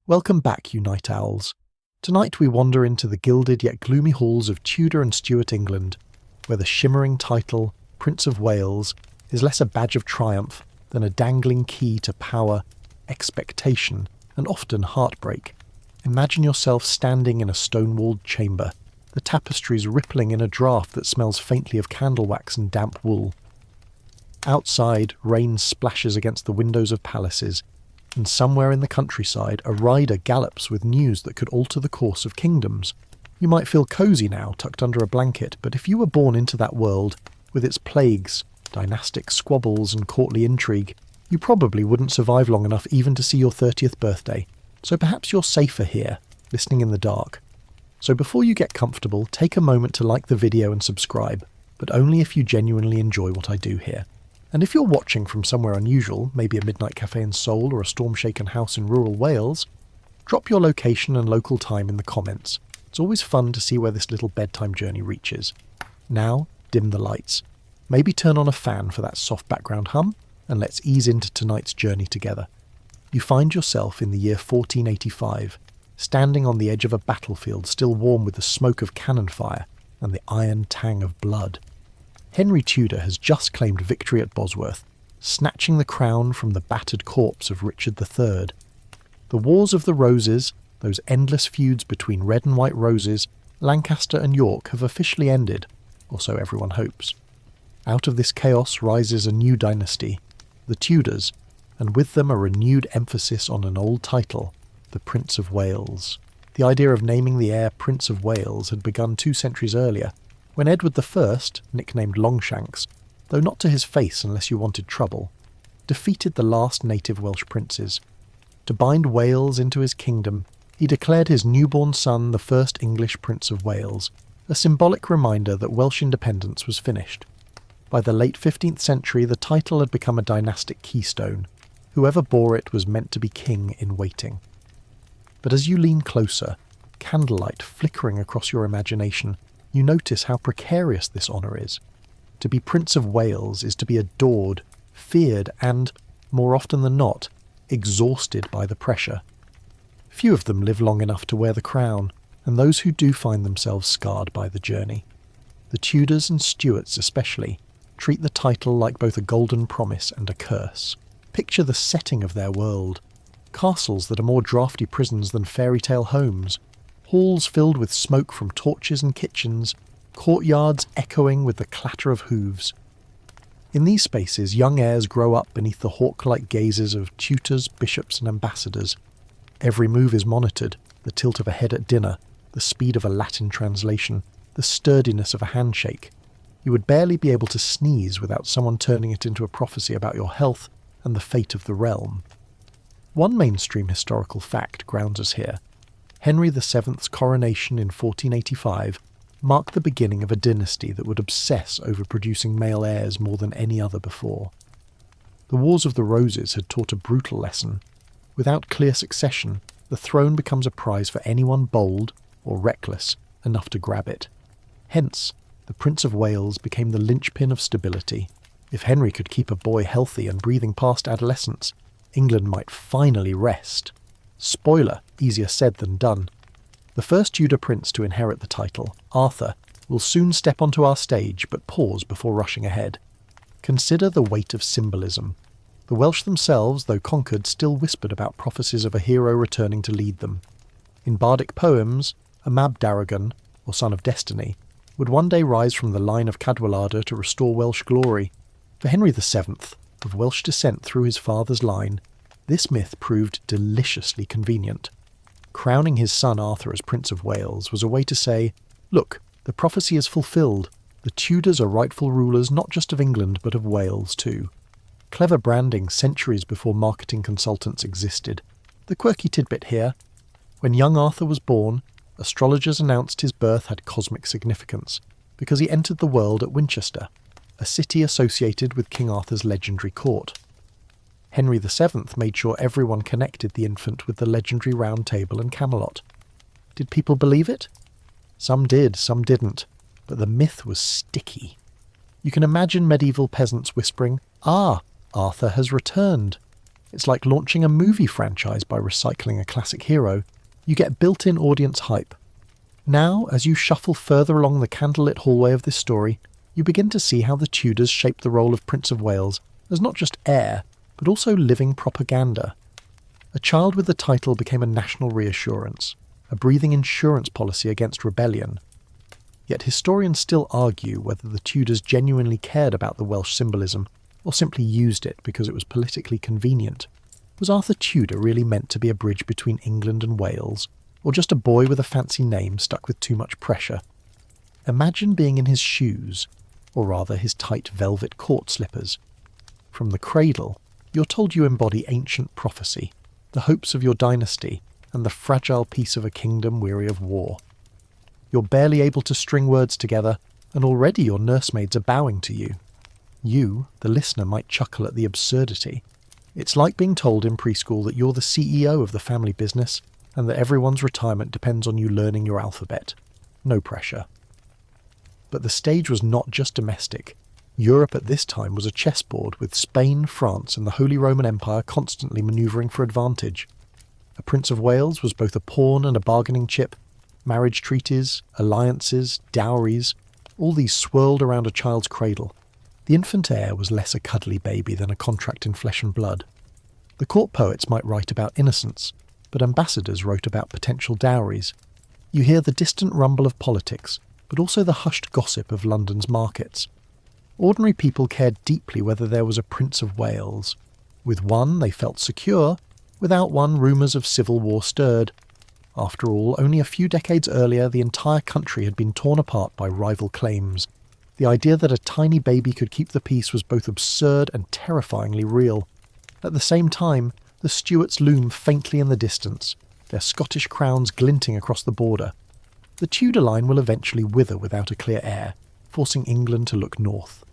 Welcome back, you night owls. Tonight we wander into the gilded yet gloomy halls of Tudor and Stuart England, where the shimmering title, Prince of Wales, is less a badge of triumph than a dangling key to power, expectation, and often heartbreak. Imagine yourself standing in a stone-walled chamber, the tapestries rippling in a draught that smells faintly of candle wax and damp wool. Outside, rain splashes against the windows of palaces, and somewhere in the countryside a rider gallops with news that could alter the course of kingdoms. You might feel cosy now, tucked under a blanket, but if you were born into that world, with its plagues, dynastic squabbles and courtly intrigue, you probably wouldn't survive long enough even to see your 30th birthday. So perhaps you're safer here, listening in the dark. So before you get comfortable, take a moment to like the video and subscribe, but only if you genuinely enjoy what I do here. And if you're watching from somewhere unusual, maybe a midnight cafe in Seoul or a storm-shaken house in rural Wales, drop your location and local time in the comments. It's always fun to see where this little bedtime journey reaches. Now, dim the lights. Maybe turn on a fan for that soft background hum, and let's ease into tonight's journey together. You find yourself in the year 1485, standing on the edge of a battlefield still warm with the smoke of cannon fire and the iron tang of blood. Henry Tudor has just claimed victory at Bosworth, snatching the crown from the battered corpse of Richard III. The Wars of the Roses, those endless feuds between red and white roses, Lancaster and York, have officially ended, or so everyone hopes. Out of this chaos rises a new dynasty, the Tudors, and with them a renewed emphasis on an old title, the Prince of Wales. The idea of naming the heir Prince of Wales had begun 2 centuries earlier, when Edward I, nicknamed Longshanks, though not to his face unless you wanted trouble, defeated the last native Welsh princes. To bind Wales into his kingdom, he declared his newborn son the first English Prince of Wales, a symbolic reminder that Welsh independence was finished. By the late 15th century, the title had become a dynastic keystone. Whoever bore it was meant to be king in waiting. But as you lean closer, candlelight flickering across your imagination, you notice how precarious this honour is. To be Prince of Wales is to be adored, feared and, more often than not, exhausted by the pressure. Few of them live long enough to wear the crown, and those who do find themselves scarred by the journey. The Tudors and Stuarts especially treat the title like both a golden promise and a curse. Picture the setting of their world. Castles that are more draughty prisons than fairy tale homes, halls filled with smoke from torches and kitchens, courtyards echoing with the clatter of hooves. In these spaces, young heirs grow up beneath the hawk-like gazes of tutors, bishops and ambassadors. Every move is monitored, the tilt of a head at dinner, the speed of a Latin translation, the sturdiness of a handshake. You would barely be able to sneeze without someone turning it into a prophecy about your health and the fate of the realm. One mainstream historical fact grounds us here. Henry VII's coronation in 1485 marked the beginning of a dynasty that would obsess over producing male heirs more than any other before. The Wars of the Roses had taught a brutal lesson. Without clear succession, the throne becomes a prize for anyone bold, or reckless, enough to grab it. Hence, the Prince of Wales became the linchpin of stability. If Henry could keep a boy healthy and breathing past adolescence, England might finally rest. Spoiler, easier said than done. The first Tudor prince to inherit the title, Arthur, will soon step onto our stage but pause before rushing ahead. Consider the weight of symbolism. The Welsh themselves, though conquered, still whispered about prophecies of a hero returning to lead them. In bardic poems, a Mab Darrigan, or Son of Destiny, would one day rise from the line of Cadwallader to restore Welsh glory. For Henry VII, of Welsh descent through his father's line, this myth proved deliciously convenient. Crowning his son Arthur as Prince of Wales was a way to say, look, the prophecy is fulfilled. The Tudors are rightful rulers not just of England but of Wales too. Clever branding centuries before marketing consultants existed. The quirky tidbit here. When young Arthur was born, astrologers announced his birth had cosmic significance, because he entered the world at Winchester, a city associated with King Arthur's legendary court. Henry VII made sure everyone connected the infant with the legendary Round Table and Camelot. Did people believe it? Some did, some didn't, but the myth was sticky. You can imagine medieval peasants whispering, "Ah, Arthur has returned." It's like launching a movie franchise by recycling a classic hero. You get built-in audience hype. Now, as you shuffle further along the candlelit hallway of this story, you begin to see how the Tudors shaped the role of Prince of Wales as not just heir, but also living propaganda. A child with the title became a national reassurance, a breathing insurance policy against rebellion. Yet historians still argue whether the Tudors genuinely cared about the Welsh symbolism or simply used it because it was politically convenient. Was Arthur Tudor really meant to be a bridge between England and Wales, or just a boy with a fancy name stuck with too much pressure? Imagine being in his shoes, or rather his tight velvet court slippers. From the cradle, you're told you embody ancient prophecy, the hopes of your dynasty, and the fragile peace of a kingdom weary of war. You're barely able to string words together, and already your nursemaids are bowing to you. You, the listener, might chuckle at the absurdity. It's like being told in preschool that you're the CEO of the family business, and that everyone's retirement depends on you learning your alphabet. No pressure. But the stage was not just domestic. Europe at this time was a chessboard with Spain, France, and the Holy Roman Empire constantly manoeuvring for advantage. A Prince of Wales was both a pawn and a bargaining chip. Marriage treaties, alliances, dowries, all these swirled around a child's cradle. The infant heir was less a cuddly baby than a contract in flesh and blood. The court poets might write about innocence, but ambassadors wrote about potential dowries. You hear the distant rumble of politics, but also the hushed gossip of London's markets. Ordinary people cared deeply whether there was a Prince of Wales. With one, they felt secure. Without one, rumours of civil war stirred. After all, only a few decades earlier, the entire country had been torn apart by rival claims. The idea that a tiny baby could keep the peace was both absurd and terrifyingly real. At the same time, the Stuarts loom faintly in the distance, their Scottish crowns glinting across the border. The Tudor line will eventually wither without a clear heir, forcing England to look north.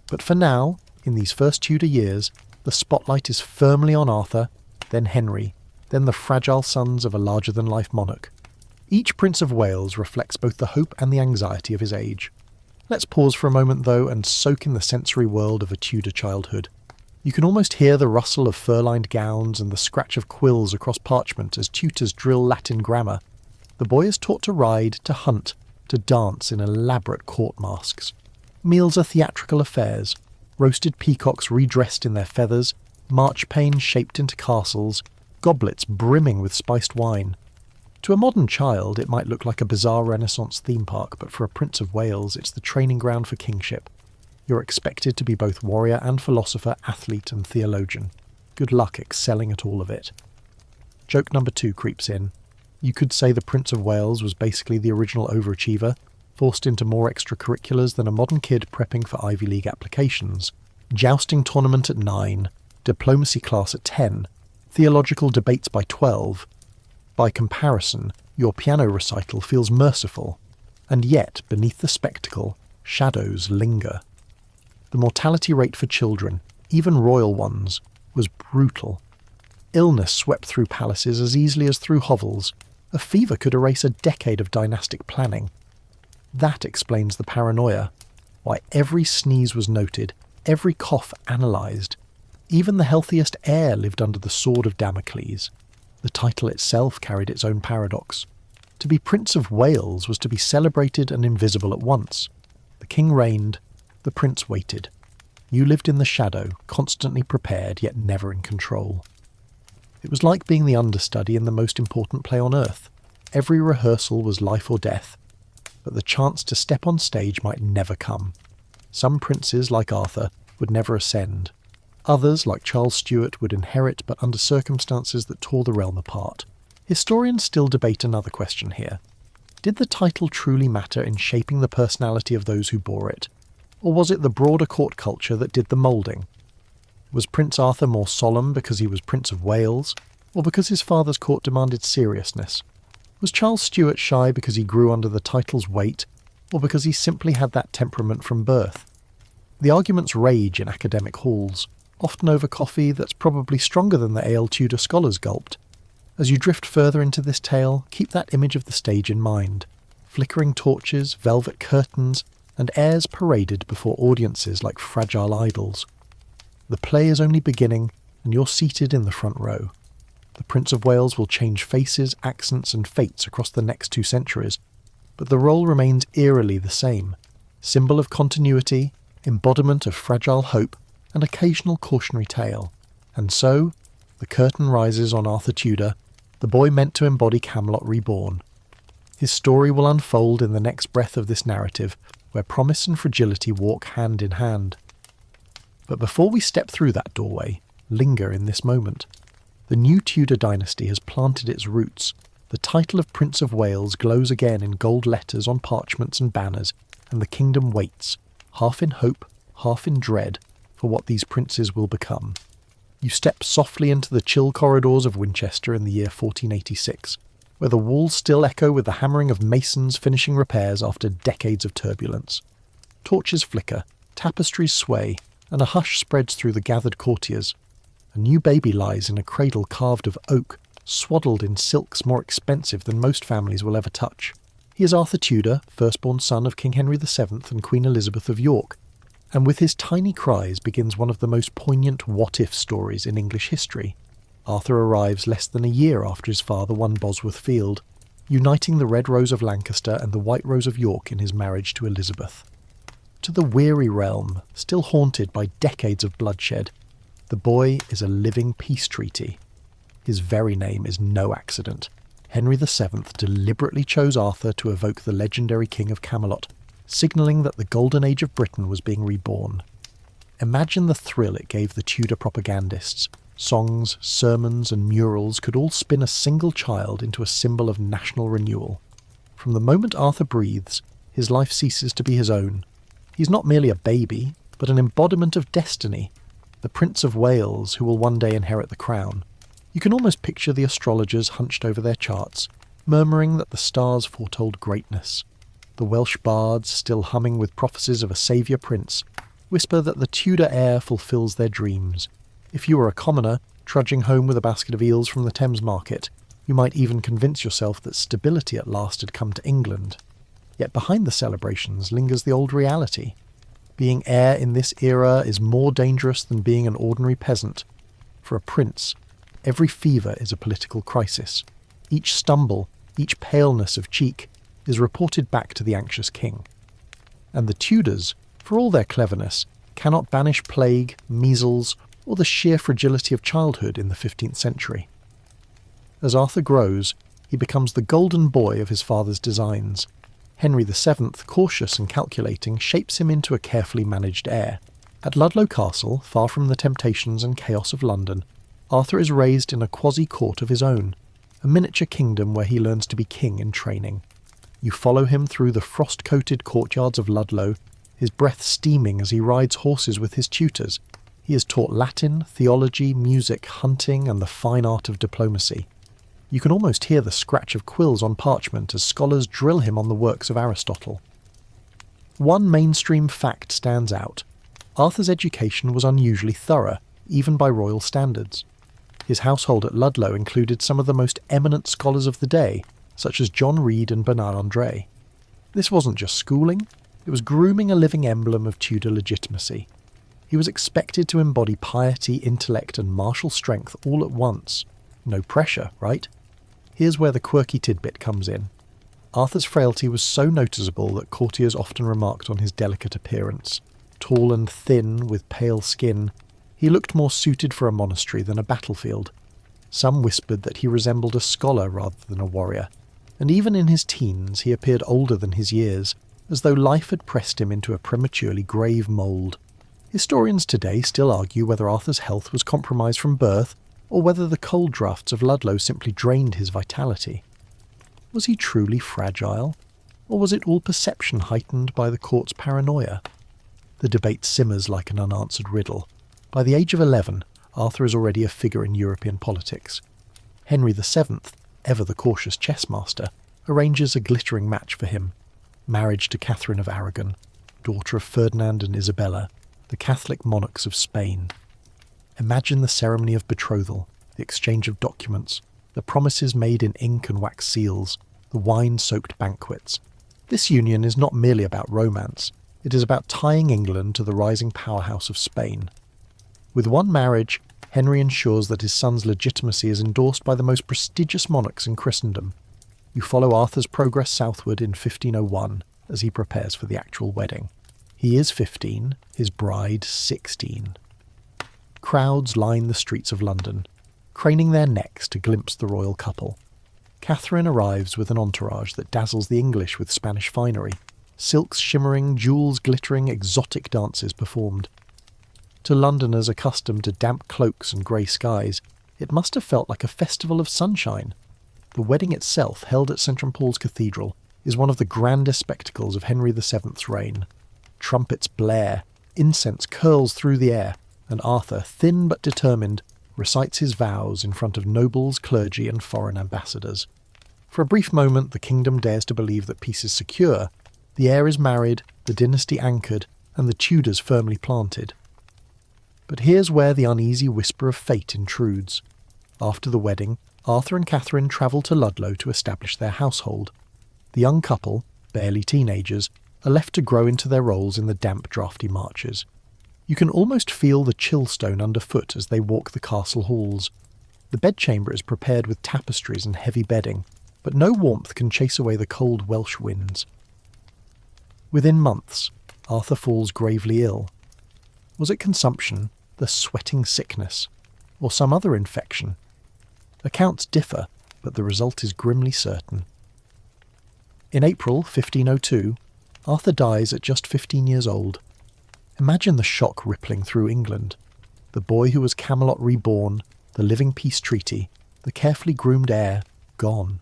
But for now, in these first Tudor years, the spotlight is firmly on Arthur, then Henry, then the fragile sons of a larger-than-life monarch. Each Prince of Wales reflects both the hope and the anxiety of his age. Let's pause for a moment, though, and soak in the sensory world of a Tudor childhood. You can almost hear the rustle of fur-lined gowns and the scratch of quills across parchment as tutors drill Latin grammar. The boy is taught to ride, to hunt, to dance in elaborate court masks. Meals are theatrical affairs, roasted peacocks redressed in their feathers, marchpanes shaped into castles, goblets brimming with spiced wine. To a modern child, it might look like a bizarre Renaissance theme park, but for a Prince of Wales, it's the training ground for kingship. You're expected to be both warrior and philosopher, athlete and theologian. Good luck excelling at all of it. Joke number 2 creeps in. You could say the Prince of Wales was basically the original overachiever, forced into more extracurriculars than a modern kid prepping for Ivy League applications. Jousting tournament at 9, diplomacy class at 10, theological debates by 12. By comparison, your piano recital feels merciful, and yet, beneath the spectacle, shadows linger. The mortality rate for children, even royal ones, was brutal. Illness swept through palaces as easily as through hovels. A fever could erase a decade of dynastic planning. That explains the paranoia, why every sneeze was noted, every cough analysed. Even the healthiest heir lived under the sword of Damocles. The title itself carried its own paradox. To be Prince of Wales was to be celebrated and invisible at once. The king reigned, the prince waited. You lived in the shadow, constantly prepared yet never in control. It was like being the understudy in the most important play on earth. Every rehearsal was life or death, but the chance to step on stage might never come. Some princes, like Arthur, would never ascend. Others, like Charles Stuart, would inherit, but under circumstances that tore the realm apart. Historians still debate another question here. Did the title truly matter in shaping the personality of those who bore it? Or was it the broader court culture that did the moulding? Was Prince Arthur more solemn because he was Prince of Wales, or because his father's court demanded seriousness? Was Charles Stuart shy because he grew under the title's weight, or because he simply had that temperament from birth? The arguments rage in academic halls, often over coffee that's probably stronger than the ale Tudor scholars gulped. As you drift further into this tale, keep that image of the stage in mind. Flickering torches, velvet curtains, and heirs paraded before audiences like fragile idols. The play is only beginning, and you're seated in the front row. The Prince of Wales will change faces, accents and fates across the next 2 centuries, but the role remains eerily the same, symbol of continuity, embodiment of fragile hope, and occasional cautionary tale. And so, the curtain rises on Arthur Tudor, the boy meant to embody Camelot reborn. His story will unfold in the next breath of this narrative, where promise and fragility walk hand in hand. But before we step through that doorway, linger in this moment. The new Tudor dynasty has planted its roots. The title of Prince of Wales glows again in gold letters on parchments and banners, and the kingdom waits, half in hope, half in dread, for what these princes will become. You step softly into the chill corridors of Winchester in the year 1486, where the walls still echo with the hammering of masons finishing repairs after decades of turbulence. Torches flicker, tapestries sway, and a hush spreads through the gathered courtiers. A new baby lies in a cradle carved of oak, swaddled in silks more expensive than most families will ever touch. He is Arthur Tudor, firstborn son of King Henry VII and Queen Elizabeth of York, and with his tiny cries begins one of the most poignant what-if stories in English history. Arthur arrives less than a year after his father won Bosworth Field, uniting the Red Rose of Lancaster and the White Rose of York in his marriage to Elizabeth. To the weary realm, still haunted by decades of bloodshed, the boy is a living peace treaty. His very name is no accident. Henry VII deliberately chose Arthur to evoke the legendary King of Camelot, signalling that the Golden Age of Britain was being reborn. Imagine the thrill it gave the Tudor propagandists. Songs, sermons and murals could all spin a single child into a symbol of national renewal. From the moment Arthur breathes, his life ceases to be his own. He's not merely a baby, but an embodiment of destiny, the Prince of Wales who will one day inherit the crown. You can almost picture the astrologers hunched over their charts, murmuring that the stars foretold greatness. The Welsh bards, still humming with prophecies of a saviour prince, whisper that the Tudor heir fulfills their dreams. If you were a commoner, trudging home with a basket of eels from the Thames market, you might even convince yourself that stability at last had come to England. Yet behind the celebrations lingers the old reality. Being heir in this era is more dangerous than being an ordinary peasant. For a prince, every fever is a political crisis. Each stumble, each paleness of cheek, is reported back to the anxious king. And the Tudors, for all their cleverness, cannot banish plague, measles, or the sheer fragility of childhood in the 15th century. As Arthur grows, he becomes the golden boy of his father's designs. Henry VII, cautious and calculating, shapes him into a carefully managed heir. At Ludlow Castle, far from the temptations and chaos of London, Arthur is raised in a quasi-court of his own, a miniature kingdom where he learns to be king in training. You follow him through the frost-coated courtyards of Ludlow, his breath steaming as he rides horses with his tutors. He is taught Latin, theology, music, hunting, and the fine art of diplomacy. You can almost hear the scratch of quills on parchment as scholars drill him on the works of Aristotle. One mainstream fact stands out. Arthur's education was unusually thorough, even by royal standards. His household at Ludlow included some of the most eminent scholars of the day, such as John Reed and Bernard André. This wasn't just schooling, it was grooming a living emblem of Tudor legitimacy. He was expected to embody piety, intellect and martial strength all at once. No pressure, right? Here's where the quirky tidbit comes in. Arthur's frailty was so noticeable that courtiers often remarked on his delicate appearance. Tall and thin, with pale skin, he looked more suited for a monastery than a battlefield. Some whispered that he resembled a scholar rather than a warrior, and even in his teens he appeared older than his years, as though life had pressed him into a prematurely grave mould. Historians today still argue whether Arthur's health was compromised from birth, or whether the cold draughts of Ludlow simply drained his vitality. Was he truly fragile, or was it all perception heightened by the court's paranoia? The debate simmers like an unanswered riddle. By the age of 11, Arthur is already a figure in European politics. Henry VII, ever the cautious chess master, arranges a glittering match for him. Marriage to Catherine of Aragon, daughter of Ferdinand and Isabella, the Catholic monarchs of Spain. Imagine the ceremony of betrothal, the exchange of documents, the promises made in ink and wax seals, the wine-soaked banquets. This union is not merely about romance, it is about tying England to the rising powerhouse of Spain. With one marriage, Henry ensures that his son's legitimacy is endorsed by the most prestigious monarchs in Christendom. You follow Arthur's progress southward in 1501 as he prepares for the actual wedding. He is 15, his bride 16. Crowds line the streets of London, craning their necks to glimpse the royal couple. Catherine arrives with an entourage that dazzles the English with Spanish finery, silks shimmering, jewels glittering, exotic dances performed. To Londoners accustomed to damp cloaks and grey skies, it must have felt like a festival of sunshine. The wedding itself, held at St. Paul's Cathedral, is one of the grandest spectacles of Henry VII's reign. Trumpets blare, incense curls through the air, and Arthur, thin but determined, recites his vows in front of nobles, clergy and foreign ambassadors. For a brief moment the kingdom dares to believe that peace is secure. The heir is married, the dynasty anchored, and the Tudors firmly planted. But here's where the uneasy whisper of fate intrudes. After the wedding, Arthur and Catherine travel to Ludlow to establish their household. The young couple, barely teenagers, are left to grow into their roles in the damp, draughty marches. You can almost feel the chill stone underfoot as they walk the castle halls. The bedchamber is prepared with tapestries and heavy bedding, but no warmth can chase away the cold Welsh winds. Within months, Arthur falls gravely ill. Was it consumption, the sweating sickness, or some other infection? Accounts differ, but the result is grimly certain. In April 1502, Arthur dies at just 15 years old. Imagine the shock rippling through England. The boy who was Camelot reborn, the living peace treaty, the carefully groomed heir, gone.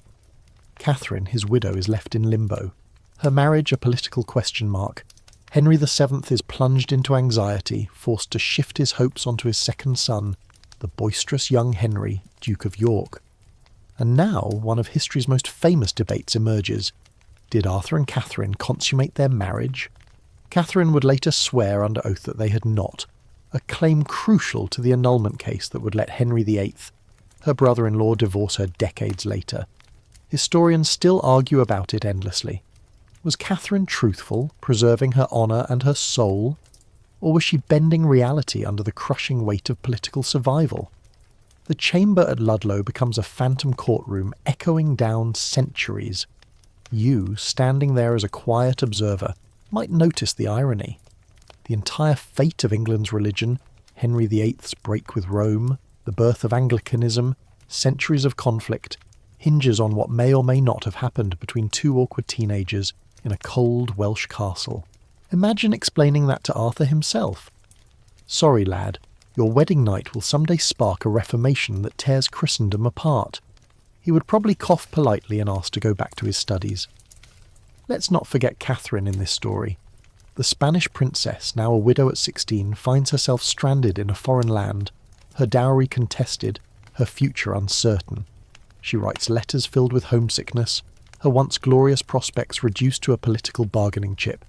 Catherine, his widow, is left in limbo. Her marriage a political question mark. Henry VII is plunged into anxiety, forced to shift his hopes onto his second son, the boisterous young Henry, Duke of York. And now one of history's most famous debates emerges. Did Arthur and Catherine consummate their marriage? Catherine would later swear under oath that they had not, a claim crucial to the annulment case that would let Henry VIII, her brother-in-law, divorce her decades later. Historians still argue about it endlessly. Was Catherine truthful, preserving her honour and her soul? Or was she bending reality under the crushing weight of political survival? The chamber at Ludlow becomes a phantom courtroom echoing down centuries. You, standing there as a quiet observer, might notice the irony. The entire fate of England's religion, Henry VIII's break with Rome, the birth of Anglicanism, centuries of conflict, hinges on what may or may not have happened between two awkward teenagers in a cold Welsh castle. Imagine explaining that to Arthur himself. Sorry, lad, your wedding night will someday spark a reformation that tears Christendom apart. He would probably cough politely and ask to go back to his studies. Let's not forget Catherine in this story. The Spanish princess, now a widow at 16, finds herself stranded in a foreign land, her dowry contested, her future uncertain. She writes letters filled with homesickness, her once glorious prospects reduced to a political bargaining chip.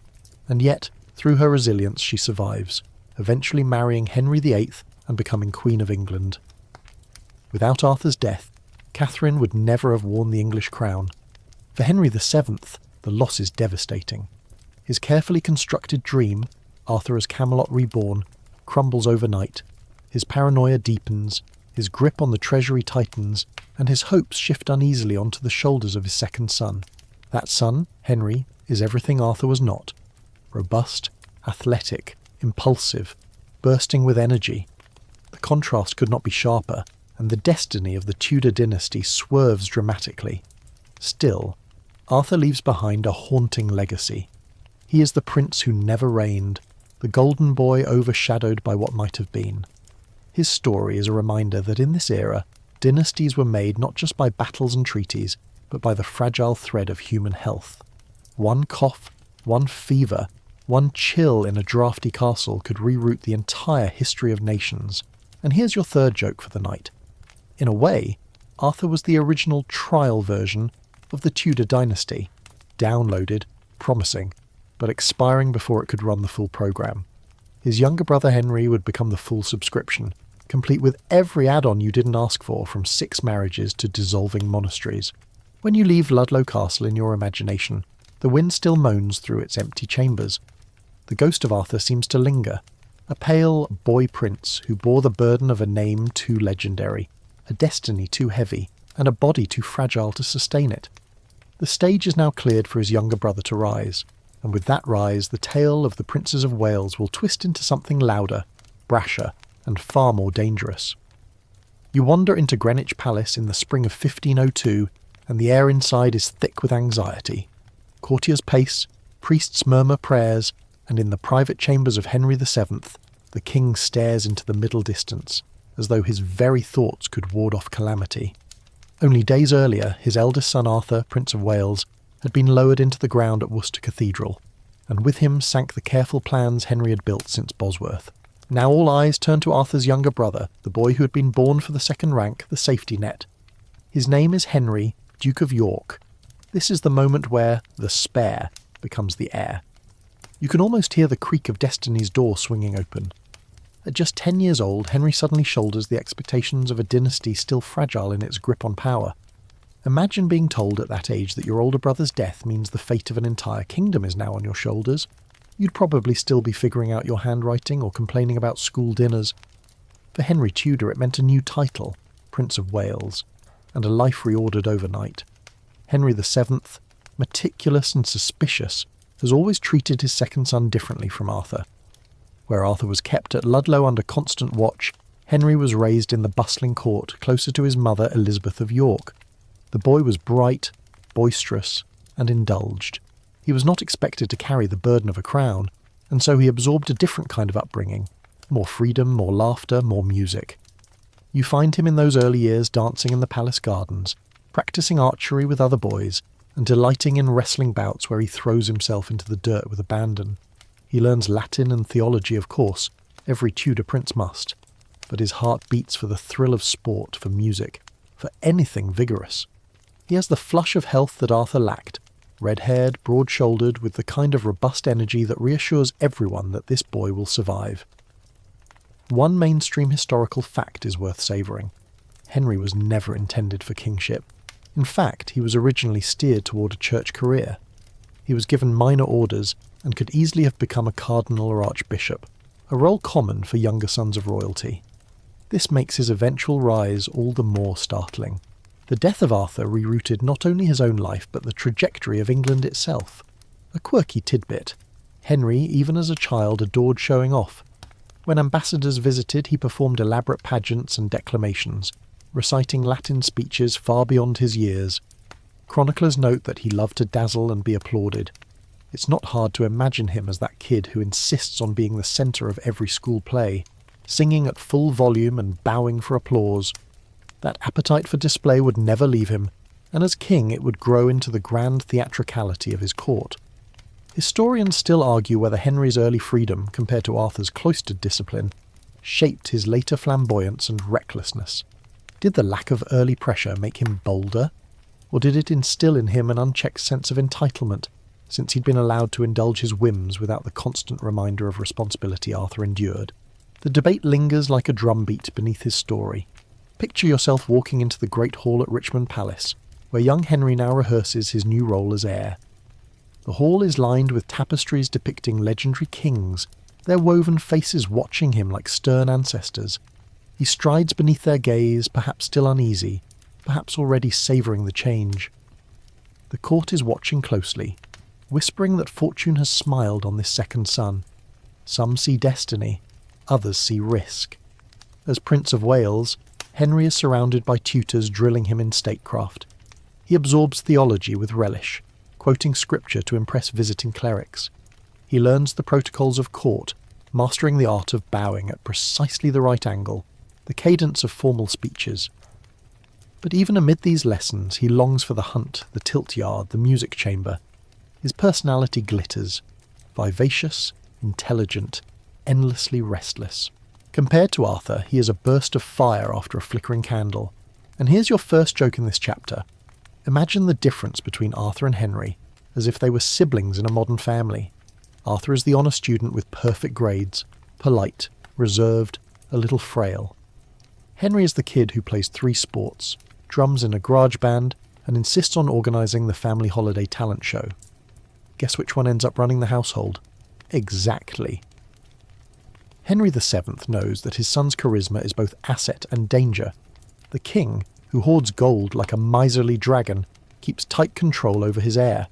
And yet, through her resilience, she survives, eventually marrying Henry VIII and becoming Queen of England. Without Arthur's death, Catherine would never have worn the English crown. For Henry VII, the loss is devastating. His carefully constructed dream, Arthur as Camelot reborn, crumbles overnight. His paranoia deepens, his grip on the treasury tightens, and his hopes shift uneasily onto the shoulders of his second son. That son, Henry, is everything Arthur was not. Robust, athletic, impulsive, bursting with energy. The contrast could not be sharper, and the destiny of the Tudor dynasty swerves dramatically. Still, Arthur leaves behind a haunting legacy. He is the prince who never reigned, the golden boy overshadowed by what might have been. His story is a reminder that in this era, dynasties were made not just by battles and treaties, but by the fragile thread of human health. One cough, one fever, one chill in a draughty castle could reroute the entire history of nations. And here's your third joke for the night. In a way, Arthur was the original trial version of the Tudor dynasty, downloaded, promising, but expiring before it could run the full programme. His younger brother Henry would become the full subscription, complete with every add-on you didn't ask for, from 6 marriages to dissolving monasteries. When you leave Ludlow Castle in your imagination, the wind still moans through its empty chambers. The ghost of Arthur seems to linger, a pale boy prince who bore the burden of a name too legendary, a destiny too heavy, and a body too fragile to sustain it. The stage is now cleared for his younger brother to rise, and with that rise the tale of the Princes of Wales will twist into something louder, brasher, and far more dangerous. You wander into Greenwich Palace in the spring of 1502, and the air inside is thick with anxiety. Courtiers pace, priests murmur prayers, and in the private chambers of Henry VII, the king stares into the middle distance, as though his very thoughts could ward off calamity. Only days earlier, his eldest son Arthur, Prince of Wales, had been lowered into the ground at Worcester Cathedral, and with him sank the careful plans Henry had built since Bosworth. Now all eyes turned to Arthur's younger brother, the boy who had been born for the second rank, the safety net. His name is Henry, Duke of York. This is the moment where the spare becomes the heir. You can almost hear the creak of Destiny's door swinging open. At just 10 years old, Henry suddenly shoulders the expectations of a dynasty still fragile in its grip on power. Imagine being told at that age that your older brother's death means the fate of an entire kingdom is now on your shoulders. You'd probably still be figuring out your handwriting or complaining about school dinners. For Henry Tudor, it meant a new title, Prince of Wales, and a life reordered overnight. Henry VII, meticulous and suspicious, has always treated his second son differently from Arthur. Where Arthur was kept at Ludlow under constant watch, Henry was raised in the bustling court closer to his mother Elizabeth of York. The boy was bright, boisterous, and indulged. He was not expected to carry the burden of a crown, and so he absorbed a different kind of upbringing. More freedom, more laughter, more music. You find him in those early years dancing in the palace gardens, practicing archery with other boys, and delighting in wrestling bouts where he throws himself into the dirt with abandon. He learns Latin and theology, of course, every Tudor prince must, but his heart beats for the thrill of sport, for music, for anything vigorous. He has the flush of health that Arthur lacked, red-haired, broad-shouldered, with the kind of robust energy that reassures everyone that this boy will survive. One mainstream historical fact is worth savouring. Henry was never intended for kingship. In fact, he was originally steered toward a church career. He was given minor orders and could easily have become a cardinal or archbishop, a role common for younger sons of royalty. This makes his eventual rise all the more startling. The death of Arthur rerouted not only his own life but the trajectory of England itself. A quirky tidbit. Henry, even as a child, adored showing off. When ambassadors visited, he performed elaborate pageants and declamations, reciting Latin speeches far beyond his years. Chroniclers note that he loved to dazzle and be applauded. It's not hard to imagine him as that kid who insists on being the centre of every school play, singing at full volume and bowing for applause. That appetite for display would never leave him, and as king it would grow into the grand theatricality of his court. Historians still argue whether Henry's early freedom, compared to Arthur's cloistered discipline, shaped his later flamboyance and recklessness. Did the lack of early pressure make him bolder? Or did it instill in him an unchecked sense of entitlement, since he'd been allowed to indulge his whims without the constant reminder of responsibility Arthur endured? The debate lingers like a drumbeat beneath his story. Picture yourself walking into the Great Hall at Richmond Palace, where young Henry now rehearses his new role as heir. The hall is lined with tapestries depicting legendary kings, their woven faces watching him like stern ancestors. He strides beneath their gaze, perhaps still uneasy, perhaps already savouring the change. The court is watching closely, whispering that fortune has smiled on this second son. Some see destiny, others see risk. As Prince of Wales, Henry is surrounded by tutors drilling him in statecraft. He absorbs theology with relish, quoting scripture to impress visiting clerics. He learns the protocols of court, mastering the art of bowing at precisely the right angle, the cadence of formal speeches. But even amid these lessons, he longs for the hunt, the tilt yard, the music chamber. His personality glitters, vivacious, intelligent, endlessly restless. Compared to Arthur, he is a burst of fire after a flickering candle. And here's your first joke in this chapter. Imagine the difference between Arthur and Henry, as if they were siblings in a modern family. Arthur is the honour student with perfect grades, polite, reserved, a little frail. Henry is the kid who plays 3 sports, drums in a garage band, and insists on organising the family holiday talent show. Guess which one ends up running the household? Exactly. Henry VII knows that his son's charisma is both asset and danger. The king, who hoards gold like a miserly dragon, keeps tight control over his heir.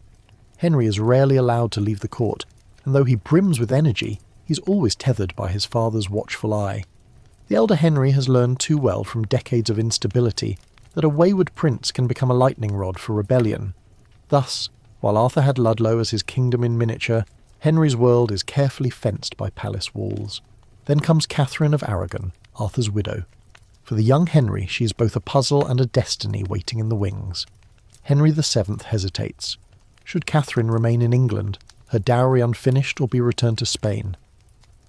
Henry is rarely allowed to leave the court, and though he brims with energy, he's always tethered by his father's watchful eye. The elder Henry has learned too well from decades of instability that a wayward prince can become a lightning rod for rebellion. Thus, while Arthur had Ludlow as his kingdom in miniature, Henry's world is carefully fenced by palace walls. Then comes Catherine of Aragon, Arthur's widow. For the young Henry, she is both a puzzle and a destiny waiting in the wings. Henry VII hesitates. Should Catherine remain in England, her dowry unfinished, or be returned to Spain?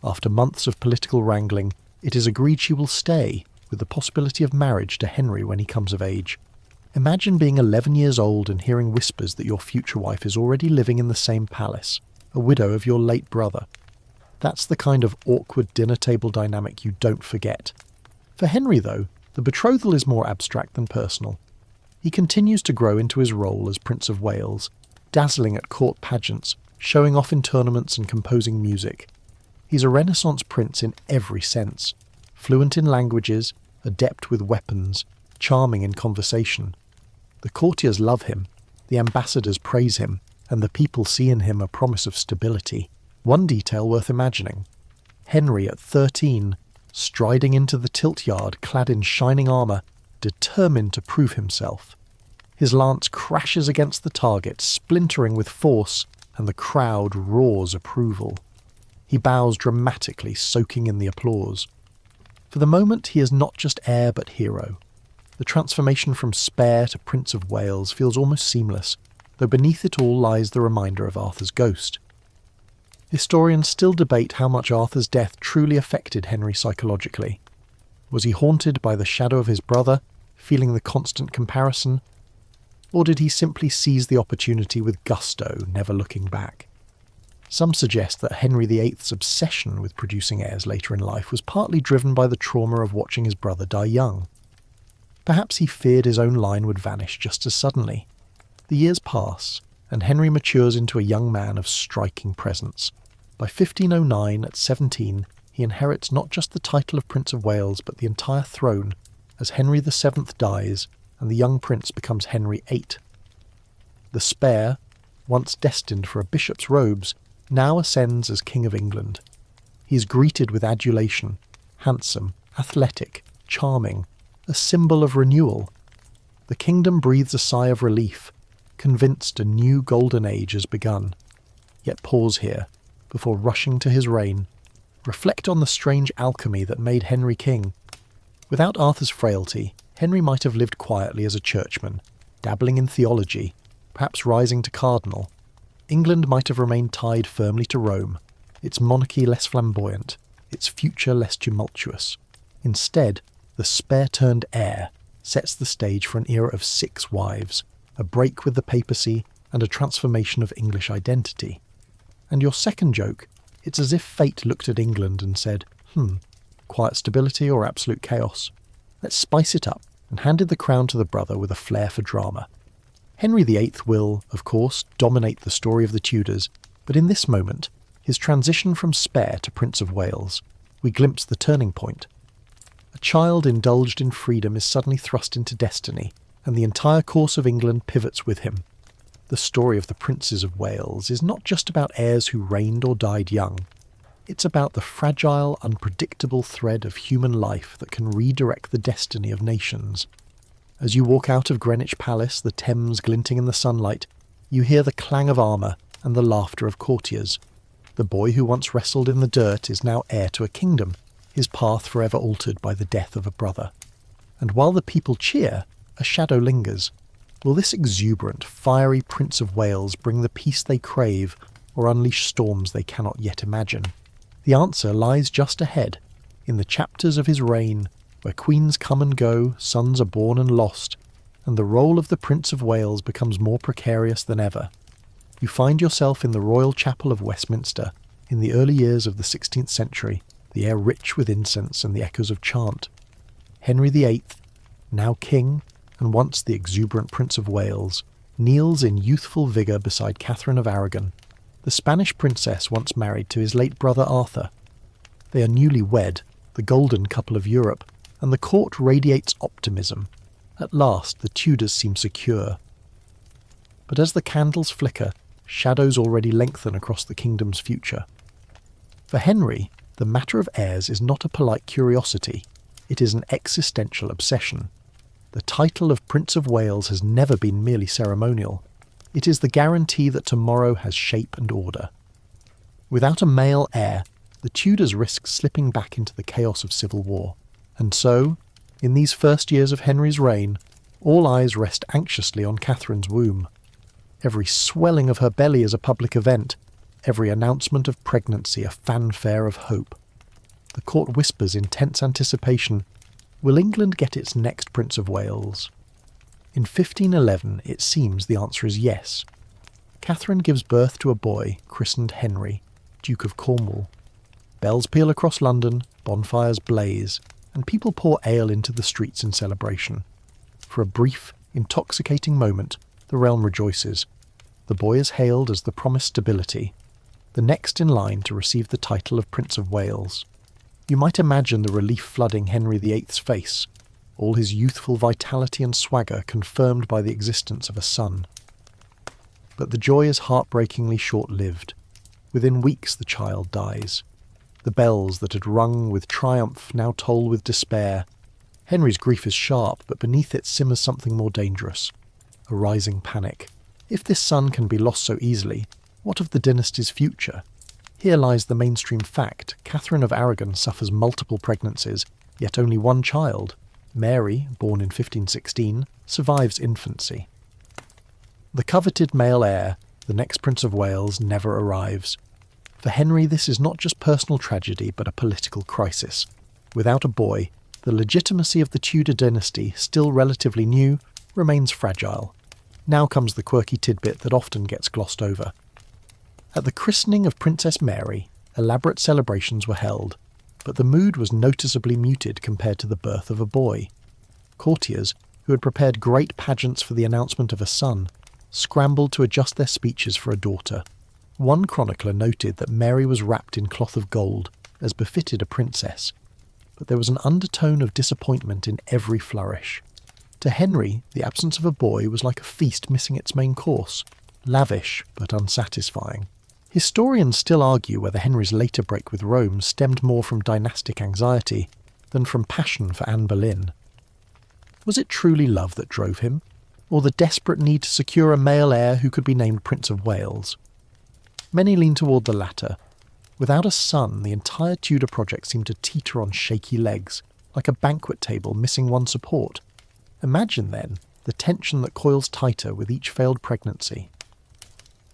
After months of political wrangling, it is agreed she will stay, with the possibility of marriage to Henry when he comes of age. Imagine being 11 years old and hearing whispers that your future wife is already living in the same palace, a widow of your late brother. That's the kind of awkward dinner table dynamic you don't forget. For Henry, though, the betrothal is more abstract than personal. He continues to grow into his role as Prince of Wales, dazzling at court pageants, showing off in tournaments and composing music. He's a Renaissance prince in every sense, fluent in languages, adept with weapons, charming in conversation. The courtiers love him, the ambassadors praise him, and the people see in him a promise of stability. One detail worth imagining: Henry at 13, striding into the tilt yard clad in shining armour, determined to prove himself. His lance crashes against the target, splintering with force, and the crowd roars approval. He bows dramatically, soaking in the applause. For the moment, he is not just heir but hero. The transformation from spare to Prince of Wales feels almost seamless, though beneath it all lies the reminder of Arthur's ghost. Historians still debate how much Arthur's death truly affected Henry psychologically. Was he haunted by the shadow of his brother, feeling the constant comparison? Or did he simply seize the opportunity with gusto, never looking back? Some suggest that Henry VIII's obsession with producing heirs later in life was partly driven by the trauma of watching his brother die young. Perhaps he feared his own line would vanish just as suddenly. The years pass, and Henry matures into a young man of striking presence. By 1509, at 17, he inherits not just the title of Prince of Wales but the entire throne, as Henry VII dies and the young prince becomes Henry VIII. The spare, once destined for a bishop's robes, now ascends as King of England. He is greeted with adulation, handsome, athletic, charming, a symbol of renewal. The kingdom breathes a sigh of relief, convinced a new golden age has begun. Yet pause here, before rushing to his reign. Reflect on the strange alchemy that made Henry king. Without Arthur's frailty, Henry might have lived quietly as a churchman, dabbling in theology, perhaps rising to cardinal. England might have remained tied firmly to Rome, its monarchy less flamboyant, its future less tumultuous. Instead, the spare-turned heir sets the stage for an era of 6 wives, a break with the papacy, and a transformation of English identity. And your second joke, it's as if fate looked at England and said, quiet stability or absolute chaos? Let's spice it up, and handed the crown to the brother with a flair for drama. Henry VIII will, of course, dominate the story of the Tudors, but in this moment, his transition from spare to Prince of Wales, we glimpse the turning point. A child indulged in freedom is suddenly thrust into destiny, and the entire course of England pivots with him. The story of the Princes of Wales is not just about heirs who reigned or died young. It's about the fragile, unpredictable thread of human life that can redirect the destiny of nations. As you walk out of Greenwich Palace, the Thames glinting in the sunlight, you hear the clang of armour and the laughter of courtiers. The boy who once wrestled in the dirt is now heir to a kingdom, his path forever altered by the death of a brother. And while the people cheer, a shadow lingers. Will this exuberant, fiery Prince of Wales bring the peace they crave, or unleash storms they cannot yet imagine? The answer lies just ahead, in the chapters of his reign, where queens come and go, sons are born and lost, and the role of the Prince of Wales becomes more precarious than ever. You find yourself in the Royal Chapel of Westminster, in the early years of the 16th century, the air rich with incense and the echoes of chant. Henry VIII, now king, and once the exuberant Prince of Wales, kneels in youthful vigour beside Catherine of Aragon, the Spanish princess once married to his late brother Arthur. They are newly wed, the golden couple of Europe, and the court radiates optimism. At last the Tudors seem secure. But as the candles flicker, shadows already lengthen across the kingdom's future. For Henry, the matter of heirs is not a polite curiosity, it is an existential obsession. The title of Prince of Wales has never been merely ceremonial. It is the guarantee that tomorrow has shape and order. Without a male heir, the Tudors risk slipping back into the chaos of civil war. And so, in these first years of Henry's reign, all eyes rest anxiously on Catherine's womb. Every swelling of her belly is a public event, every announcement of pregnancy a fanfare of hope. The court whispers in tense anticipation, will England get its next Prince of Wales? In 1511 it seems the answer is yes. Catherine gives birth to a boy christened Henry, Duke of Cornwall. Bells peal across London, bonfires blaze, and people pour ale into the streets in celebration. For a brief, intoxicating moment, the realm rejoices. The boy is hailed as the promised stability, the next in line to receive the title of Prince of Wales. You might imagine the relief flooding Henry VIII's face, all his youthful vitality and swagger confirmed by the existence of a son. But the joy is heartbreakingly short-lived. Within weeks the child dies. The bells that had rung with triumph now toll with despair. Henry's grief is sharp, but beneath it simmers something more dangerous. A rising panic. If this son can be lost so easily, what of the dynasty's future? Here lies the mainstream fact. Catherine of Aragon suffers multiple pregnancies, yet only one child. Mary, born in 1516, survives infancy. The coveted male heir, the next Prince of Wales, never arrives. For Henry, this is not just personal tragedy, but a political crisis. Without a boy, the legitimacy of the Tudor dynasty, still relatively new, remains fragile. Now comes the quirky tidbit that often gets glossed over. At the christening of Princess Mary, elaborate celebrations were held, but the mood was noticeably muted compared to the birth of a boy. Courtiers, who had prepared great pageants for the announcement of a son, scrambled to adjust their speeches for a daughter. One chronicler noted that Mary was wrapped in cloth of gold, as befitted a princess, but there was an undertone of disappointment in every flourish. To Henry, the absence of a boy was like a feast missing its main course, lavish but unsatisfying. Historians still argue whether Henry's later break with Rome stemmed more from dynastic anxiety than from passion for Anne Boleyn. Was it truly love that drove him, or the desperate need to secure a male heir who could be named Prince of Wales? Many lean toward the latter. Without a son, the entire Tudor project seemed to teeter on shaky legs, like a banquet table missing one support. Imagine, then, the tension that coils tighter with each failed pregnancy.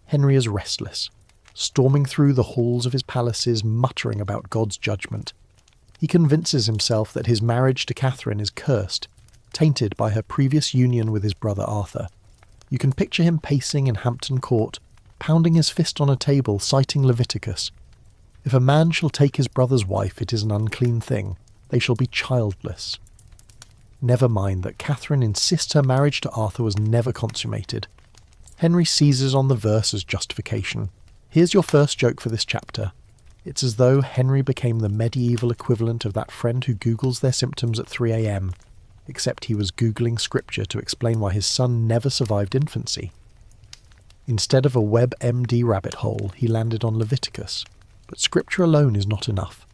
Henry is restless, storming through the halls of his palaces, muttering about God's judgment. He convinces himself that his marriage to Catherine is cursed, tainted by her previous union with his brother Arthur. You can picture him pacing in Hampton Court, pounding his fist on a table, citing Leviticus. If a man shall take his brother's wife, it is an unclean thing. They shall be childless. Never mind that Catherine insists her marriage to Arthur was never consummated. Henry seizes on the verse as justification. Here's your first joke for this chapter. It's as though Henry became the medieval equivalent of that friend who Googles their symptoms at 3 a.m, except he was Googling scripture to explain why his son never survived infancy. Instead of a WebMD rabbit hole, he landed on Leviticus. But scripture alone is not enough.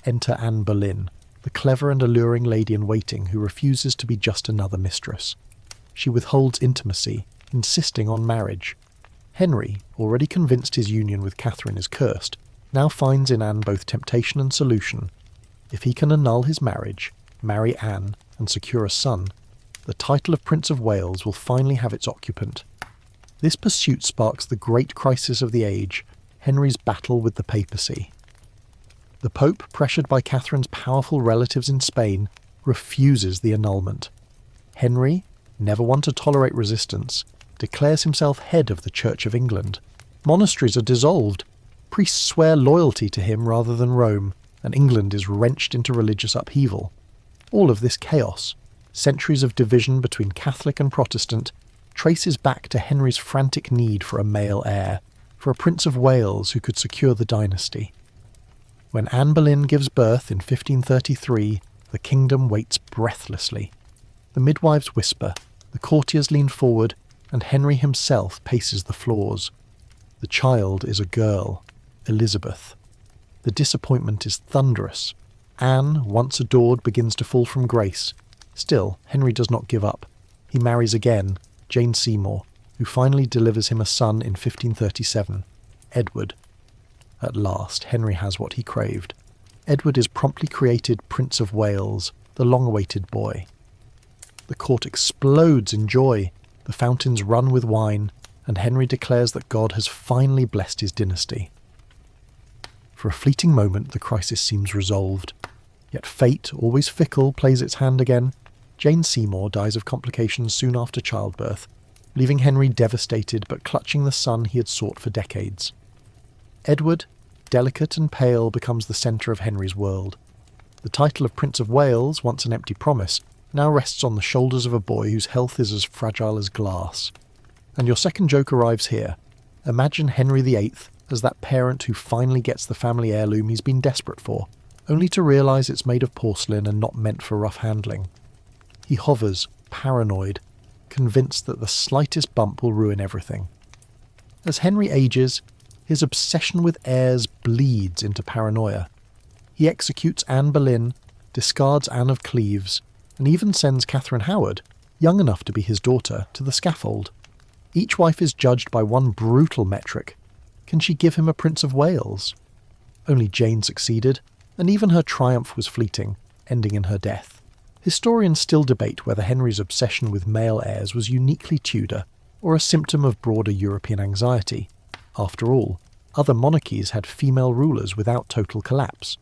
Enter Anne Boleyn, the clever and alluring lady-in-waiting who refuses to be just another mistress. She withholds intimacy, insisting on marriage. Henry, already convinced his union with Catherine is cursed, now finds in Anne both temptation and solution. If he can annul his marriage, marry Anne, and secure a son, the title of Prince of Wales will finally have its occupant. This pursuit sparks the great crisis of the age, Henry's battle with the papacy. The Pope, pressured by Catherine's powerful relatives in Spain, refuses the annulment. Henry, never one to tolerate resistance, declares himself head of the Church of England. Monasteries are dissolved, priests swear loyalty to him rather than Rome, and England is wrenched into religious upheaval. All of this chaos, centuries of division between Catholic and Protestant, traces back to Henry's frantic need for a male heir, for a Prince of Wales who could secure the dynasty. When Anne Boleyn gives birth in 1533, the kingdom waits breathlessly. The midwives whisper, the courtiers lean forward, and Henry himself paces the floors. The child is a girl, Elizabeth. The disappointment is thunderous. Anne, once adored, begins to fall from grace. Still, Henry does not give up. He marries again, Jane Seymour, who finally delivers him a son in 1537, Edward. At last, Henry has what he craved. Edward is promptly created Prince of Wales, the long-awaited boy. The court explodes in joy, the fountains run with wine, and Henry declares that God has finally blessed his dynasty. For a fleeting moment, the crisis seems resolved. Yet fate, always fickle, plays its hand again. Jane Seymour dies of complications soon after childbirth, leaving Henry devastated but clutching the son he had sought for decades. Edward, delicate and pale, becomes the centre of Henry's world. The title of Prince of Wales, once an empty promise, now rests on the shoulders of a boy whose health is as fragile as glass. And your second joke arrives here. Imagine Henry VIII as that parent who finally gets the family heirloom he's been desperate for, only to realise it's made of porcelain and not meant for rough handling. He hovers, paranoid, convinced that the slightest bump will ruin everything. As Henry ages, his obsession with heirs bleeds into paranoia. He executes Anne Boleyn, discards Anne of Cleves, and even sends Catherine Howard, young enough to be his daughter, to the scaffold. Each wife is judged by one brutal metric. Can she give him a Prince of Wales? Only Jane succeeded, and even her triumph was fleeting, ending in her death. Historians still debate whether Henry's obsession with male heirs was uniquely Tudor, or a symptom of broader European anxiety. After all, other monarchies had female rulers without total collapse.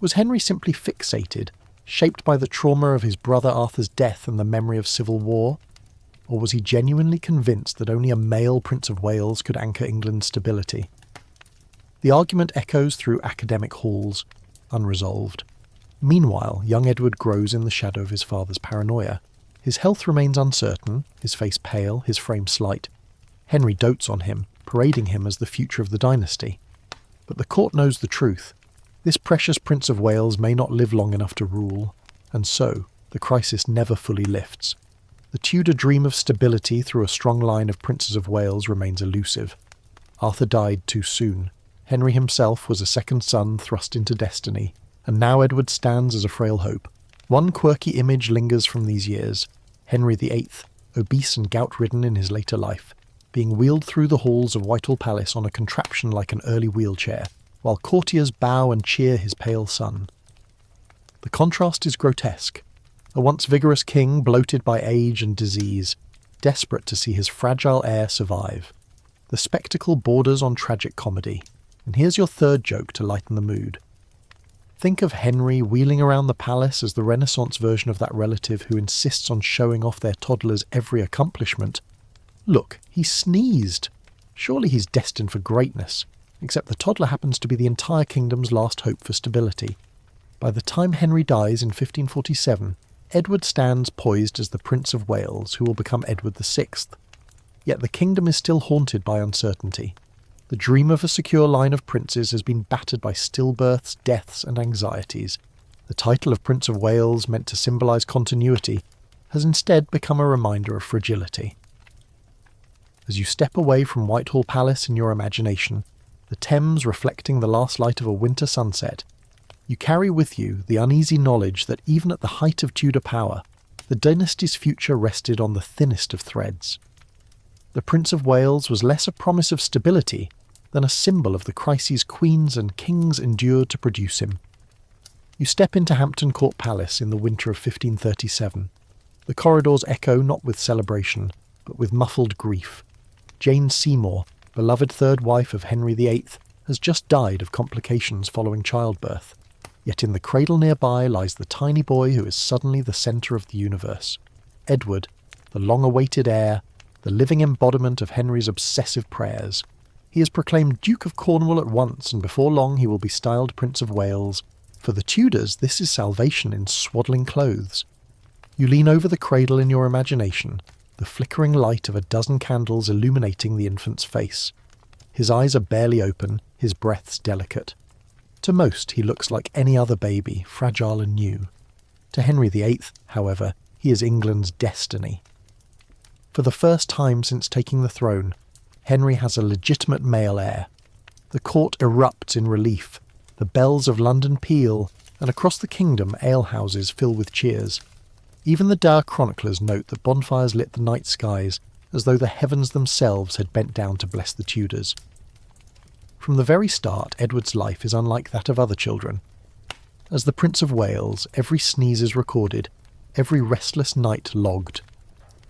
Was Henry simply fixated, shaped by the trauma of his brother Arthur's death and the memory of civil war? Or was he genuinely convinced that only a male Prince of Wales could anchor England's stability? The argument echoes through academic halls, unresolved. Meanwhile, young Edward grows in the shadow of his father's paranoia. His health remains uncertain, his face pale, his frame slight. Henry dotes on him, parading him as the future of the dynasty. But the court knows the truth. This precious Prince of Wales may not live long enough to rule, and so the crisis never fully lifts. The Tudor dream of stability through a strong line of Princes of Wales remains elusive. Arthur died too soon. Henry himself was a second son thrust into destiny, and now Edward stands as a frail hope. One quirky image lingers from these years: Henry VIII, obese and gout-ridden in his later life, being wheeled through the halls of Whitehall Palace on a contraption like an early wheelchair, while courtiers bow and cheer his pale son. The contrast is grotesque. A once vigorous king bloated by age and disease, desperate to see his fragile heir survive. The spectacle borders on tragic comedy, and here's your third joke to lighten the mood. Think of Henry wheeling around the palace as the Renaissance version of that relative who insists on showing off their toddler's every accomplishment. Look, he sneezed. Surely he's destined for greatness, except the toddler happens to be the entire kingdom's last hope for stability. By the time Henry dies in 1547, Edward stands poised as the Prince of Wales, who will become Edward VI. Yet the kingdom is still haunted by uncertainty. The dream of a secure line of princes has been battered by stillbirths, deaths, and anxieties. The title of Prince of Wales, meant to symbolise continuity, has instead become a reminder of fragility. As you step away from Whitehall Palace in your imagination, the Thames reflecting the last light of a winter sunset, you carry with you the uneasy knowledge that even at the height of Tudor power, the dynasty's future rested on the thinnest of threads. The Prince of Wales was less a promise of stability than a symbol of the crises queens and kings endured to produce him. You step into Hampton Court Palace in the winter of 1537. The corridors echo not with celebration, but with muffled grief. Jane Seymour, beloved third wife of Henry VIII, has just died of complications following childbirth. Yet in the cradle nearby lies the tiny boy who is suddenly the centre of the universe. Edward, the long-awaited heir, the living embodiment of Henry's obsessive prayers. He is proclaimed Duke of Cornwall at once, and before long he will be styled Prince of Wales. For the Tudors, this is salvation in swaddling clothes. You lean over the cradle in your imagination, the flickering light of a dozen candles illuminating the infant's face. His eyes are barely open, his breaths delicate. To most, he looks like any other baby, fragile and new. To Henry VIII, however, he is England's destiny. For the first time since taking the throne, Henry has a legitimate male heir. The court erupts in relief, the bells of London peal, and across the kingdom alehouses fill with cheers. Even the dour chroniclers note that bonfires lit the night skies, as though the heavens themselves had bent down to bless the Tudors. From the very start, Edward's life is unlike that of other children. As the Prince of Wales, every sneeze is recorded, every restless night logged.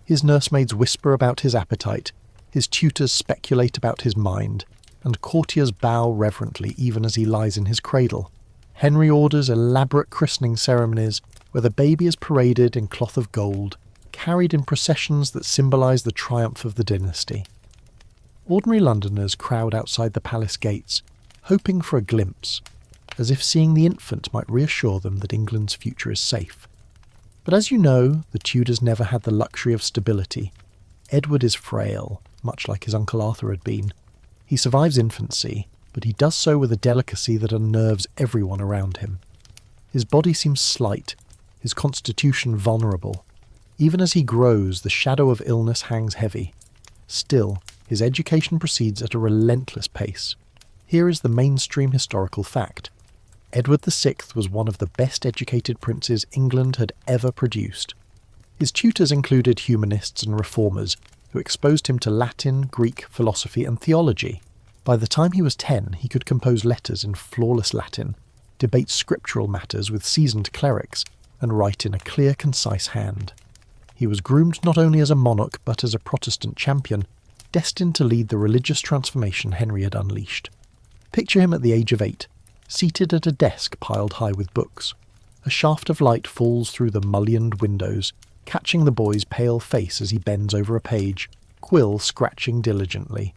His nursemaids whisper about his appetite, his tutors speculate about his mind, and courtiers bow reverently even as he lies in his cradle. Henry orders elaborate christening ceremonies where the baby is paraded in cloth of gold, carried in processions that symbolise the triumph of the dynasty. Ordinary Londoners crowd outside the palace gates, hoping for a glimpse, as if seeing the infant might reassure them that England's future is safe. But as you know, the Tudors never had the luxury of stability. Edward is frail, much like his uncle Arthur had been. He survives infancy, but he does so with a delicacy that unnerves everyone around him. His body seems slight, his constitution vulnerable. Even as he grows, the shadow of illness hangs heavy. Still, his education proceeds at a relentless pace. Here is the mainstream historical fact. Edward VI was one of the best educated princes England had ever produced. His tutors included humanists and reformers who exposed him to Latin, Greek, philosophy and theology. By the time he was 10, he could compose letters in flawless Latin, debate scriptural matters with seasoned clerics, and write in a clear, concise hand. He was groomed not only as a monarch but as a Protestant champion, destined to lead the religious transformation Henry had unleashed. Picture him at the age of 8, seated at a desk piled high with books. A shaft of light falls through the mullioned windows, catching the boy's pale face as he bends over a page, quill scratching diligently.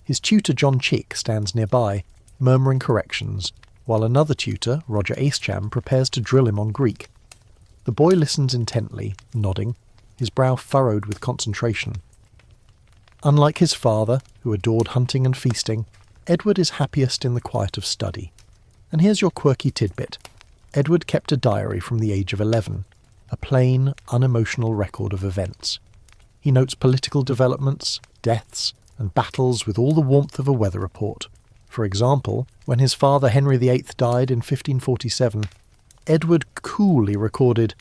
His tutor John Chick stands nearby, murmuring corrections, while another tutor, Roger Ascham, prepares to drill him on Greek. The boy listens intently, nodding, his brow furrowed with concentration. Unlike his father, who adored hunting and feasting, Edward is happiest in the quiet of study. And here's your quirky tidbit. Edward kept a diary from the age of 11, a plain, unemotional record of events. He notes political developments, deaths, and battles with all the warmth of a weather report. For example, when his father Henry VIII died in 1547, Edward coolly recorded,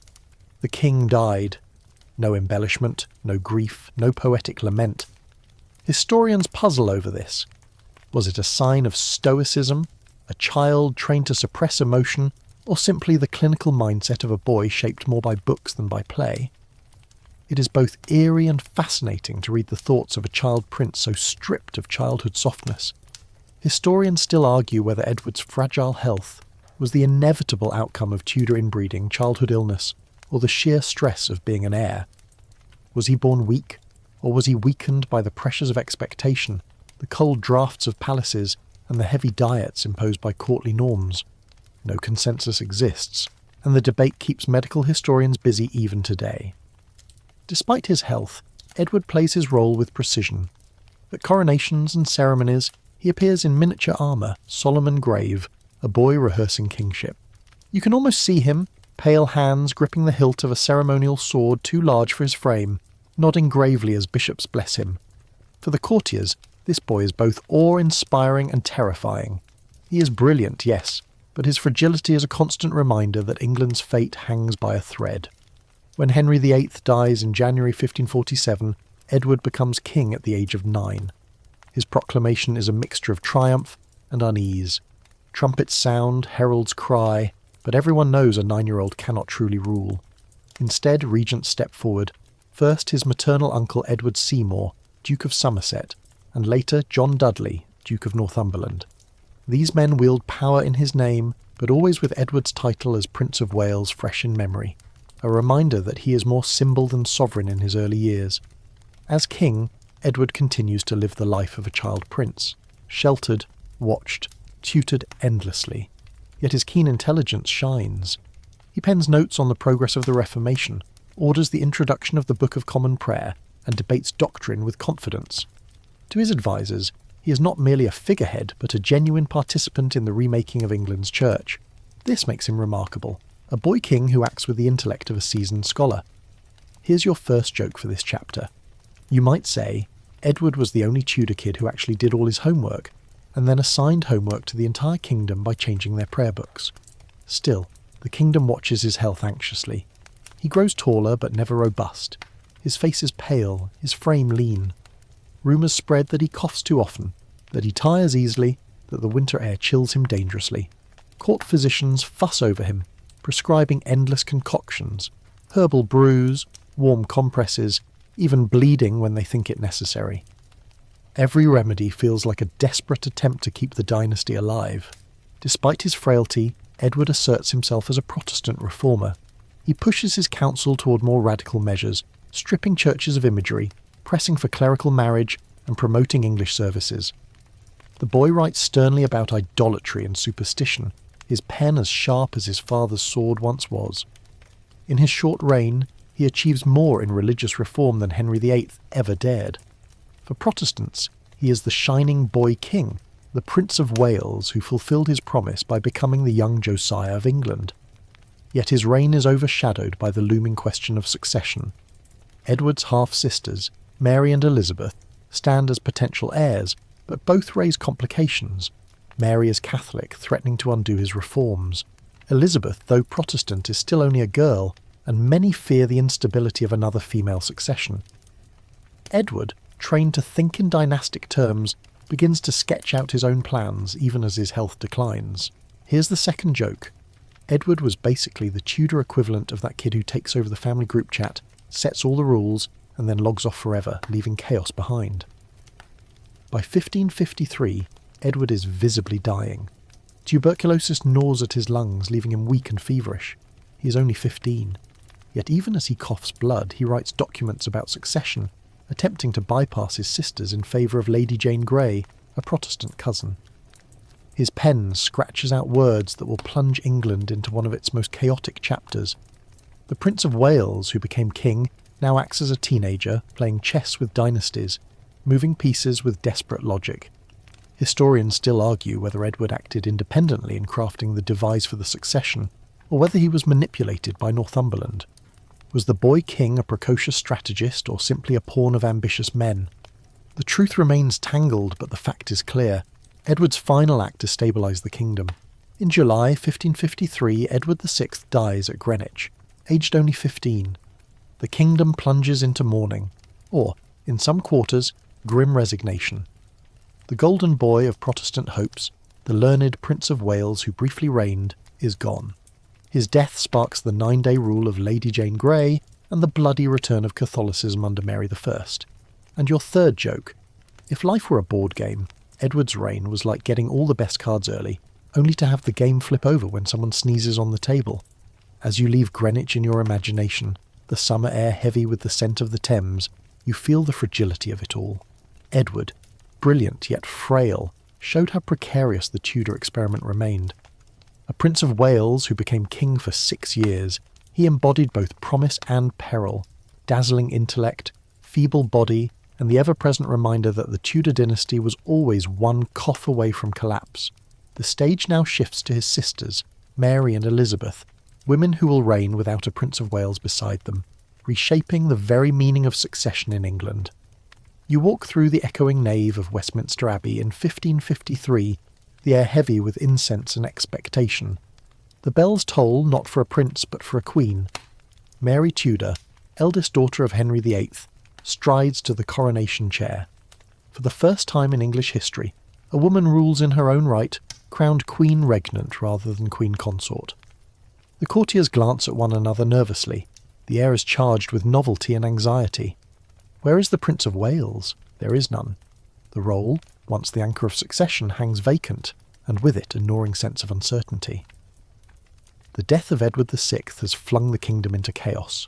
"The king died." No embellishment, no grief, no poetic lament. Historians puzzle over this. Was it a sign of stoicism, a child trained to suppress emotion, or simply the clinical mindset of a boy shaped more by books than by play? It is both eerie and fascinating to read the thoughts of a child prince so stripped of childhood softness. Historians still argue whether Edward's fragile health was the inevitable outcome of Tudor inbreeding, childhood illness, or the sheer stress of being an heir. Was he born weak, or was he weakened by the pressures of expectation, the cold draughts of palaces, and the heavy diets imposed by courtly norms? No consensus exists, and the debate keeps medical historians busy even today. Despite his health, Edward plays his role with precision. At coronations and ceremonies, he appears in miniature armour, solemn and grave, a boy rehearsing kingship. You can almost see him, pale hands gripping the hilt of a ceremonial sword too large for his frame, nodding gravely as bishops bless him. For the courtiers, this boy is both awe-inspiring and terrifying. He is brilliant, yes, but his fragility is a constant reminder that England's fate hangs by a thread. When Henry VIII dies in January 1547, Edward becomes king at the age of 9. His proclamation is a mixture of triumph and unease. Trumpets sound, heralds cry, but everyone knows a 9-year-old cannot truly rule. Instead, regents step forward. First his maternal uncle Edward Seymour, Duke of Somerset, and later John Dudley, Duke of Northumberland. These men wield power in his name, but always with Edward's title as Prince of Wales fresh in memory, a reminder that he is more symbol than sovereign in his early years. As king, Edward continues to live the life of a child prince, sheltered, watched, tutored endlessly. Yet his keen intelligence shines. He pens notes on the progress of the Reformation, orders the introduction of the Book of Common Prayer, and debates doctrine with confidence. To his advisers, He is not merely a figurehead, but a genuine participant in the remaking of England's church. This makes him remarkable, a boy king who acts with the intellect of a seasoned scholar. Here's your first joke for this chapter. You might say, Edward was the only Tudor kid who actually did all his homework, and then assigned homework to the entire kingdom by changing their prayer books. Still, the kingdom watches his health anxiously. He grows taller but never robust. His face is pale, his frame lean. Rumours spread that he coughs too often, that he tires easily, that the winter air chills him dangerously. Court physicians fuss over him, prescribing endless concoctions, herbal brews, warm compresses, even bleeding when they think it necessary. Every remedy feels like a desperate attempt to keep the dynasty alive. Despite his frailty, Edward asserts himself as a Protestant reformer. He pushes his council toward more radical measures, stripping churches of imagery, pressing for clerical marriage, and promoting English services. The boy writes sternly about idolatry and superstition, his pen as sharp as his father's sword once was. In his short reign, he achieves more in religious reform than Henry VIII ever dared. For Protestants, he is the shining boy king, the Prince of Wales who fulfilled his promise by becoming the young Josiah of England. Yet his reign is overshadowed by the looming question of succession. Edward's half-sisters, Mary and Elizabeth, stand as potential heirs, but both raise complications. Mary is Catholic, threatening to undo his reforms. Elizabeth, though Protestant, is still only a girl, and many fear the instability of another female succession. Edward, trained to think in dynastic terms, begins to sketch out his own plans even as his health declines. Here's the second joke. Edward was basically the Tudor equivalent of that kid who takes over the family group chat, sets all the rules, and then logs off forever, leaving chaos behind. By 1553, Edward is visibly dying. Tuberculosis gnaws at his lungs, leaving him weak and feverish. He is only 15. Yet even as he coughs blood, he writes documents about succession, attempting to bypass his sisters in favour of Lady Jane Grey, a Protestant cousin. His pen scratches out words that will plunge England into one of its most chaotic chapters. The Prince of Wales, who became king, now acts as a teenager, playing chess with dynasties, moving pieces with desperate logic. Historians still argue whether Edward acted independently in crafting the device for the succession, or whether he was manipulated by Northumberland. Was the boy king a precocious strategist or simply a pawn of ambitious men? The truth remains tangled, but the fact is clear. Edward's final act to stabilise the kingdom. In July 1553, Edward VI dies at Greenwich, aged only 15. The kingdom plunges into mourning, or, in some quarters, grim resignation. The golden boy of Protestant hopes, the learned Prince of Wales who briefly reigned, is gone. His death sparks the 9-day rule of Lady Jane Grey and the bloody return of Catholicism under Mary I. And your third joke. If life were a board game, Edward's reign was like getting all the best cards early, only to have the game flip over when someone sneezes on the table. As you leave Greenwich in your imagination, the summer air heavy with the scent of the Thames, you feel the fragility of it all. Edward, brilliant yet frail, showed how precarious the Tudor experiment remained. A Prince of Wales who became king for 6 years, he embodied both promise and peril, dazzling intellect, feeble body, and the ever-present reminder that the Tudor dynasty was always one cough away from collapse. The stage now shifts to his sisters, Mary and Elizabeth, women who will reign without a Prince of Wales beside them, reshaping the very meaning of succession in England. You walk through the echoing nave of Westminster Abbey in 1553, the air heavy with incense and expectation. The bells toll not for a prince but for a queen. Mary Tudor, eldest daughter of Henry VIII, strides to the coronation chair. For the first time in English history, a woman rules in her own right, crowned Queen Regnant rather than Queen Consort. The courtiers glance at one another nervously. The air is charged with novelty and anxiety. Where is the Prince of Wales? There is none. The role, once the anchor of succession, hangs vacant, and with it a gnawing sense of uncertainty. The death of Edward VI has flung the kingdom into chaos.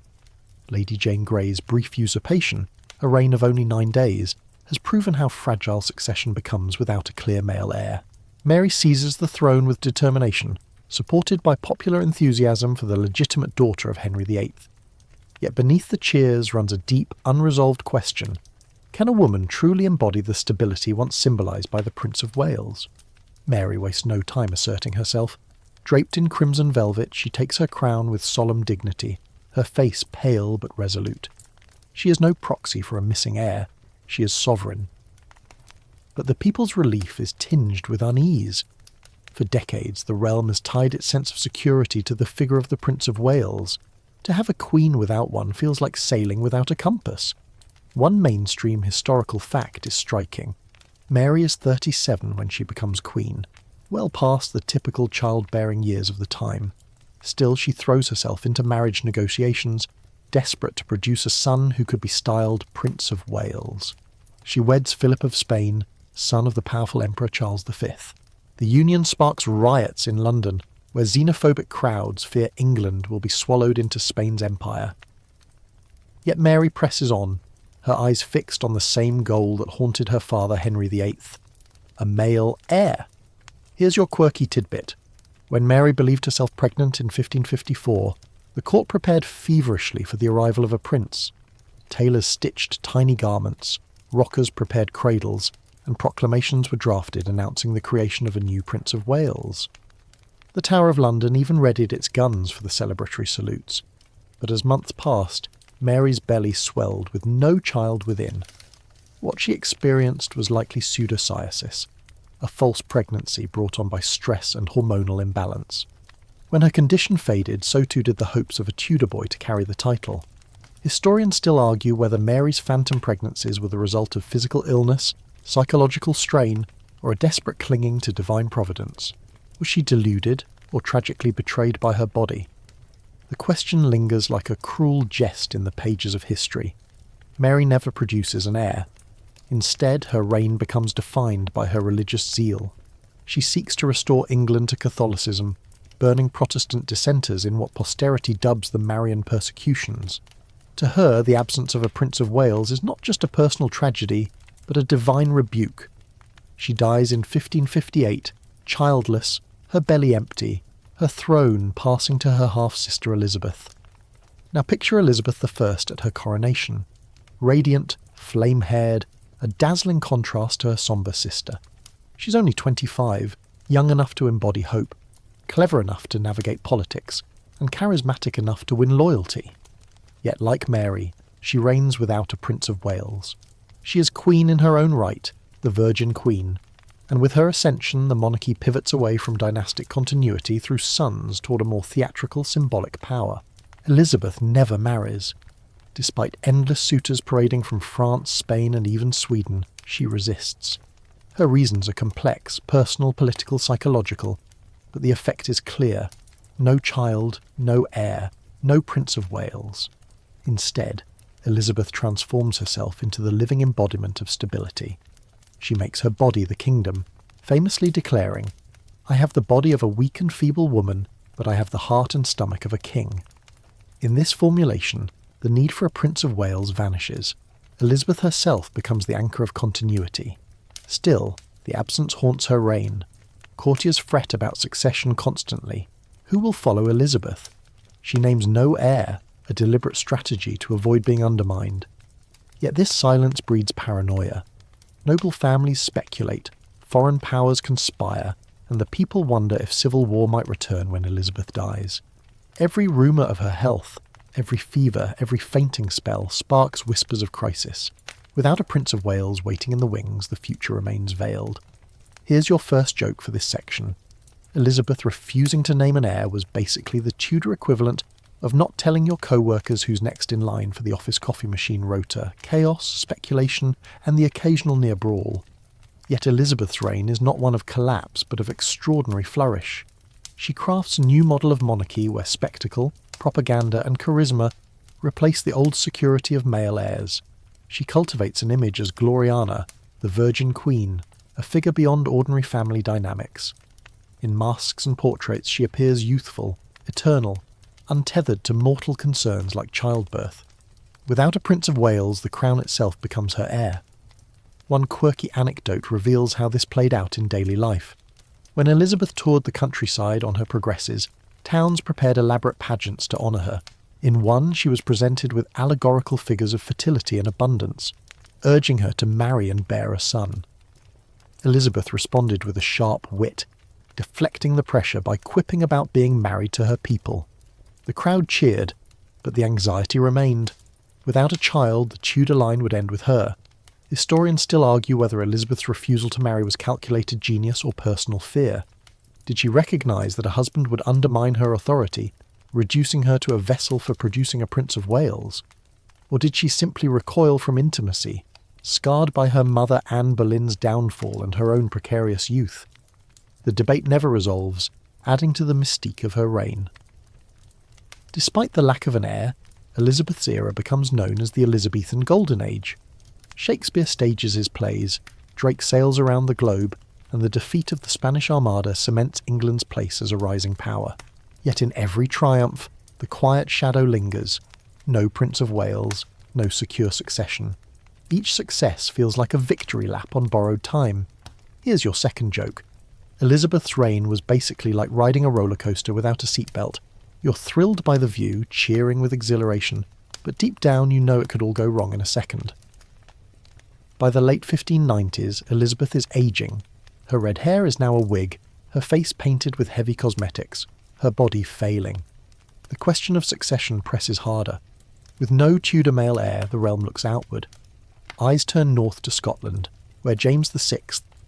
Lady Jane Grey's brief usurpation, a reign of only 9 days, has proven how fragile succession becomes without a clear male heir. Mary seizes the throne with determination, supported by popular enthusiasm for the legitimate daughter of Henry VIII. Yet beneath the cheers runs a deep, unresolved question. Can a woman truly embody the stability once symbolised by the Prince of Wales? Mary wastes no time asserting herself. Draped in crimson velvet, she takes her crown with solemn dignity, her face pale but resolute. She is no proxy for a missing heir. She is sovereign. But the people's relief is tinged with unease. For decades, the realm has tied its sense of security to the figure of the Prince of Wales. To have a queen without one feels like sailing without a compass. One mainstream historical fact is striking. Mary is 37 when she becomes queen, well past the typical childbearing years of the time. Still, she throws herself into marriage negotiations, desperate to produce a son who could be styled Prince of Wales. She weds Philip of Spain, son of the powerful Emperor Charles V. The union sparks riots in London, where xenophobic crowds fear England will be swallowed into Spain's empire. Yet Mary presses on, her eyes fixed on the same goal that haunted her father Henry VIII, a male heir. Here's your quirky tidbit. When Mary believed herself pregnant in 1554, the court prepared feverishly for the arrival of a prince. Tailors stitched tiny garments, rockers prepared cradles, and proclamations were drafted announcing the creation of a new Prince of Wales. The Tower of London even readied its guns for the celebratory salutes. But as months passed, Mary's belly swelled with no child within. What she experienced was likely pseudocyesis, a false pregnancy brought on by stress and hormonal imbalance. When her condition faded, so too did the hopes of a Tudor boy to carry the title. Historians still argue whether Mary's phantom pregnancies were the result of physical illness, psychological strain, or a desperate clinging to divine providence. Was she deluded or tragically betrayed by her body? The question lingers like a cruel jest in the pages of history. Mary never produces an heir. Instead, her reign becomes defined by her religious zeal. She seeks to restore England to Catholicism, burning Protestant dissenters in what posterity dubs the Marian persecutions. To her, the absence of a Prince of Wales is not just a personal tragedy, but a divine rebuke. She dies in 1558, childless, her belly empty, her throne passing to her half-sister Elizabeth. Now picture Elizabeth I at her coronation. Radiant, flame-haired, a dazzling contrast to her sombre sister. She's only 25, young enough to embody hope, clever enough to navigate politics, and charismatic enough to win loyalty. Yet like Mary, she reigns without a Prince of Wales. She is queen in her own right, the Virgin Queen, and with her ascension the monarchy pivots away from dynastic continuity through sons toward a more theatrical symbolic power. Elizabeth never marries. Despite endless suitors parading from France, Spain and even Sweden, she resists. Her reasons are complex, personal, political, psychological, but the effect is clear. No child, no heir, no Prince of Wales. Instead, Elizabeth transforms herself into the living embodiment of stability. She makes her body the kingdom, famously declaring, "I have the body of a weak and feeble woman, but I have the heart and stomach of a king." In this formulation, the need for a Prince of Wales vanishes. Elizabeth herself becomes the anchor of continuity. Still, the absence haunts her reign. Courtiers fret about succession constantly. Who will follow Elizabeth? She names no heir, a deliberate strategy to avoid being undermined. Yet this silence breeds paranoia. Noble families speculate, foreign powers conspire, and the people wonder if civil war might return when Elizabeth dies. Every rumour of her health, every fever, every fainting spell sparks whispers of crisis. Without a Prince of Wales waiting in the wings, the future remains veiled. Here's your first joke for this section. Elizabeth refusing to name an heir was basically the Tudor equivalent of not telling your co-workers who's next in line for the office coffee machine rota, chaos, speculation, and the occasional near brawl. Yet Elizabeth's reign is not one of collapse, but of extraordinary flourish. She crafts a new model of monarchy where spectacle, propaganda, and charisma replace the old security of male heirs. She cultivates an image as Gloriana, the Virgin Queen, a figure beyond ordinary family dynamics. In masks and portraits she appears youthful, eternal, untethered to mortal concerns like childbirth. Without a Prince of Wales, the crown itself becomes her heir. One quirky anecdote reveals how this played out in daily life. When Elizabeth toured the countryside on her progresses, towns prepared elaborate pageants to honour her. In one, she was presented with allegorical figures of fertility and abundance. urging her to marry and bear a son. Elizabeth responded with a sharp wit, deflecting the pressure by quipping about being married to her people. The crowd cheered, but the anxiety remained. Without a child, the Tudor line would end with her. Historians still argue whether Elizabeth's refusal to marry was calculated genius or personal fear. Did she recognise that a husband would undermine her authority, reducing her to a vessel for producing a Prince of Wales? Or did she simply recoil from intimacy, scarred by her mother Anne Boleyn's downfall and her own precarious youth? The debate never resolves, adding to the mystique of her reign. Despite the lack of an heir, Elizabeth's era becomes known as the Elizabethan Golden Age. Shakespeare stages his plays, Drake sails around the globe, and the defeat of the Spanish Armada cements England's place as a rising power. Yet in every triumph, the quiet shadow lingers. No Prince of Wales, no secure succession. Each success feels like a victory lap on borrowed time. Here's your second joke. Elizabeth's reign was basically like riding a roller coaster without a seatbelt. You're thrilled by the view, cheering with exhilaration, but deep down you know it could all go wrong in a second. By the late 1590s, Elizabeth is ageing. Her red hair is now a wig, her face painted with heavy cosmetics, her body failing. The question of succession presses harder. With no Tudor male heir, the realm looks outward. Eyes turn north to Scotland, where James VI,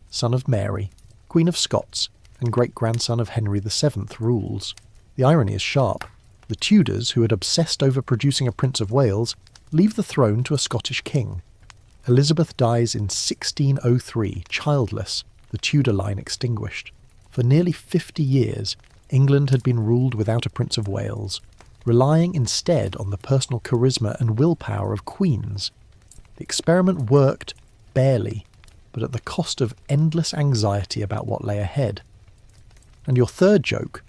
son of Mary, Queen of Scots, and great-grandson of Henry VII, rules. The irony is sharp. The Tudors, who had obsessed over producing a Prince of Wales, leave the throne to a Scottish king. Elizabeth dies in 1603, childless, the Tudor line extinguished. For nearly 50 years, England had been ruled without a Prince of Wales, relying instead on the personal charisma and willpower of queens. The experiment worked, barely, but at the cost of endless anxiety about what lay ahead. And your third joke?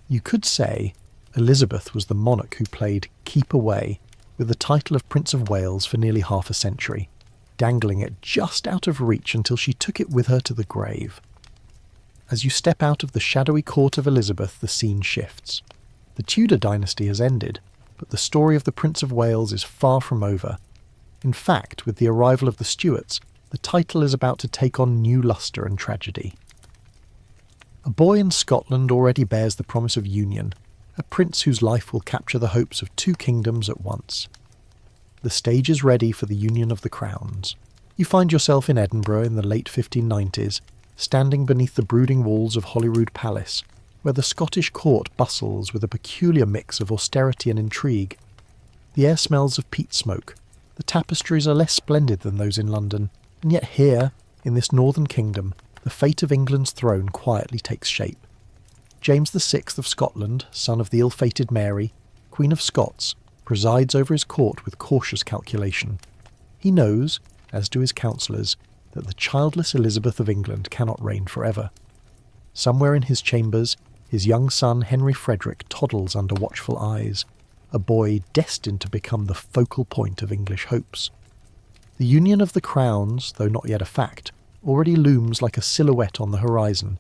You could say Elizabeth was the monarch who played keep away with the title of Prince of Wales for nearly half a century, dangling it just out of reach until she took it with her to the grave. As you step out of the shadowy court of Elizabeth, the scene shifts. The Tudor dynasty has ended, but the story of the Prince of Wales is far from over. In fact, with the arrival of the Stuarts, the title is about to take on new lustre and tragedy. A boy in Scotland already bears the promise of union, a prince whose life will capture the hopes of two kingdoms at once. The stage is ready for the union of the crowns. You find yourself in Edinburgh in the late 1590s, standing beneath the brooding walls of Holyrood Palace, where the Scottish court bustles with a peculiar mix of austerity and intrigue. The air smells of peat smoke. The tapestries are less splendid than those in London, and yet here, in this northern kingdom, the fate of England's throne quietly takes shape. James VI of Scotland, son of the ill-fated Mary, Queen of Scots, presides over his court with cautious calculation. He knows, as do his counsellors, that the childless Elizabeth of England cannot reign forever. Somewhere in his chambers, his young son Henry Frederick toddles under watchful eyes, a boy destined to become the focal point of English hopes. The union of the crowns, though not yet a fact, already looms like a silhouette on the horizon.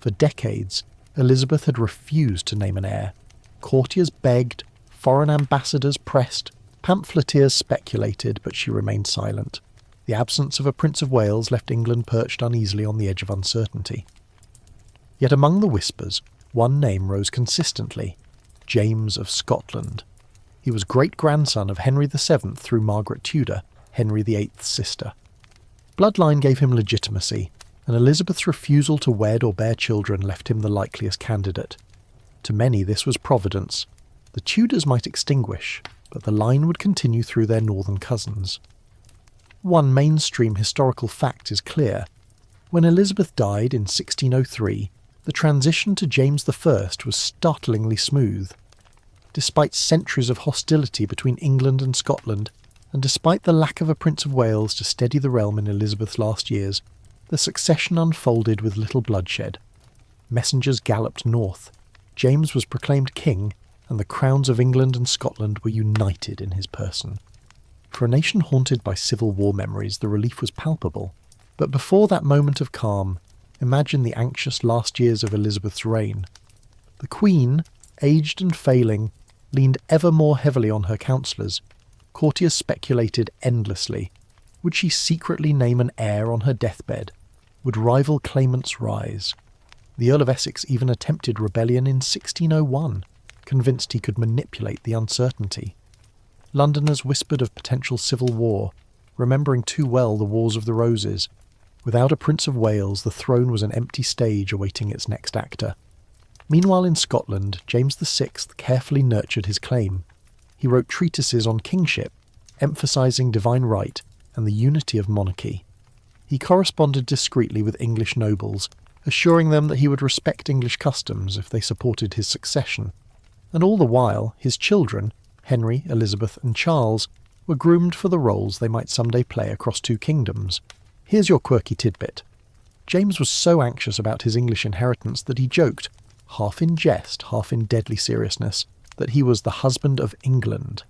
For decades, Elizabeth had refused to name an heir. Courtiers begged, foreign ambassadors pressed, pamphleteers speculated, but she remained silent. The absence of a Prince of Wales left England perched uneasily on the edge of uncertainty. Yet among the whispers, one name rose consistently: James of Scotland. He was great-grandson of Henry VII through Margaret Tudor, Henry VIII's sister. Bloodline gave him legitimacy, and Elizabeth's refusal to wed or bear children left him the likeliest candidate. To many this was providence. The Tudors might extinguish, but the line would continue through their northern cousins. One mainstream historical fact is clear. When Elizabeth died in 1603, the transition to James I was startlingly smooth. Despite centuries of hostility between England and Scotland, and despite the lack of a Prince of Wales to steady the realm in Elizabeth's last years, the succession unfolded with little bloodshed. Messengers galloped north. James was proclaimed king, and the crowns of England and Scotland were united in his person. For a nation haunted by civil war memories, the relief was palpable. But before that moment of calm, imagine the anxious last years of Elizabeth's reign. The Queen, aged and failing, leaned ever more heavily on her counsellors. Courtiers speculated endlessly. Would she secretly name an heir on her deathbed? Would rival claimants rise? The Earl of Essex even attempted rebellion in 1601, convinced he could manipulate the uncertainty. Londoners whispered of potential civil war, remembering too well the Wars of the Roses. Without a Prince of Wales, the throne was an empty stage awaiting its next actor. Meanwhile in Scotland, James VI carefully nurtured his claim. He wrote treatises on kingship, emphasising divine right and the unity of monarchy. He corresponded discreetly with English nobles, assuring them that he would respect English customs if they supported his succession. And all the while, his children, Henry, Elizabeth and Charles, were groomed for the roles they might someday play across two kingdoms. Here's your quirky tidbit. James was so anxious about his English inheritance that he joked, half in jest, half in deadly seriousness, that he was the husband of England.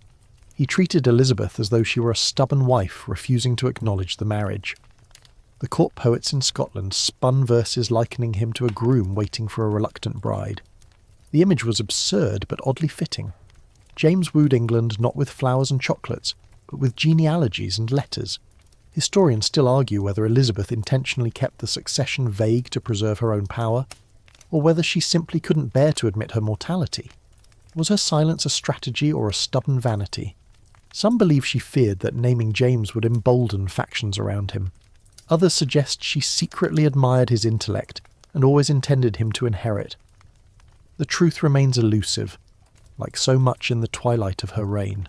He treated Elizabeth as though she were a stubborn wife refusing to acknowledge the marriage. The court poets in Scotland spun verses likening him to a groom waiting for a reluctant bride. The image was absurd but oddly fitting. James wooed England not with flowers and chocolates, but with genealogies and letters. Historians still argue whether Elizabeth intentionally kept the succession vague to preserve her own power, or whether she simply couldn't bear to admit her mortality. Was her silence a strategy or a stubborn vanity? Some believe she feared that naming James would embolden factions around him. Others suggest she secretly admired his intellect and always intended him to inherit. The truth remains elusive, like so much in the twilight of her reign.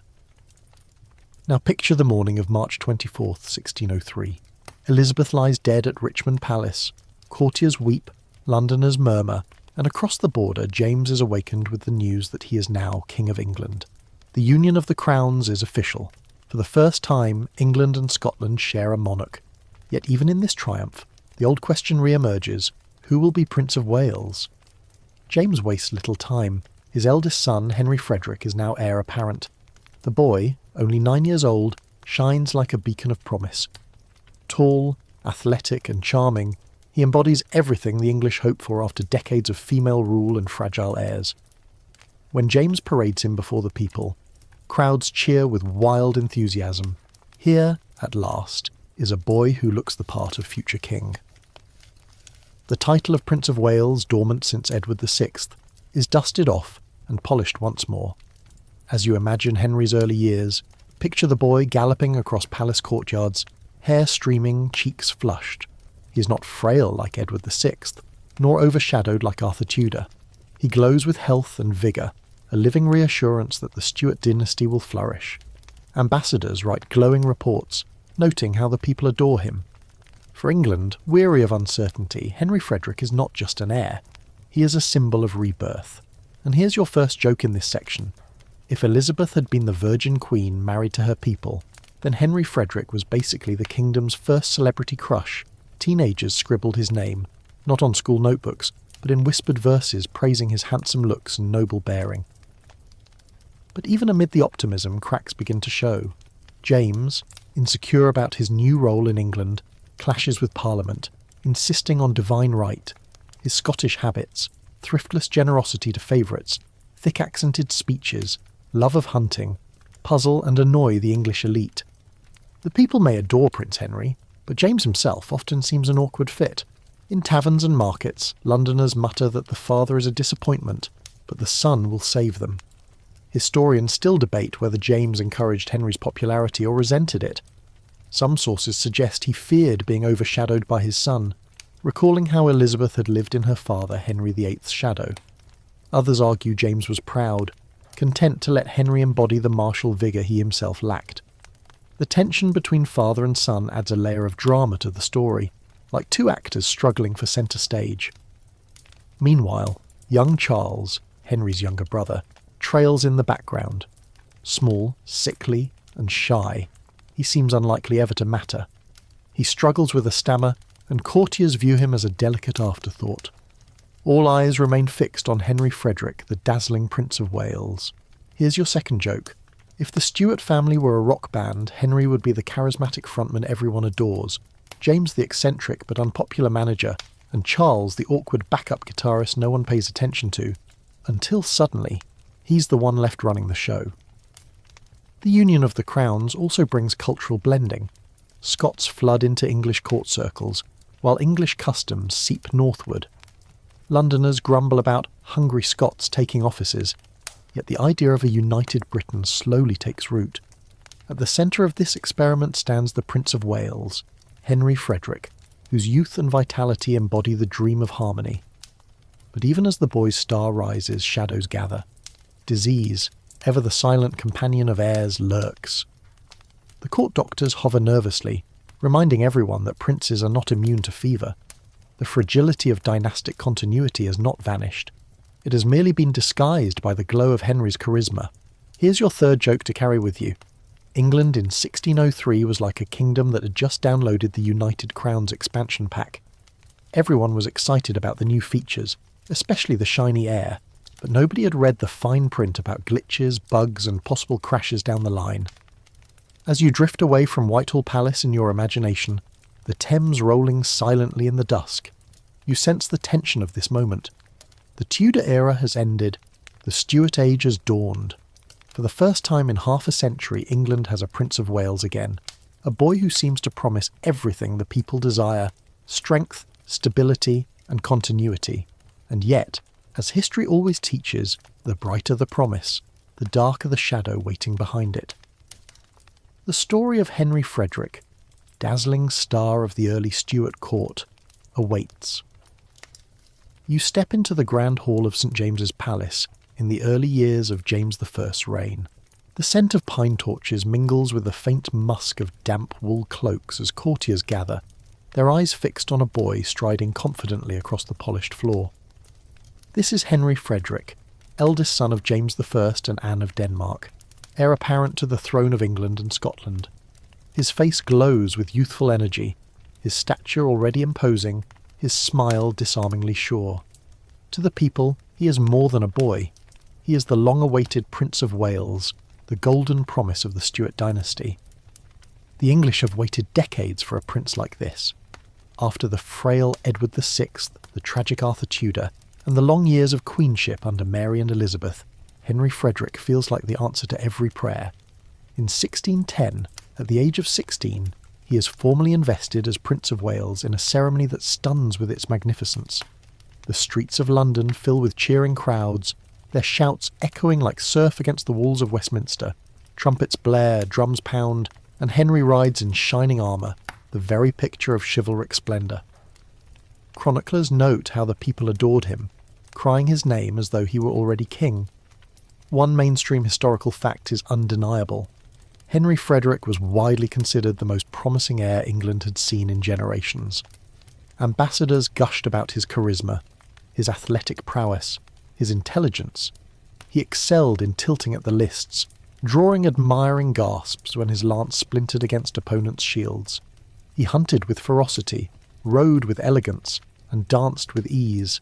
Now picture the morning of March 24th, 1603. Elizabeth lies dead at Richmond Palace. Courtiers weep, Londoners murmur, and across the border James is awakened with the news that he is now King of England. The union of the crowns is official. For the first time, England and Scotland share a monarch. Yet even in this triumph, the old question re-emerges: who will be Prince of Wales? James wastes little time. His eldest son, Henry Frederick, is now heir apparent. The boy, only 9 years old, shines like a beacon of promise. Tall, athletic and charming, he embodies everything the English hope for after decades of female rule and fragile heirs. When James parades him before the people, crowds cheer with wild enthusiasm. Here, at last, is a boy who looks the part of future king. The title of Prince of Wales, dormant since Edward VI, is dusted off and polished once more. As you imagine Henry's early years, picture the boy galloping across palace courtyards, hair streaming, cheeks flushed. He is not frail like Edward VI, nor overshadowed like Arthur Tudor. He glows with health and vigour, a living reassurance that the Stuart dynasty will flourish. Ambassadors write glowing reports, noting how the people adore him. For England, weary of uncertainty, Henry Frederick is not just an heir. He is a symbol of rebirth. And here's your first joke in this section. If Elizabeth had been the Virgin Queen married to her people, then Henry Frederick was basically the kingdom's first celebrity crush. Teenagers scribbled his name, not on school notebooks, but in whispered verses praising his handsome looks and noble bearing. But even amid the optimism, cracks begin to show. James, insecure about his new role in England, clashes with Parliament, insisting on divine right. His Scottish habits, thriftless generosity to favourites, thick-accented speeches, love of hunting, puzzle and annoy the English elite. The people may adore Prince Henry, but James himself often seems an awkward fit. In taverns and markets, Londoners mutter that the father is a disappointment, but the son will save them. Historians still debate whether James encouraged Henry's popularity or resented it. Some sources suggest he feared being overshadowed by his son, recalling how Elizabeth had lived in her father Henry VIII's shadow. Others argue James was proud, content to let Henry embody the martial vigour he himself lacked. The tension between father and son adds a layer of drama to the story, like two actors struggling for centre stage. Meanwhile, young Charles, Henry's younger brother, trails in the background. Small, sickly, and shy, he seems unlikely ever to matter. He struggles with a stammer, and courtiers view him as a delicate afterthought. All eyes remain fixed on Henry Frederick, the dazzling Prince of Wales. Here's your second joke. If the Stuart family were a rock band, Henry would be the charismatic frontman everyone adores, James the eccentric but unpopular manager, and Charles the awkward backup guitarist no one pays attention to, until suddenly, he's the one left running the show. The union of the crowns also brings cultural blending. Scots flood into English court circles, while English customs seep northward. Londoners grumble about hungry Scots taking offices, yet the idea of a united Britain slowly takes root. At the centre of this experiment stands the Prince of Wales, Henry Frederick, whose youth and vitality embody the dream of harmony. But even as the boy's star rises, shadows gather. Disease, ever the silent companion of heirs, lurks. The court doctors hover nervously, reminding everyone that princes are not immune to fever. The fragility of dynastic continuity has not vanished. It has merely been disguised by the glow of Henry's charisma. Here's your third joke to carry with you. England in 1603 was like a kingdom that had just downloaded the United Crowns expansion pack. Everyone was excited about the new features, especially the shiny air, but nobody had read the fine print about glitches, bugs, and possible crashes down the line. As you drift away from Whitehall Palace in your imagination, the Thames rolling silently in the dusk, you sense the tension of this moment. The Tudor era has ended, the Stuart age has dawned. For the first time in half a century, England has a Prince of Wales again, a boy who seems to promise everything the people desire: strength, stability, and continuity. And yet, as history always teaches, the brighter the promise, the darker the shadow waiting behind it. The story of Henry Frederick, dazzling star of the early Stuart court, awaits. You step into the grand hall of St James's Palace in the early years of James I's reign. The scent of pine torches mingles with the faint musk of damp wool cloaks as courtiers gather, their eyes fixed on a boy striding confidently across the polished floor. This is Henry Frederick, eldest son of James I and Anne of Denmark, heir apparent to the throne of England and Scotland. His face glows with youthful energy, his stature already imposing, his smile disarmingly sure. To the people, he is more than a boy. He is the long-awaited Prince of Wales, the golden promise of the Stuart dynasty. The English have waited decades for a prince like this. After the frail Edward VI, the tragic Arthur Tudor, and the long years of queenship under Mary and Elizabeth, Henry Frederick feels like the answer to every prayer. In 1610, at the age of 16, he is formally invested as Prince of Wales in a ceremony that stuns with its magnificence. The streets of London fill with cheering crowds, their shouts echoing like surf against the walls of Westminster. Trumpets blare, drums pound, and Henry rides in shining armour, the very picture of chivalric splendour. Chroniclers note how the people adored him, crying his name as though he were already king. One mainstream historical fact is undeniable. Henry Frederick was widely considered the most promising heir England had seen in generations. Ambassadors gushed about his charisma, his athletic prowess, his intelligence. He excelled in tilting at the lists, drawing admiring gasps when his lance splintered against opponents' shields. He hunted with ferocity, rode with elegance, and danced with ease.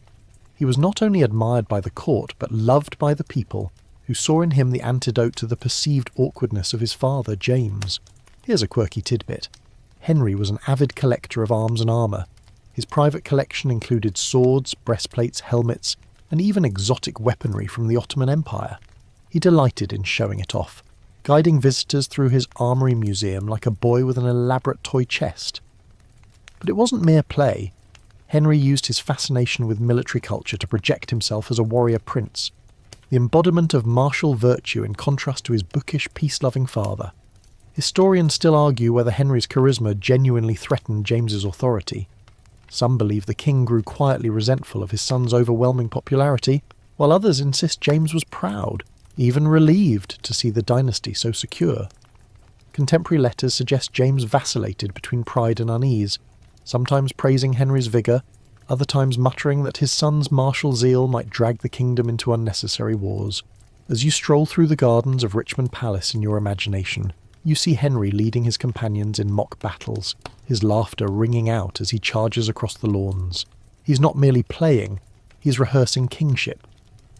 He was not only admired by the court, but loved by the people, who saw in him the antidote to the perceived awkwardness of his father, James. Here's a quirky tidbit. Henry was an avid collector of arms and armour. His private collection included swords, breastplates, helmets, and even exotic weaponry from the Ottoman Empire. He delighted in showing it off, guiding visitors through his armoury museum like a boy with an elaborate toy chest. But it wasn't mere play. Henry used his fascination with military culture to project himself as a warrior prince, the embodiment of martial virtue in contrast to his bookish, peace-loving father. Historians still argue whether Henry's charisma genuinely threatened James's authority. Some believe the king grew quietly resentful of his son's overwhelming popularity, while others insist James was proud, even relieved to see the dynasty so secure. Contemporary letters suggest James vacillated between pride and unease, sometimes praising Henry's vigour, other times muttering that his son's martial zeal might drag the kingdom into unnecessary wars. As you stroll through the gardens of Richmond Palace in your imagination, you see Henry leading his companions in mock battles, his laughter ringing out as he charges across the lawns. He's not merely playing, he's rehearsing kingship.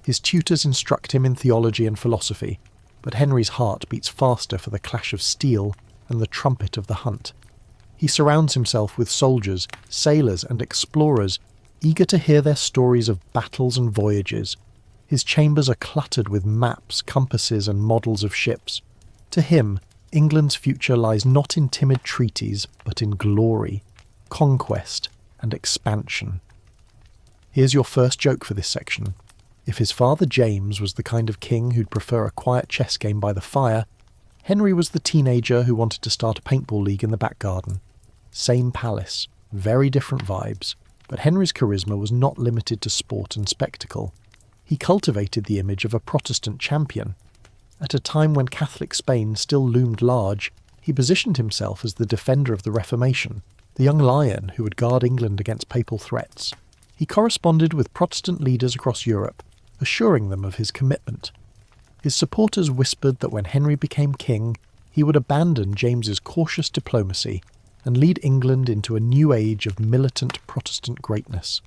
His tutors instruct him in theology and philosophy, but Henry's heart beats faster for the clash of steel and the trumpet of the hunt. He surrounds himself with soldiers, sailors and explorers, eager to hear their stories of battles and voyages. His chambers are cluttered with maps, compasses and models of ships. To him, England's future lies not in timid treaties, but in glory, conquest, and expansion. Here's your first joke for this section. If his father James was the kind of king who'd prefer a quiet chess game by the fire, Henry was the teenager who wanted to start a paintball league in the back garden. Same palace, very different vibes, but Henry's charisma was not limited to sport and spectacle. He cultivated the image of a Protestant champion. At a time when Catholic Spain still loomed large, he positioned himself as the defender of the Reformation, the young lion who would guard England against papal threats. He corresponded with Protestant leaders across Europe, assuring them of his commitment. His supporters whispered that when Henry became king, he would abandon James's cautious diplomacy and lead England into a new age of militant Protestant greatness.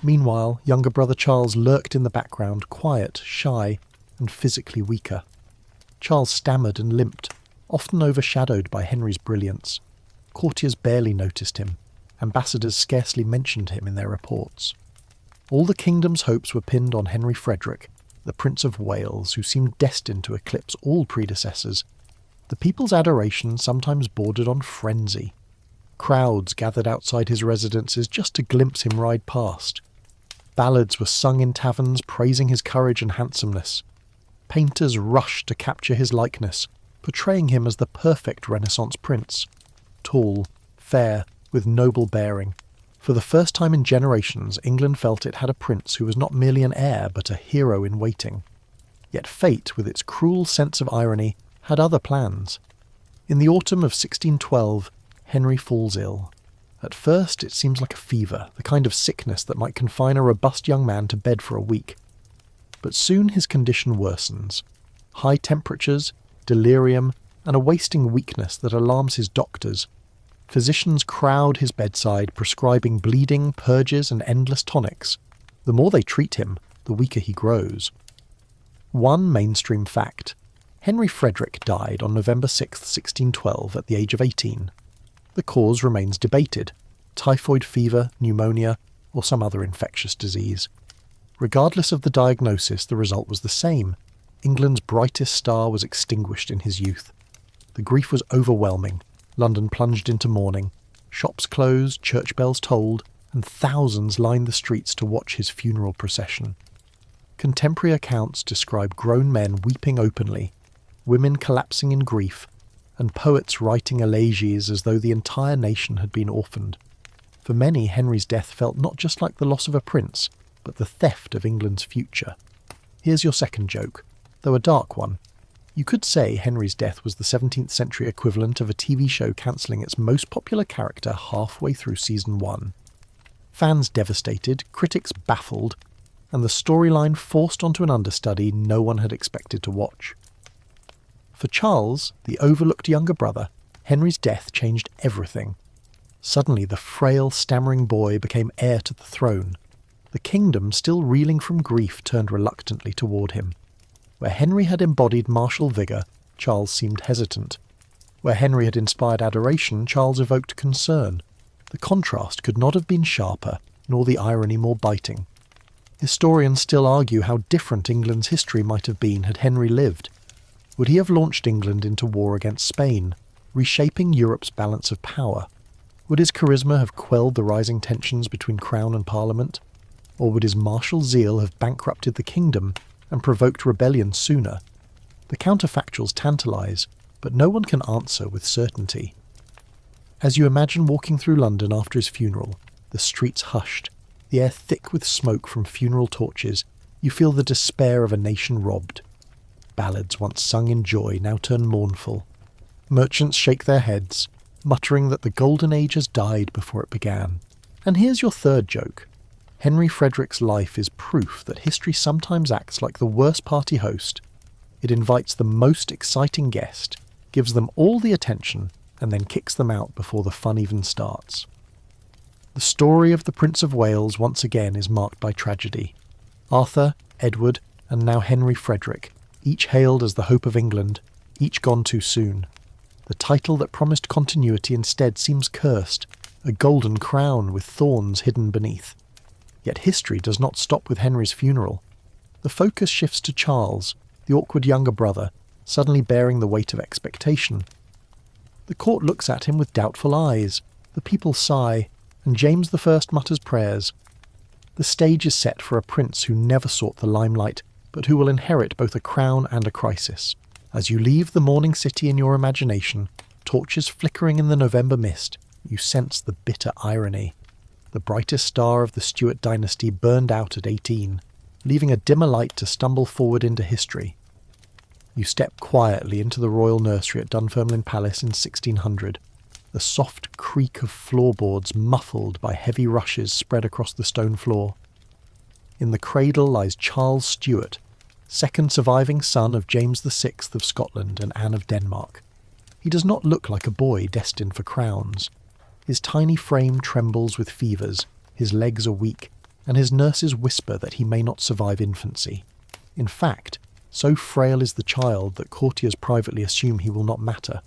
Meanwhile, younger brother Charles lurked in the background, quiet, shy, and physically weaker. Charles stammered and limped, often overshadowed by Henry's brilliance. Courtiers barely noticed him. Ambassadors scarcely mentioned him in their reports. All the kingdom's hopes were pinned on Henry Frederick, the Prince of Wales, who seemed destined to eclipse all predecessors. The people's adoration sometimes bordered on frenzy. Crowds gathered outside his residences just to glimpse him ride past. Ballads were sung in taverns praising his courage and handsomeness. Painters rushed to capture his likeness, portraying him as the perfect Renaissance prince. Tall, fair, with noble bearing. For the first time in generations, England felt it had a prince who was not merely an heir, but a hero in waiting. Yet fate, with its cruel sense of irony, had other plans. In the autumn of 1612, Henry falls ill. At first, it seems like a fever, the kind of sickness that might confine a robust young man to bed for a week. But soon his condition worsens. High temperatures, delirium, and a wasting weakness that alarms his doctors. Physicians crowd his bedside, prescribing bleeding, purges, and endless tonics. The more they treat him, the weaker he grows. One mainstream fact. Henry Frederick died on November 6, 1612, at the age of 18. The cause remains debated. Typhoid fever, pneumonia, or some other infectious disease. Regardless of the diagnosis, the result was the same. England's brightest star was extinguished in his youth. The grief was overwhelming. London plunged into mourning. Shops closed, church bells tolled, and thousands lined the streets to watch his funeral procession. Contemporary accounts describe grown men weeping openly, women collapsing in grief, and poets writing elegies as though the entire nation had been orphaned. For many, Henry's death felt not just like the loss of a prince, but the theft of England's future. Here's your second joke, though a dark one. You could say Henry's death was the 17th century equivalent of a TV show cancelling its most popular character halfway through season 1. Fans devastated, critics baffled, and the storyline forced onto an understudy no one had expected to watch. For Charles, the overlooked younger brother, Henry's death changed everything. Suddenly the frail, stammering boy became heir to the throne. The kingdom, still reeling from grief, turned reluctantly toward him. Where Henry had embodied martial vigour, Charles seemed hesitant. Where Henry had inspired adoration, Charles evoked concern. The contrast could not have been sharper, nor the irony more biting. Historians still argue how different England's history might have been had Henry lived. Would he have launched England into war against Spain, reshaping Europe's balance of power? Would his charisma have quelled the rising tensions between Crown and Parliament? Or would his martial zeal have bankrupted the kingdom and provoked rebellion sooner? The counterfactuals tantalise, but no one can answer with certainty. As you imagine walking through London after his funeral, the streets hushed, the air thick with smoke from funeral torches, you feel the despair of a nation robbed. Ballads once sung in joy now turn mournful. Merchants shake their heads, muttering that the golden age has died before it began. And here's your third joke. Henry Frederick's life is proof that history sometimes acts like the worst party host. It invites the most exciting guest, gives them all the attention, and then kicks them out before the fun even starts. The story of the Prince of Wales once again is marked by tragedy. Arthur, Edward, and now Henry Frederick, each hailed as the hope of England, each gone too soon. The title that promised continuity instead seems cursed, a golden crown with thorns hidden beneath. Yet history does not stop with Henry's funeral. The focus shifts to Charles, the awkward younger brother, suddenly bearing the weight of expectation. The court looks at him with doubtful eyes, the people sigh, and James I mutters prayers. The stage is set for a prince who never sought the limelight, but who will inherit both a crown and a crisis. As you leave the morning city in your imagination, torches flickering in the November mist, you sense the bitter irony. The brightest star of the Stuart dynasty burned out at 18, leaving a dimmer light to stumble forward into history. You step quietly into the royal nursery at Dunfermline Palace in 1600, the soft creak of floorboards muffled by heavy rushes spread across the stone floor. In the cradle lies Charles Stuart, second surviving son of James VI of Scotland and Anne of Denmark. He does not look like a boy destined for crowns. His tiny frame trembles with fevers, his legs are weak, and his nurses whisper that he may not survive infancy. In fact, so frail is the child that courtiers privately assume he will not matter.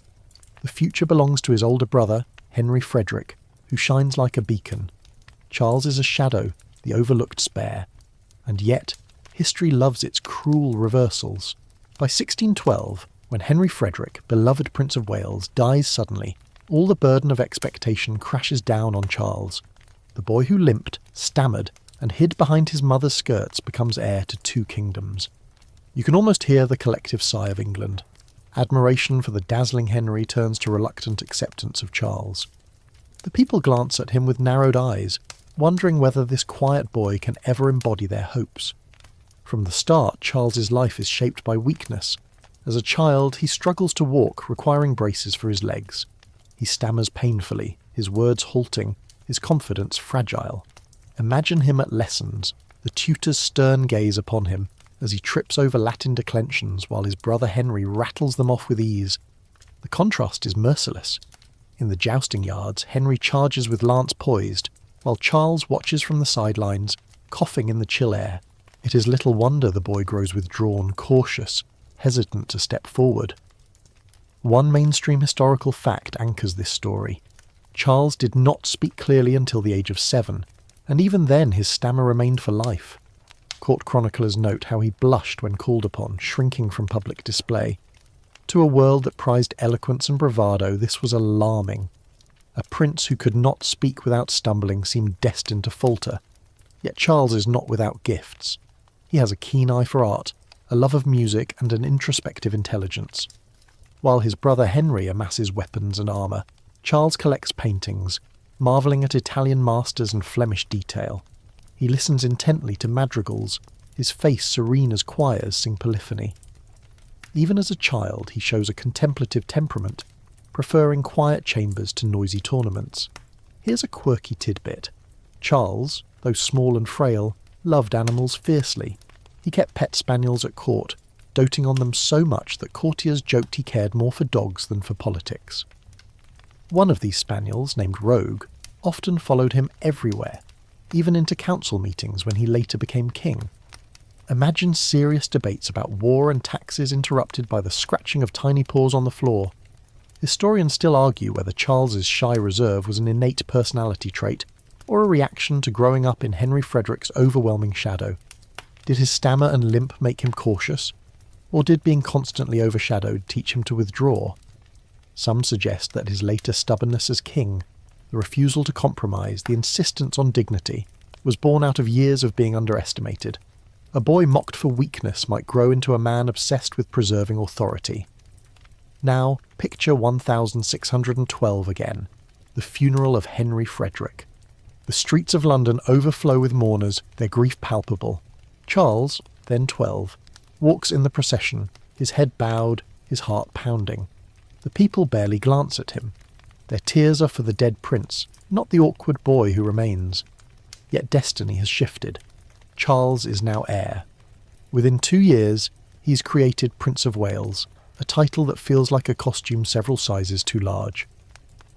The future belongs to his older brother, Henry Frederick, who shines like a beacon. Charles is a shadow, the overlooked spare. And yet, history loves its cruel reversals. By 1612, when Henry Frederick, beloved Prince of Wales, dies suddenly, all the burden of expectation crashes down on Charles. The boy who limped, stammered, and hid behind his mother's skirts becomes heir to 2 kingdoms. You can almost hear the collective sigh of England. Admiration for the dazzling Henry turns to reluctant acceptance of Charles. The people glance at him with narrowed eyes, wondering whether this quiet boy can ever embody their hopes. From the start, Charles's life is shaped by weakness. As a child, he struggles to walk, requiring braces for his legs. He stammers painfully, his words halting, his confidence fragile. Imagine him at lessons, the tutor's stern gaze upon him, as he trips over Latin declensions while his brother Henry rattles them off with ease. The contrast is merciless. In the jousting yards, Henry charges with lance poised, while Charles watches from the sidelines, coughing in the chill air. It is little wonder the boy grows withdrawn, cautious, hesitant to step forward. One mainstream historical fact anchors this story. Charles did not speak clearly until the age of 7, and even then his stammer remained for life. Court chroniclers note how he blushed when called upon, shrinking from public display. To a world that prized eloquence and bravado, this was alarming. A prince who could not speak without stumbling seemed destined to falter. Yet Charles is not without gifts. He has a keen eye for art, a love of music, and an introspective intelligence. While his brother Henry amasses weapons and armour, Charles collects paintings, marvelling at Italian masters and Flemish detail. He listens intently to madrigals, his face serene as choirs sing polyphony. Even as a child, he shows a contemplative temperament, preferring quiet chambers to noisy tournaments. Here's a quirky tidbit. Charles, though small and frail, loved animals fiercely. He kept pet spaniels at court, doting on them so much that courtiers joked he cared more for dogs than for politics. One of these spaniels, named Rogue, often followed him everywhere, even into council meetings when he later became king. Imagine serious debates about war and taxes interrupted by the scratching of tiny paws on the floor. Historians still argue whether Charles's shy reserve was an innate personality trait, or a reaction to growing up in Henry Frederick's overwhelming shadow. Did his stammer and limp make him cautious, or did being constantly overshadowed teach him to withdraw? Some suggest that his later stubbornness as king, the refusal to compromise, the insistence on dignity, was born out of years of being underestimated. A boy mocked for weakness might grow into a man obsessed with preserving authority. Now, picture 1612 again, the funeral of Henry Frederick. The streets of London overflow with mourners, their grief palpable. Charles, then 12, walks in the procession, his head bowed, his heart pounding. The people barely glance at him. Their tears are for the dead prince, not the awkward boy who remains. Yet destiny has shifted. Charles is now heir. Within 2 years, he's created Prince of Wales, a title that feels like a costume several sizes too large.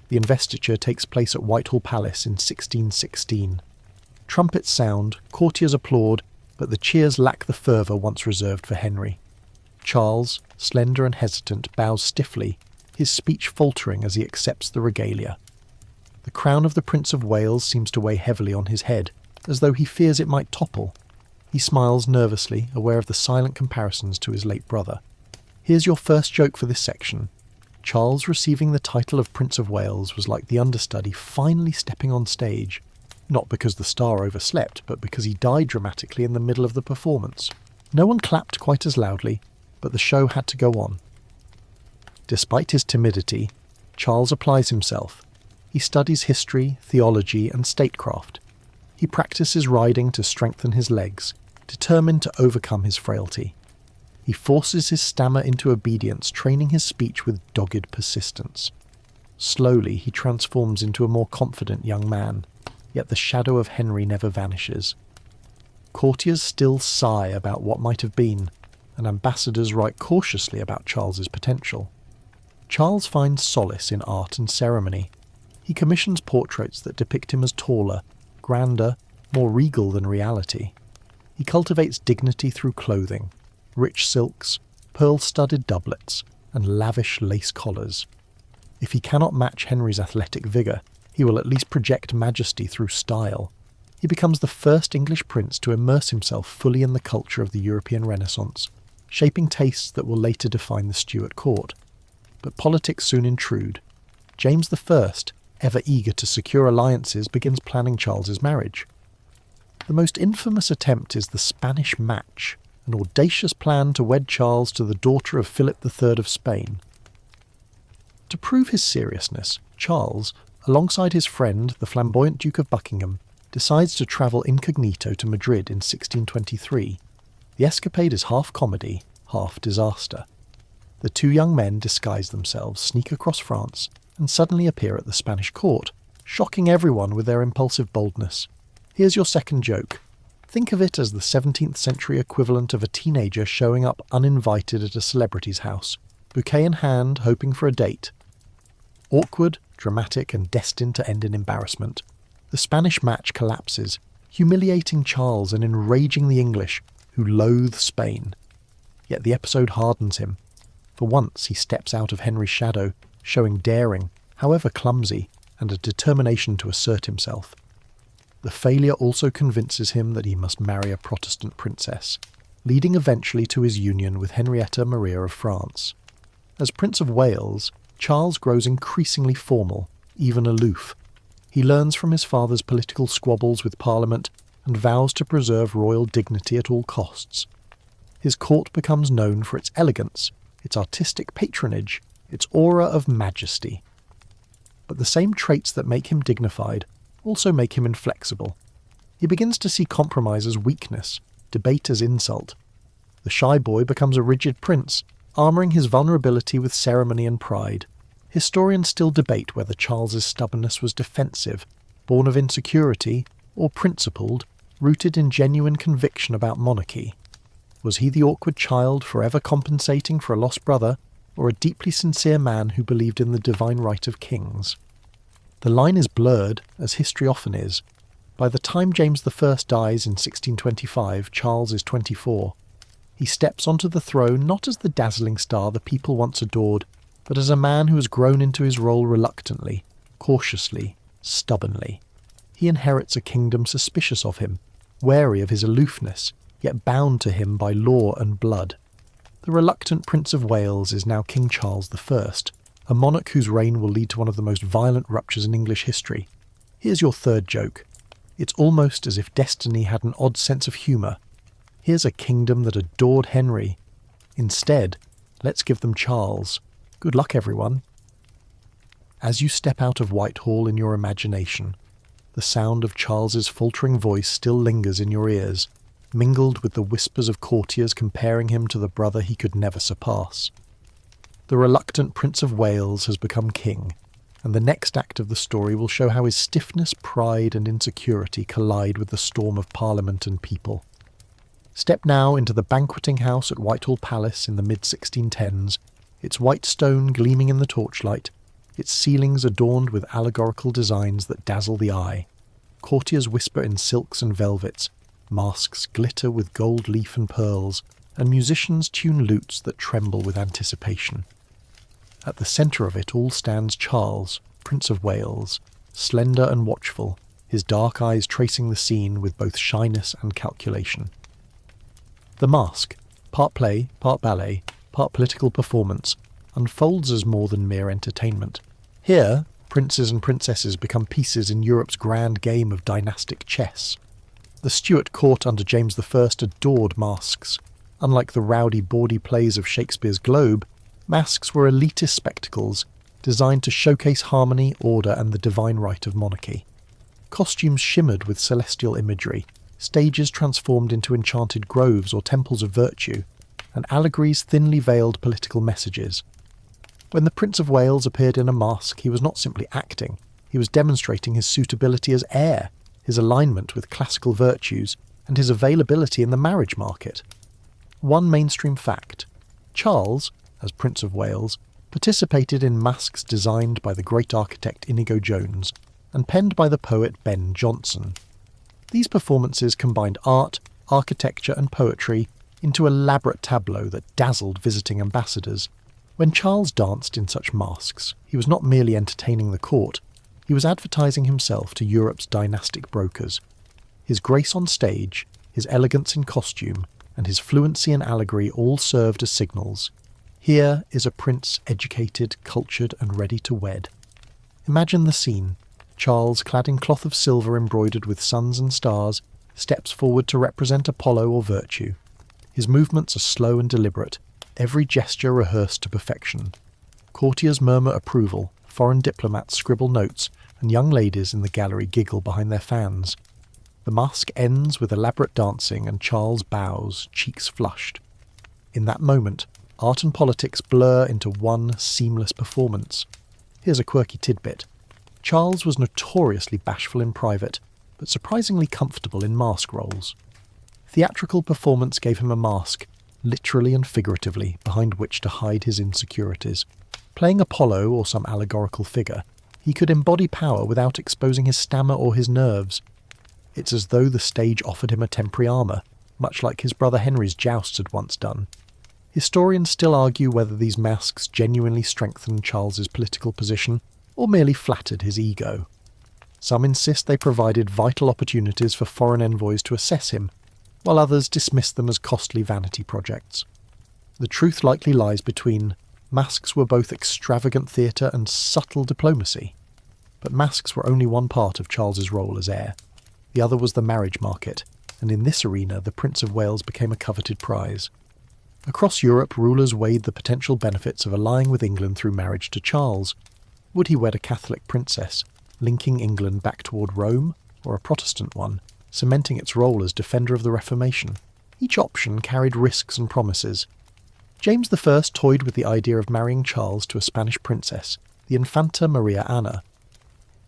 The investiture takes place at Whitehall Palace in 1616. Trumpets sound, courtiers applaud, but the cheers lack the fervour once reserved for Henry. Charles, slender and hesitant, bows stiffly, his speech faltering as he accepts the regalia. The crown of the Prince of Wales seems to weigh heavily on his head, as though he fears it might topple. He smiles nervously, aware of the silent comparisons to his late brother. Here's your first joke for this section. Charles receiving the title of Prince of Wales was like the understudy finally stepping on stage, not because the star overslept, but because he died dramatically in the middle of the performance. No one clapped quite as loudly, but the show had to go on. Despite his timidity, Charles applies himself. He studies history, theology, and statecraft. He practices riding to strengthen his legs, determined to overcome his frailty. He forces his stammer into obedience, training his speech with dogged persistence. Slowly, he transforms into a more confident young man, yet the shadow of Henry never vanishes. Courtiers still sigh about what might have been, and ambassadors write cautiously about Charles's potential. Charles finds solace in art and ceremony. He commissions portraits that depict him as taller, grander, more regal than reality. He cultivates dignity through clothing, rich silks, pearl-studded doublets, and lavish lace collars. If he cannot match Henry's athletic vigour, he will at least project majesty through style. He becomes the first English prince to immerse himself fully in the culture of the European Renaissance, shaping tastes that will later define the Stuart court. But politics soon intrude. James I, ever eager to secure alliances, begins planning Charles's marriage. The most infamous attempt is the Spanish match, an audacious plan to wed Charles to the daughter of Philip III of Spain. To prove his seriousness, Charles, alongside his friend, the flamboyant Duke of Buckingham, decides to travel incognito to Madrid in 1623. The escapade is half comedy, half disaster. The two young men disguise themselves, sneak across France, and suddenly appear at the Spanish court, shocking everyone with their impulsive boldness. Here's your second joke. Think of it as the 17th century equivalent of a teenager showing up uninvited at a celebrity's house, bouquet in hand, hoping for a date. Awkward, dramatic, and destined to end in embarrassment, the Spanish match collapses, humiliating Charles and enraging the English, who loathe Spain. Yet the episode hardens him. For once he steps out of Henry's shadow, showing daring, however clumsy, and a determination to assert himself. The failure also convinces him that he must marry a Protestant princess, leading eventually to his union with Henrietta Maria of France. As Prince of Wales, Charles grows increasingly formal, even aloof. He learns from his father's political squabbles with Parliament and vows to preserve royal dignity at all costs. His court becomes known for its elegance, its artistic patronage, its aura of majesty. But the same traits that make him dignified also make him inflexible. He begins to see compromise as weakness, debate as insult. The shy boy becomes a rigid prince, armouring his vulnerability with ceremony and pride. Historians still debate whether Charles's stubbornness was defensive, born of insecurity, or principled, rooted in genuine conviction about monarchy. Was he the awkward child forever compensating for a lost brother, or a deeply sincere man who believed in the divine right of kings? The line is blurred, as history often is. By the time James I dies in 1625, Charles is 24. He steps onto the throne not as the dazzling star the people once adored, but as a man who has grown into his role reluctantly, cautiously, stubbornly. He inherits a kingdom suspicious of him, wary of his aloofness, yet bound to him by law and blood. The reluctant Prince of Wales is now King Charles I, a monarch whose reign will lead to one of the most violent ruptures in English history. Here's your third joke. It's almost as if destiny had an odd sense of humour. Here's a kingdom that adored Henry. Instead, let's give them Charles. Good luck, everyone. As you step out of Whitehall in your imagination, the sound of Charles's faltering voice still lingers in your ears, mingled with the whispers of courtiers comparing him to the brother he could never surpass. The reluctant Prince of Wales has become king, and the next act of the story will show how his stiffness, pride, and insecurity collide with the storm of Parliament and people. Step now into the banqueting house at Whitehall Palace in the mid-1610s, its white stone gleaming in the torchlight, its ceilings adorned with allegorical designs that dazzle the eye. Courtiers whisper in silks and velvets, masks glitter with gold leaf and pearls, and musicians tune lutes that tremble with anticipation. At the centre of it all stands Charles, Prince of Wales, slender and watchful, his dark eyes tracing the scene with both shyness and calculation. The masque, part play, part ballet, part political performance, unfolds as more than mere entertainment. Here, princes and princesses become pieces in Europe's grand game of dynastic chess. The Stuart court under James I adored masks. Unlike the rowdy, bawdy plays of Shakespeare's Globe, masks were elitist spectacles designed to showcase harmony, order, and the divine right of monarchy. Costumes shimmered with celestial imagery, stages transformed into enchanted groves or temples of virtue, and allegories thinly veiled political messages. When the Prince of Wales appeared in a mask, he was not simply acting, he was demonstrating his suitability as heir, his alignment with classical virtues, and his availability in the marriage market. One mainstream fact: Charles, as Prince of Wales, participated in masks designed by the great architect Inigo Jones and penned by the poet Ben Jonson. These performances combined art, architecture and poetry into an elaborate tableau that dazzled visiting ambassadors. When Charles danced in such masks, he was not merely entertaining the court, he was advertising himself to Europe's dynastic brokers. His grace on stage, his elegance in costume, and his fluency in allegory all served as signals. Here is a prince educated, cultured, and ready to wed. Imagine the scene. Charles, clad in cloth of silver embroidered with suns and stars, steps forward to represent Apollo or virtue. His movements are slow and deliberate, every gesture rehearsed to perfection. Courtiers murmur approval, foreign diplomats scribble notes, and young ladies in the gallery giggle behind their fans. The mask ends with elaborate dancing and Charles bows, cheeks flushed. In that moment, art and politics blur into one seamless performance. Here's a quirky tidbit. Charles was notoriously bashful in private, but surprisingly comfortable in mask roles. Theatrical performance gave him a mask, literally and figuratively, behind which to hide his insecurities. Playing Apollo or some allegorical figure, he could embody power without exposing his stammer or his nerves. It's as though the stage offered him a temporary armour, much like his brother Henry's jousts had once done. Historians still argue whether these masks genuinely strengthened Charles's political position or merely flattered his ego. Some insist they provided vital opportunities for foreign envoys to assess him, while others dismiss them as costly vanity projects. The truth likely lies between. Masks were both extravagant theatre and subtle diplomacy. But masks were only one part of Charles's role as heir. The other was the marriage market, and in this arena the Prince of Wales became a coveted prize. Across Europe, rulers weighed the potential benefits of allying with England through marriage to Charles. Would he wed a Catholic princess, linking England back toward Rome, or a Protestant one, cementing its role as defender of the Reformation? Each option carried risks and promises. James I toyed with the idea of marrying Charles to a Spanish princess, the Infanta Maria Ana.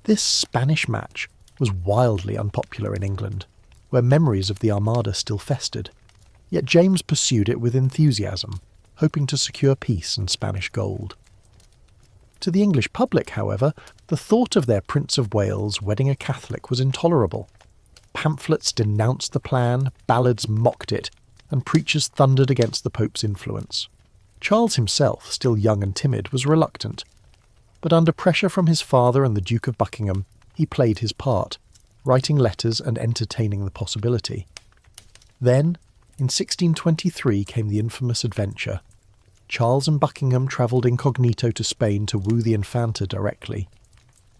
This Spanish match was wildly unpopular in England, where memories of the Armada still festered. Yet James pursued it with enthusiasm, hoping to secure peace and Spanish gold. To the English public, however, the thought of their Prince of Wales wedding a Catholic was intolerable. Pamphlets denounced the plan, ballads mocked it, and preachers thundered against the Pope's influence. Charles himself, still young and timid, was reluctant. But under pressure from his father and the Duke of Buckingham, he played his part, writing letters and entertaining the possibility. Then, in 1623 came the infamous adventure. Charles and Buckingham travelled incognito to Spain to woo the Infanta directly.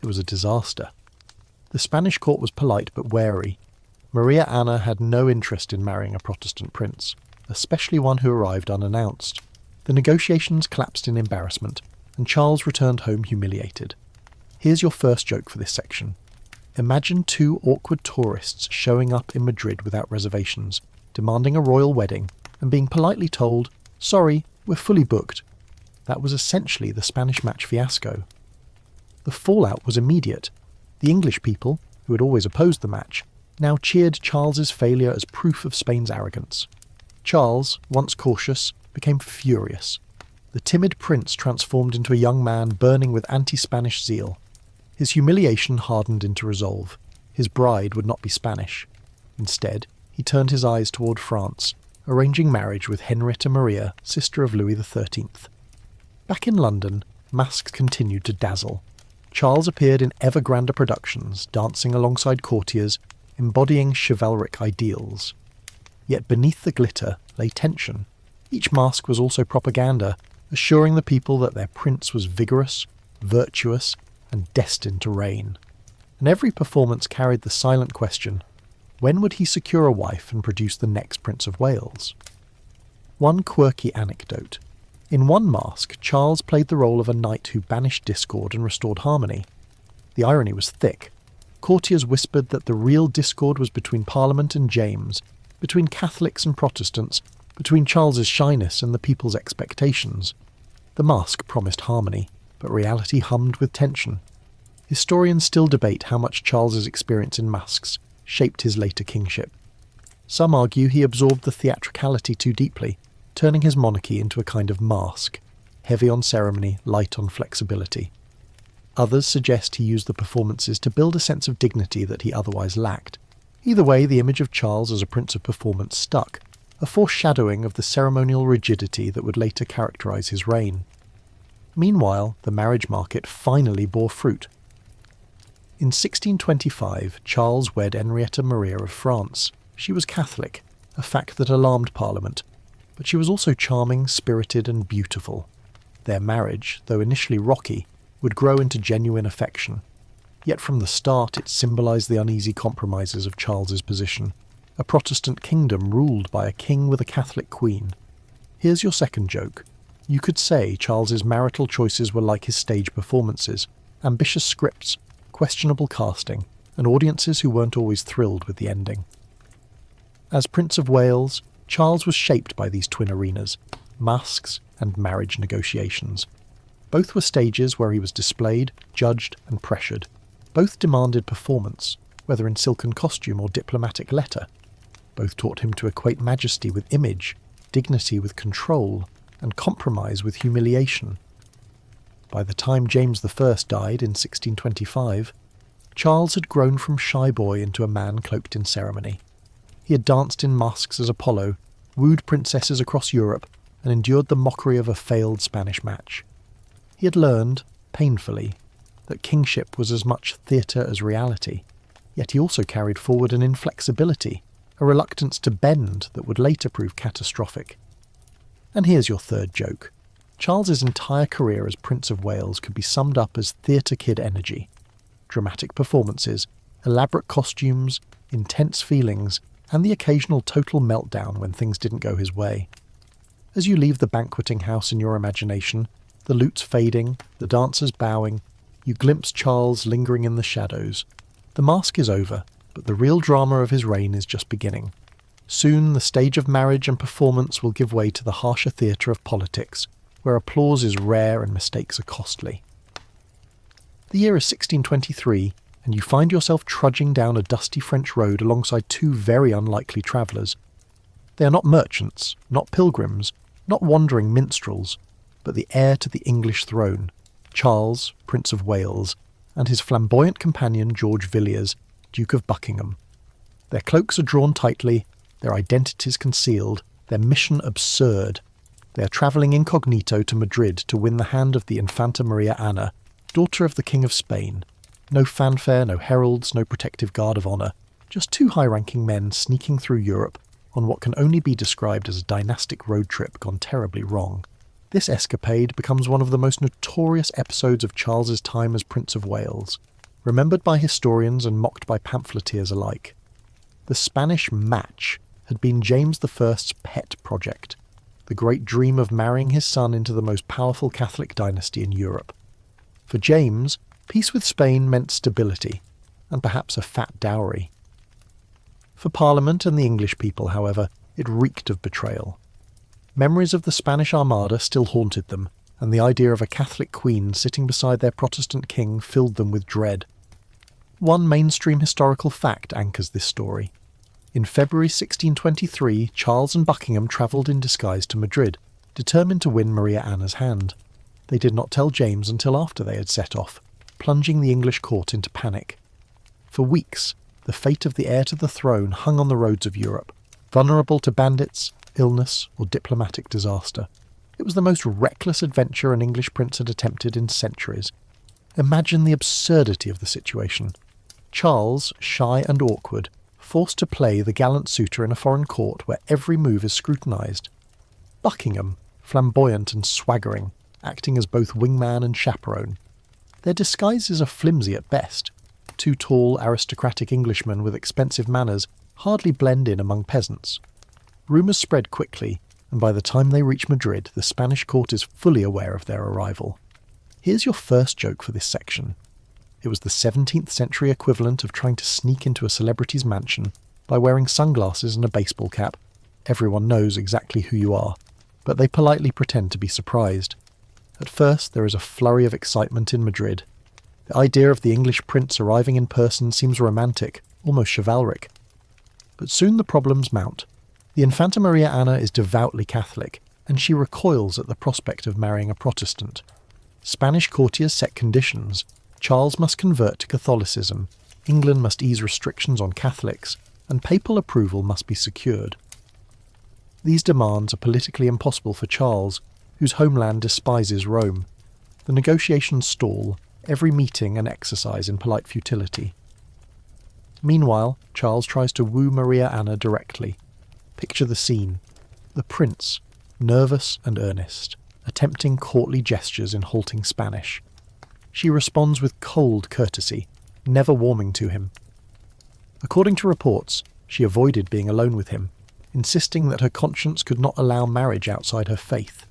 It was a disaster. The Spanish court was polite but wary. Maria Ana had no interest in marrying a Protestant prince, especially one who arrived unannounced. The negotiations collapsed in embarrassment, and Charles returned home humiliated. Here's your first joke for this section. Imagine two awkward tourists showing up in Madrid without reservations, demanding a royal wedding, and being politely told, "Sorry, we're fully booked." That was essentially the Spanish match fiasco. The fallout was immediate. The English people, who had always opposed the match, now cheered Charles's failure as proof of Spain's arrogance. Charles, once cautious, became furious. The timid prince transformed into a young man burning with anti-Spanish zeal. His humiliation hardened into resolve. His bride would not be Spanish. Instead, he turned his eyes toward France, arranging marriage with Henrietta Maria, sister of Louis XIII. Back in London, masks continued to dazzle. Charles appeared in ever grander productions, dancing alongside courtiers, embodying chivalric ideals. Yet beneath the glitter lay tension. Each mask was also propaganda, assuring the people that their prince was vigorous, virtuous, and destined to reign. And every performance carried the silent question, when would he secure a wife and produce the next Prince of Wales? One quirky anecdote. In one mask, Charles played the role of a knight who banished discord and restored harmony. The irony was thick. Courtiers whispered that the real discord was between Parliament and James, between Catholics and Protestants, between Charles's shyness and the people's expectations. The mask promised harmony, but reality hummed with tension. Historians still debate how much Charles's experience in masks shaped his later kingship. Some argue he absorbed the theatricality too deeply, turning his monarchy into a kind of mask, heavy on ceremony, light on flexibility. Others suggest he used the performances to build a sense of dignity that he otherwise lacked. Either way, the image of Charles as a prince of performance stuck, a foreshadowing of the ceremonial rigidity that would later characterise his reign. Meanwhile, the marriage market finally bore fruit. In 1625, Charles wed Henrietta Maria of France. She was Catholic, a fact that alarmed Parliament, but she was also charming, spirited, and beautiful. Their marriage, though initially rocky, would grow into genuine affection. Yet from the start it symbolised the uneasy compromises of Charles's position, a Protestant kingdom ruled by a king with a Catholic queen. Here's your second joke. You could say Charles's marital choices were like his stage performances, ambitious scripts, questionable casting, and audiences who weren't always thrilled with the ending. As Prince of Wales, Charles was shaped by these twin arenas, masks and marriage negotiations. Both were stages where he was displayed, judged, and pressured. Both demanded performance, whether in silken costume or diplomatic letter. Both taught him to equate majesty with image, dignity with control, and compromise with humiliation. By the time James I died in 1625, Charles had grown from shy boy into a man cloaked in ceremony. He had danced in masks as Apollo, wooed princesses across Europe, and endured the mockery of a failed Spanish match. He had learned, painfully, that kingship was as much theatre as reality, yet he also carried forward an inflexibility, a reluctance to bend that would later prove catastrophic. And here's your third joke. Charles's entire career as Prince of Wales could be summed up as theatre kid energy. Dramatic performances, elaborate costumes, intense feelings, and the occasional total meltdown when things didn't go his way. As you leave the banqueting house in your imagination, the lutes fading, the dancers bowing, you glimpse Charles lingering in the shadows. The mask is over, but the real drama of his reign is just beginning. Soon the stage of marriage and performance will give way to the harsher theatre of politics, where applause is rare and mistakes are costly. The year is 1623, and you find yourself trudging down a dusty French road alongside two very unlikely travellers. They are not merchants, not pilgrims, not wandering minstrels, but the heir to the English throne, Charles, Prince of Wales, and his flamboyant companion George Villiers, Duke of Buckingham. Their cloaks are drawn tightly, their identities concealed, their mission absurd. They are travelling incognito to Madrid to win the hand of the Infanta Maria Anna, daughter of the King of Spain. No fanfare, no heralds, no protective guard of honour, just two high-ranking men sneaking through Europe on what can only be described as a dynastic road trip gone terribly wrong. This escapade becomes one of the most notorious episodes of Charles's time as Prince of Wales, remembered by historians and mocked by pamphleteers alike. The Spanish match had been James I's pet project, the great dream of marrying his son into the most powerful Catholic dynasty in Europe. For James, peace with Spain meant stability, and perhaps a fat dowry. For Parliament and the English people, however, it reeked of betrayal. Memories of the Spanish Armada still haunted them, and the idea of a Catholic queen sitting beside their Protestant king filled them with dread. One mainstream historical fact anchors this story. In February 1623, Charles and Buckingham travelled in disguise to Madrid, determined to win Maria Anna's hand. They did not tell James until after they had set off, plunging the English court into panic. For weeks, the fate of the heir to the throne hung on the roads of Europe, vulnerable to bandits, illness, or diplomatic disaster. It was the most reckless adventure an English prince had attempted in centuries. Imagine the absurdity of the situation. Charles, shy and awkward, forced to play the gallant suitor in a foreign court where every move is scrutinised. Buckingham, flamboyant and swaggering, acting as both wingman and chaperone. Their disguises are flimsy at best. Two tall, aristocratic Englishmen with expensive manners hardly blend in among peasants. Rumours spread quickly, and by the time they reach Madrid, the Spanish court is fully aware of their arrival. Here's your first joke for this section. It was the 17th century equivalent of trying to sneak into a celebrity's mansion by wearing sunglasses and a baseball cap. Everyone knows exactly who you are, but they politely pretend to be surprised. At first, there is a flurry of excitement in Madrid. The idea of the English prince arriving in person seems romantic, almost chivalric. But soon the problems mount. The Infanta Maria Anna is devoutly Catholic, and she recoils at the prospect of marrying a Protestant. Spanish courtiers set conditions. Charles must convert to Catholicism, England must ease restrictions on Catholics, and papal approval must be secured. These demands are politically impossible for Charles, whose homeland despises Rome. The negotiations stall, every meeting an exercise in polite futility. Meanwhile, Charles tries to woo Maria Anna directly. Picture the scene. The prince, nervous and earnest, attempting courtly gestures in halting Spanish. She responds with cold courtesy, never warming to him. According to reports, she avoided being alone with him, insisting that her conscience could not allow marriage outside her faith.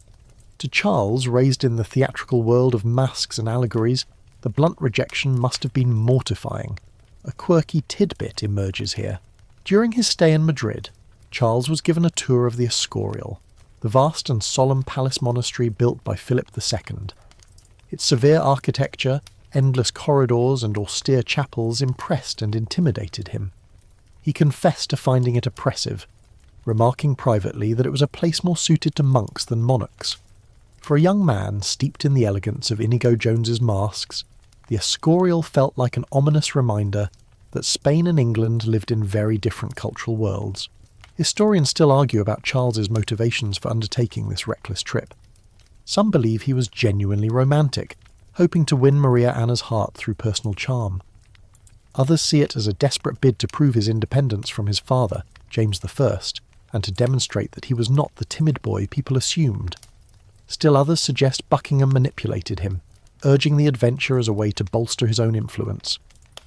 To Charles, raised in the theatrical world of masks and allegories, the blunt rejection must have been mortifying. A quirky tidbit emerges here. During his stay in Madrid, Charles was given a tour of the Escorial, the vast and solemn palace monastery built by Philip II. Its severe architecture, endless corridors and austere chapels impressed and intimidated him. He confessed to finding it oppressive, remarking privately that it was a place more suited to monks than monarchs. For a young man steeped in the elegance of Inigo Jones's masks, the Escorial felt like an ominous reminder that Spain and England lived in very different cultural worlds. Historians still argue about Charles's motivations for undertaking this reckless trip. Some believe he was genuinely romantic, hoping to win Maria Anna's heart through personal charm. Others see it as a desperate bid to prove his independence from his father, James I, and to demonstrate that he was not the timid boy people assumed. Still others suggest Buckingham manipulated him, urging the adventure as a way to bolster his own influence.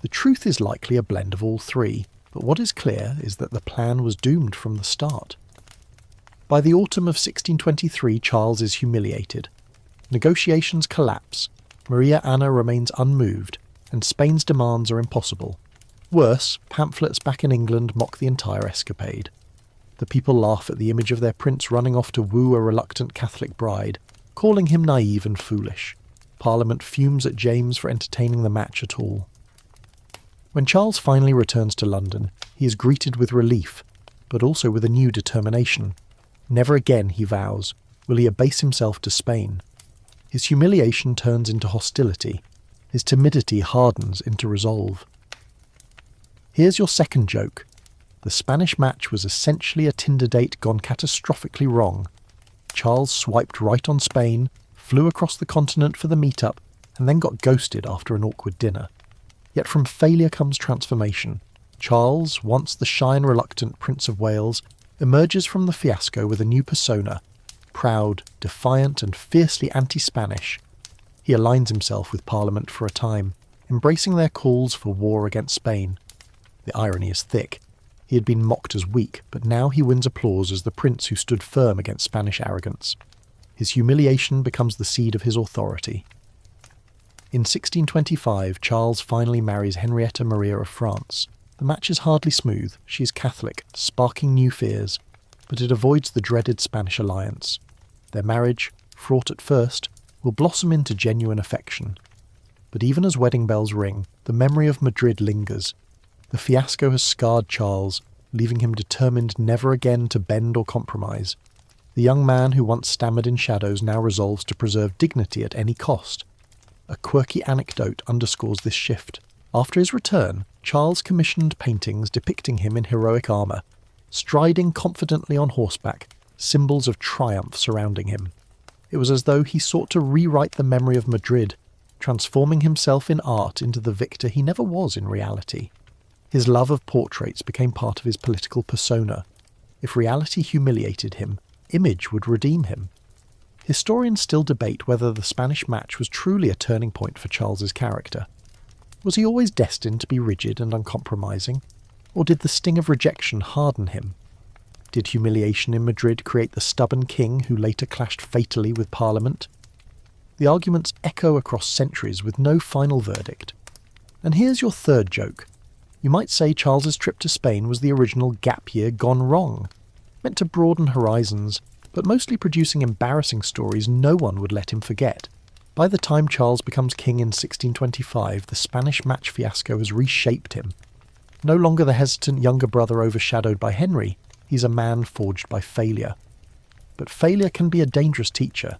The truth is likely a blend of all three, but what is clear is that the plan was doomed from the start. By the autumn of 1623, Charles is humiliated. Negotiations collapse, Maria Anna remains unmoved, and Spain's demands are impossible. Worse, pamphlets back in England mock the entire escapade. The people laugh at the image of their prince running off to woo a reluctant Catholic bride, calling him naive and foolish. Parliament fumes at James for entertaining the match at all. When Charles finally returns to London, he is greeted with relief, but also with a new determination. Never again, he vows, will he abase himself to Spain. His humiliation turns into hostility. His timidity hardens into resolve. Here's your second joke. The Spanish match was essentially a Tinder date gone catastrophically wrong. Charles swiped right on Spain, flew across the continent for the meetup, and then got ghosted after an awkward dinner. Yet from failure comes transformation. Charles, once the shy and reluctant Prince of Wales, emerges from the fiasco with a new persona, proud, defiant and fiercely anti-Spanish. He aligns himself with Parliament for a time, embracing their calls for war against Spain. The irony is thick. He had been mocked as weak, but now he wins applause as the prince who stood firm against Spanish arrogance. His humiliation becomes the seed of his authority. In 1625, Charles finally marries Henrietta Maria of France. The match is hardly smooth. She is Catholic, sparking new fears, but it avoids the dreaded Spanish alliance. Their marriage, fraught at first, will blossom into genuine affection. But even as wedding bells ring, the memory of Madrid lingers. The fiasco has scarred Charles, leaving him determined never again to bend or compromise. The young man who once stammered in shadows now resolves to preserve dignity at any cost. A quirky anecdote underscores this shift. After his return, Charles commissioned paintings depicting him in heroic armour, striding confidently on horseback, symbols of triumph surrounding him. It was as though he sought to rewrite the memory of Madrid, transforming himself in art into the victor he never was in reality. His love of portraits became part of his political persona. If reality humiliated him, image would redeem him. Historians still debate whether the Spanish match was truly a turning point for Charles's character. Was he always destined to be rigid and uncompromising, or did the sting of rejection harden him? Did humiliation in Madrid create the stubborn king who later clashed fatally with Parliament? The arguments echo across centuries with no final verdict. And here's your third joke. You might say Charles's trip to Spain was the original gap year gone wrong, meant to broaden horizons, but mostly producing embarrassing stories no one would let him forget. By the time Charles becomes king in 1625, the Spanish match fiasco has reshaped him. No longer the hesitant younger brother overshadowed by Henry, he's a man forged by failure. But failure can be a dangerous teacher.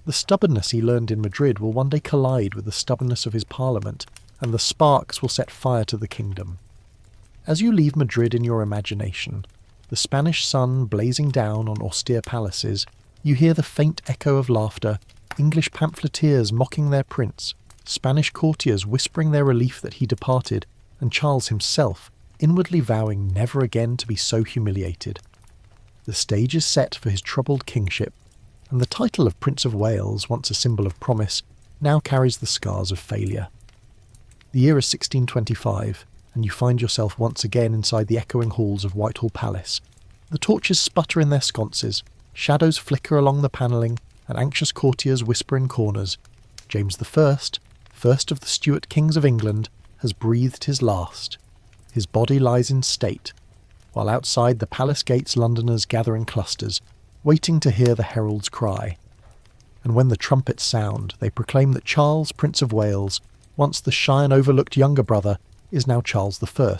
The stubbornness he learned in Madrid will one day collide with the stubbornness of his parliament, and the sparks will set fire to the kingdom. As you leave Madrid in your imagination, the Spanish sun blazing down on austere palaces, you hear the faint echo of laughter, English pamphleteers mocking their prince, Spanish courtiers whispering their relief that he departed, and Charles himself inwardly vowing never again to be so humiliated. The stage is set for his troubled kingship, and the title of Prince of Wales, once a symbol of promise, now carries the scars of failure. The year is 1625, and you find yourself once again inside the echoing halls of Whitehall Palace. The torches sputter in their sconces, shadows flicker along the panelling, and anxious courtiers whisper in corners. James I, first of the Stuart kings of England, has breathed his last. His body lies in state, while outside the palace gates Londoners gather in clusters, waiting to hear the herald's cry. And when the trumpets sound, they proclaim that Charles, Prince of Wales, once the shy and overlooked younger brother, is now Charles I,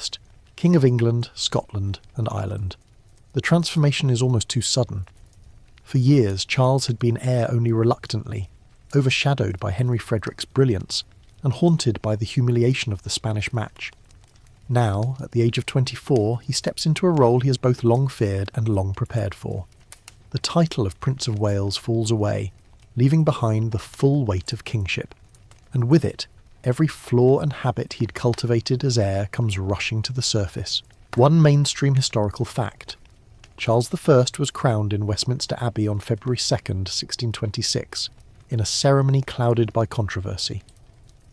King of England, Scotland and Ireland. The transformation is almost too sudden. For years, Charles had been heir only reluctantly, overshadowed by Henry Frederick's brilliance, and haunted by the humiliation of the Spanish match. Now, at the age of 24, he steps into a role he has both long feared and long prepared for. The title of Prince of Wales falls away, leaving behind the full weight of kingship, and with it, every flaw and habit he'd cultivated as heir comes rushing to the surface. One mainstream historical fact. Charles I was crowned in Westminster Abbey on February 2nd, 1626, in a ceremony clouded by controversy.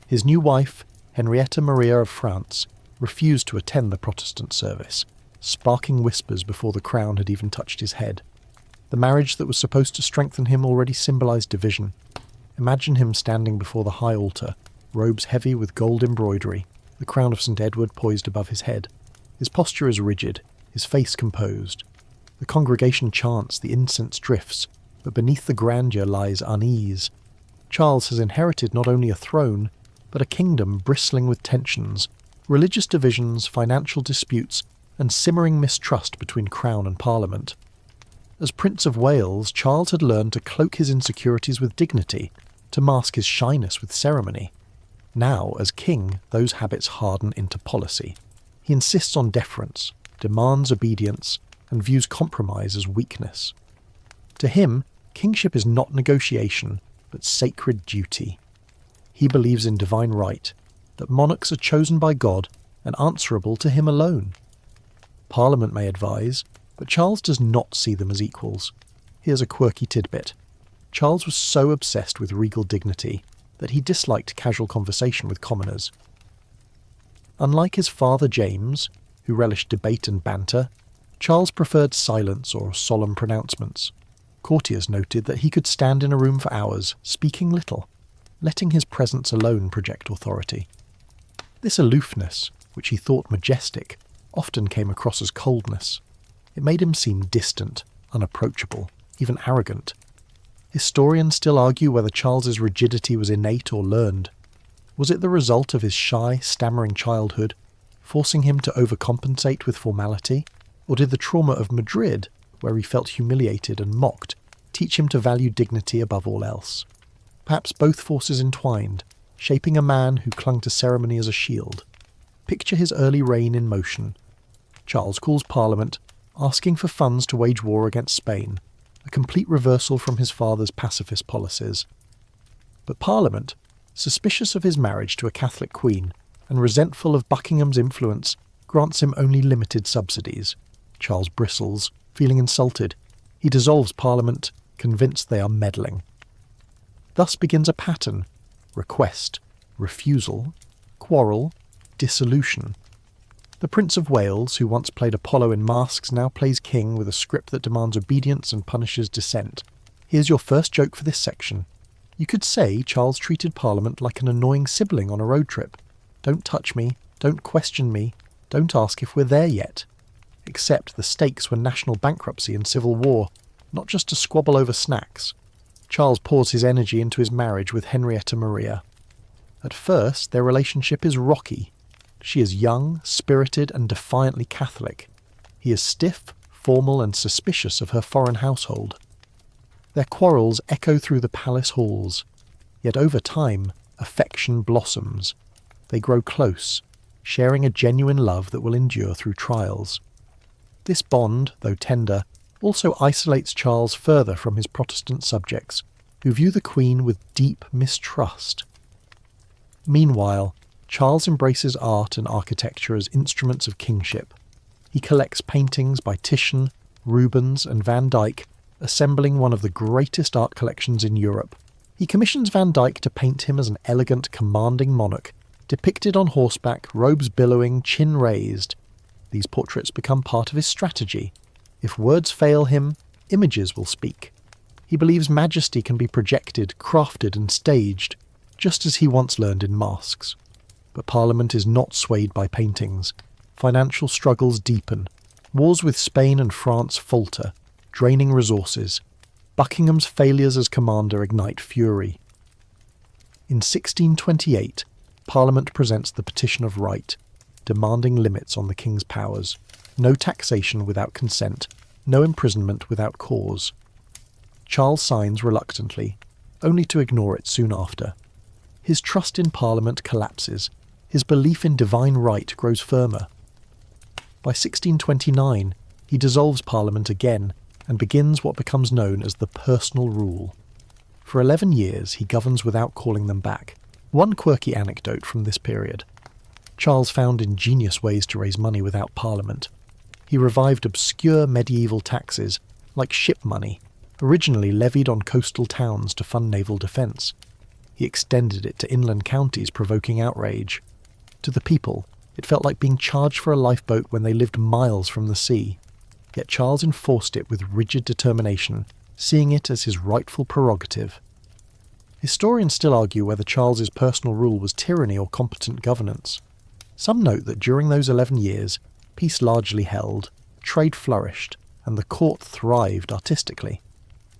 His new wife, Henrietta Maria of France, refused to attend the Protestant service, sparking whispers before the crown had even touched his head. The marriage that was supposed to strengthen him already symbolised division. Imagine him standing before the high altar, robes heavy with gold embroidery, the crown of St. Edward poised above his head. His posture is rigid, his face composed. The congregation chants, the incense drifts, but beneath the grandeur lies unease. Charles has inherited not only a throne, but a kingdom bristling with tensions, religious divisions, financial disputes, and simmering mistrust between Crown and Parliament. As Prince of Wales, Charles had learned to cloak his insecurities with dignity, to mask his shyness with ceremony. Now, as king, those habits harden into policy. He insists on deference, demands obedience, and views compromise as weakness. To him, kingship is not negotiation, but sacred duty. He believes in divine right, that monarchs are chosen by God and answerable to him alone. Parliament may advise, but Charles does not see them as equals. Here's a quirky tidbit. Charles was so obsessed with regal dignity that he disliked casual conversation with commoners. Unlike his father James, who relished debate and banter, Charles preferred silence or solemn pronouncements. Courtiers noted that he could stand in a room for hours, speaking little, letting his presence alone project authority. This aloofness, which he thought majestic, often came across as coldness. It made him seem distant, unapproachable, even arrogant. Historians still argue whether Charles's rigidity was innate or learned. Was it the result of his shy, stammering childhood, forcing him to overcompensate with formality? Or did the trauma of Madrid, where he felt humiliated and mocked, teach him to value dignity above all else? Perhaps both forces entwined, shaping a man who clung to ceremony as a shield. Picture his early reign in motion. Charles calls Parliament, asking for funds to wage war against Spain, a complete reversal from his father's pacifist policies. But Parliament, suspicious of his marriage to a Catholic queen and resentful of Buckingham's influence, grants him only limited subsidies. Charles bristles, feeling insulted. He dissolves Parliament, convinced they are meddling. Thus begins a pattern: request, refusal, quarrel, dissolution. The Prince of Wales, who once played Apollo in masks, now plays king with a script that demands obedience and punishes dissent. Here's your first joke for this section. You could say Charles treated Parliament like an annoying sibling on a road trip. Don't touch me, don't question me, don't ask if we're there yet. Except the stakes were national bankruptcy and civil war, not just to squabble over snacks. Charles pours his energy into his marriage with Henrietta Maria. At first, their relationship is rocky. She is young, spirited, and defiantly Catholic. He is stiff, formal, and suspicious of her foreign household. Their quarrels echo through the palace halls. Yet over time, affection blossoms. They grow close, sharing a genuine love that will endure through trials. This bond, though tender, also isolates Charles further from his Protestant subjects, who view the Queen with deep mistrust. Meanwhile, Charles embraces art and architecture as instruments of kingship. He collects paintings by Titian, Rubens, and Van Dyck, assembling one of the greatest art collections in Europe. He commissions Van Dyck to paint him as an elegant, commanding monarch, depicted on horseback, robes billowing, chin raised. These portraits become part of his strategy. If words fail him, images will speak. He believes majesty can be projected, crafted, and staged, just as he once learned in masks. But Parliament is not swayed by paintings. Financial struggles deepen. Wars with Spain and France falter, draining resources. Buckingham's failures as commander ignite fury. In 1628, Parliament presents the Petition of Right, demanding limits on the king's powers. No taxation without consent, no imprisonment without cause. Charles signs reluctantly, only to ignore it soon after. His trust in Parliament collapses. His belief in divine right grows firmer. By 1629, he dissolves Parliament again and begins what becomes known as the personal rule. For 11 years, he governs without calling them back. One quirky anecdote from this period. Charles found ingenious ways to raise money without Parliament. He revived obscure medieval taxes, like ship money, originally levied on coastal towns to fund naval defence. He extended it to inland counties, provoking outrage. To the people, it felt like being charged for a lifeboat when they lived miles from the sea. Yet Charles enforced it with rigid determination, seeing it as his rightful prerogative. Historians still argue whether Charles's personal rule was tyranny or competent governance. Some note that during those 11 years, peace largely held, trade flourished, and the court thrived artistically.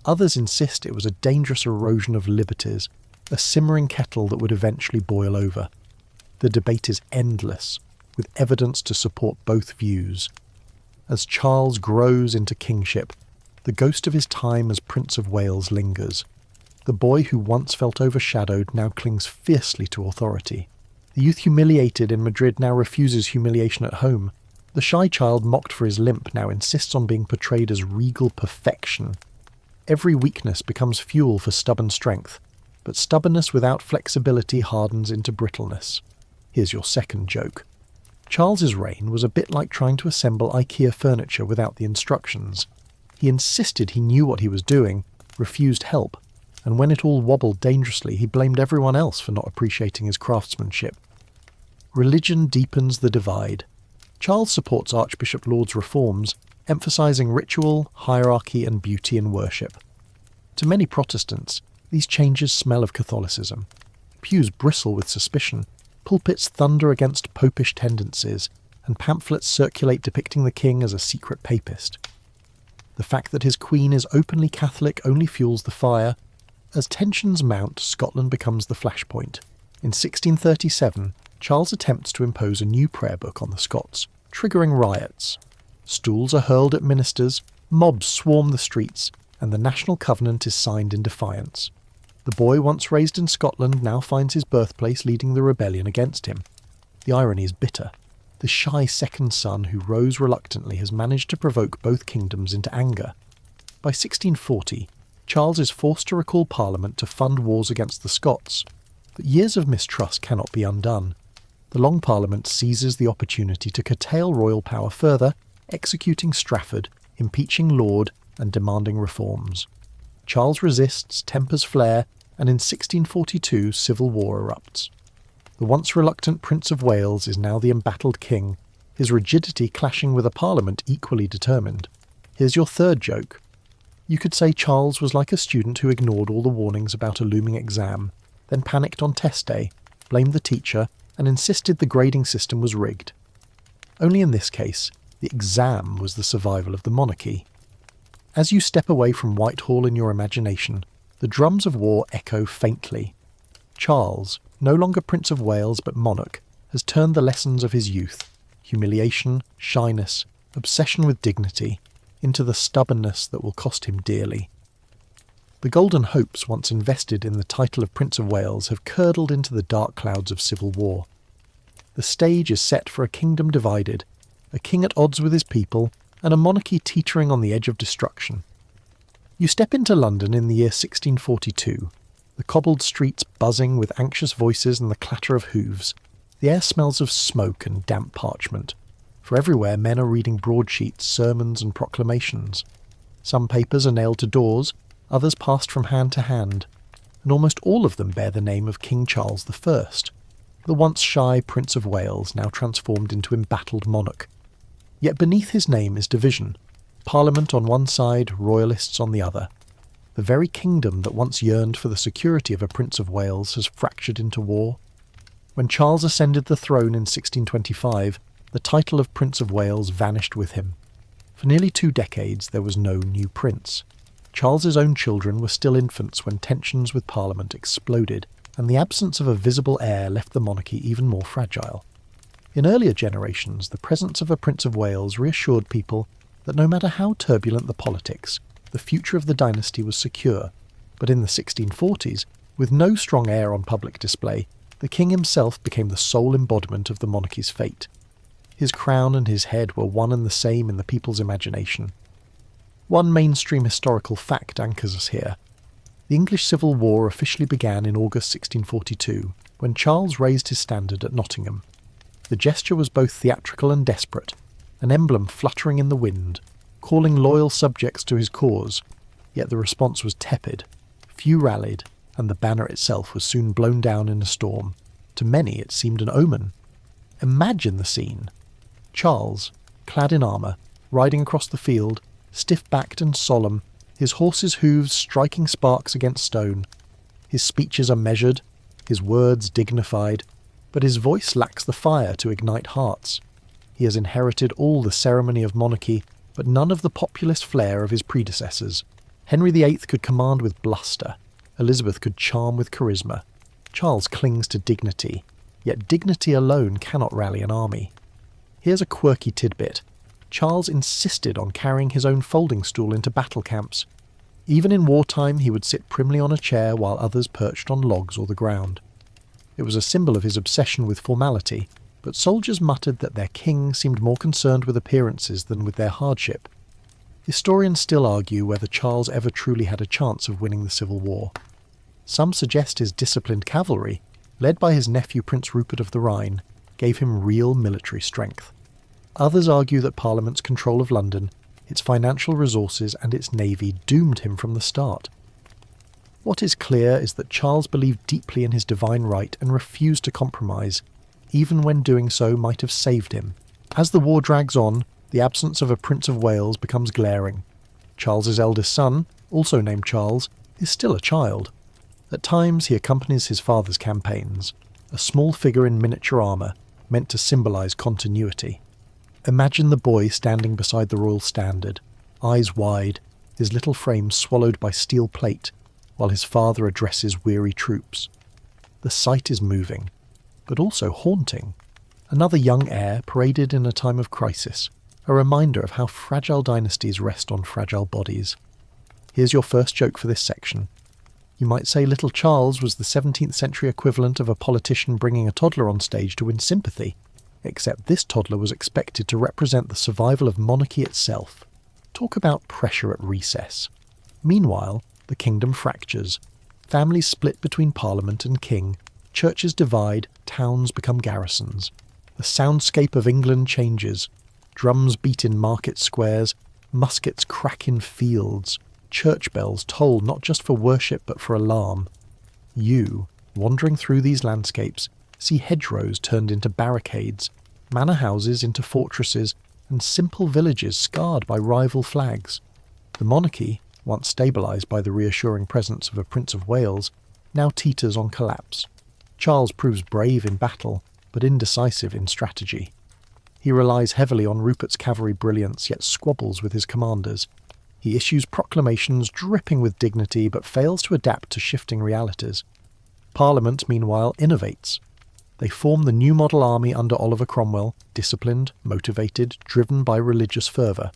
Others insist it was a dangerous erosion of liberties, a simmering kettle that would eventually boil over. The debate is endless, with evidence to support both views. As Charles grows into kingship, the ghost of his time as Prince of Wales lingers. The boy who once felt overshadowed now clings fiercely to authority. The youth humiliated in Madrid now refuses humiliation at home. The shy child mocked for his limp now insists on being portrayed as regal perfection. Every weakness becomes fuel for stubborn strength, but stubbornness without flexibility hardens into brittleness. Here's your second joke. Charles's reign was a bit like trying to assemble IKEA furniture without the instructions. He insisted he knew what he was doing, refused help, and when it all wobbled dangerously, he blamed everyone else for not appreciating his craftsmanship. Religion deepens the divide. Charles supports Archbishop Laud's reforms, emphasising ritual, hierarchy, and beauty in worship. To many Protestants, these changes smell of Catholicism. Pews bristle with suspicion, pulpits thunder against popish tendencies, and pamphlets circulate depicting the king as a secret papist. The fact that his queen is openly Catholic only fuels the fire. As tensions mount, Scotland becomes the flashpoint. In 1637, Charles attempts to impose a new prayer book on the Scots, triggering riots. Stools are hurled at ministers, mobs swarm the streets, and the national covenant is signed in defiance. The boy once raised in Scotland now finds his birthplace leading the rebellion against him. The irony is bitter. The shy second son who rose reluctantly has managed to provoke both kingdoms into anger. By 1640, Charles is forced to recall Parliament to fund wars against the Scots. But years of mistrust cannot be undone. The Long Parliament seizes the opportunity to curtail royal power further, executing Strafford, impeaching Laud, and demanding reforms. Charles resists, tempers flare, and in 1642 civil war erupts. The once reluctant Prince of Wales is now the embattled king, his rigidity clashing with a parliament equally determined. Here's your third joke. You could say Charles was like a student who ignored all the warnings about a looming exam, then panicked on test day, blamed the teacher, and insisted the grading system was rigged. Only in this case, the exam was the survival of the monarchy. As you step away from Whitehall in your imagination, the drums of war echo faintly. Charles, no longer Prince of Wales but monarch, has turned the lessons of his youth, humiliation, shyness, obsession with dignity, into the stubbornness that will cost him dearly. The golden hopes once invested in the title of Prince of Wales have curdled into the dark clouds of civil war. The stage is set for a kingdom divided, a king at odds with his people, and a monarchy teetering on the edge of destruction. You step into London in the year 1642, the cobbled streets buzzing with anxious voices and the clatter of hooves. The air smells of smoke and damp parchment, for everywhere men are reading broadsheets, sermons and proclamations. Some papers are nailed to doors, others passed from hand to hand, and almost all of them bear the name of King Charles I, the once shy Prince of Wales now transformed into embattled monarch. Yet beneath his name is division, Parliament on one side, royalists on the other. The very kingdom that once yearned for the security of a Prince of Wales has fractured into war. When Charles ascended the throne in 1625, the title of Prince of Wales vanished with him. For nearly 2 decades there was no new prince. Charles's own children were still infants when tensions with Parliament exploded, and the absence of a visible heir left the monarchy even more fragile. In earlier generations, the presence of a Prince of Wales reassured people that no matter how turbulent the politics, the future of the dynasty was secure. But in the 1640s, with no strong heir on public display, the king himself became the sole embodiment of the monarchy's fate. His crown and his head were one and the same in the people's imagination. One mainstream historical fact anchors us here. The English Civil War officially began in August 1642, when Charles raised his standard at Nottingham. The gesture was both theatrical and desperate, an emblem fluttering in the wind, calling loyal subjects to his cause, yet the response was tepid. Few rallied, and the banner itself was soon blown down in a storm. To many it seemed an omen. Imagine the scene. Charles, clad in armour, riding across the field, stiff-backed and solemn, his horse's hooves striking sparks against stone. His speeches are measured, his words dignified, but his voice lacks the fire to ignite hearts. He has inherited all the ceremony of monarchy, but none of the populist flair of his predecessors. Henry VIII could command with bluster. Elizabeth could charm with charisma. Charles clings to dignity, yet dignity alone cannot rally an army. Here's a quirky tidbit. Charles insisted on carrying his own folding stool into battle camps. Even in wartime he would sit primly on a chair while others perched on logs or the ground. It was a symbol of his obsession with formality, but soldiers muttered that their king seemed more concerned with appearances than with their hardship. Historians still argue whether Charles ever truly had a chance of winning the Civil War. Some suggest his disciplined cavalry, led by his nephew Prince Rupert of the Rhine, gave him real military strength. Others argue that Parliament's control of London, its financial resources and its navy doomed him from the start. What is clear is that Charles believed deeply in his divine right and refused to compromise, even when doing so might have saved him. As the war drags on, the absence of a Prince of Wales becomes glaring. Charles's eldest son, also named Charles, is still a child. At times he accompanies his father's campaigns, a small figure in miniature armour, meant to symbolise continuity. Imagine the boy standing beside the royal standard, eyes wide, his little frame swallowed by steel plate, while his father addresses weary troops. The sight is moving, but also haunting. Another young heir paraded in a time of crisis, a reminder of how fragile dynasties rest on fragile bodies. Here's your first joke for this section. You might say little Charles was the 17th century equivalent of a politician bringing a toddler on stage to win sympathy, except this toddler was expected to represent the survival of monarchy itself. Talk about pressure at recess. Meanwhile, the kingdom fractures. Families split between Parliament and king, churches divide, towns become garrisons. The soundscape of England changes. Drums beat in market squares, Muskets crack in fields, church bells toll not just for worship but for alarm. You, wandering through these landscapes, see hedgerows turned into barricades, manor houses into fortresses, and simple villages scarred by rival flags. The monarchy, once stabilised by the reassuring presence of a Prince of Wales, now teeters on collapse. Charles proves brave in battle, but indecisive in strategy. He relies heavily on Rupert's cavalry brilliance, yet squabbles with his commanders. He issues proclamations dripping with dignity, but fails to adapt to shifting realities. Parliament, meanwhile, innovates. They form the new model army under Oliver Cromwell, disciplined, motivated, driven by religious fervour.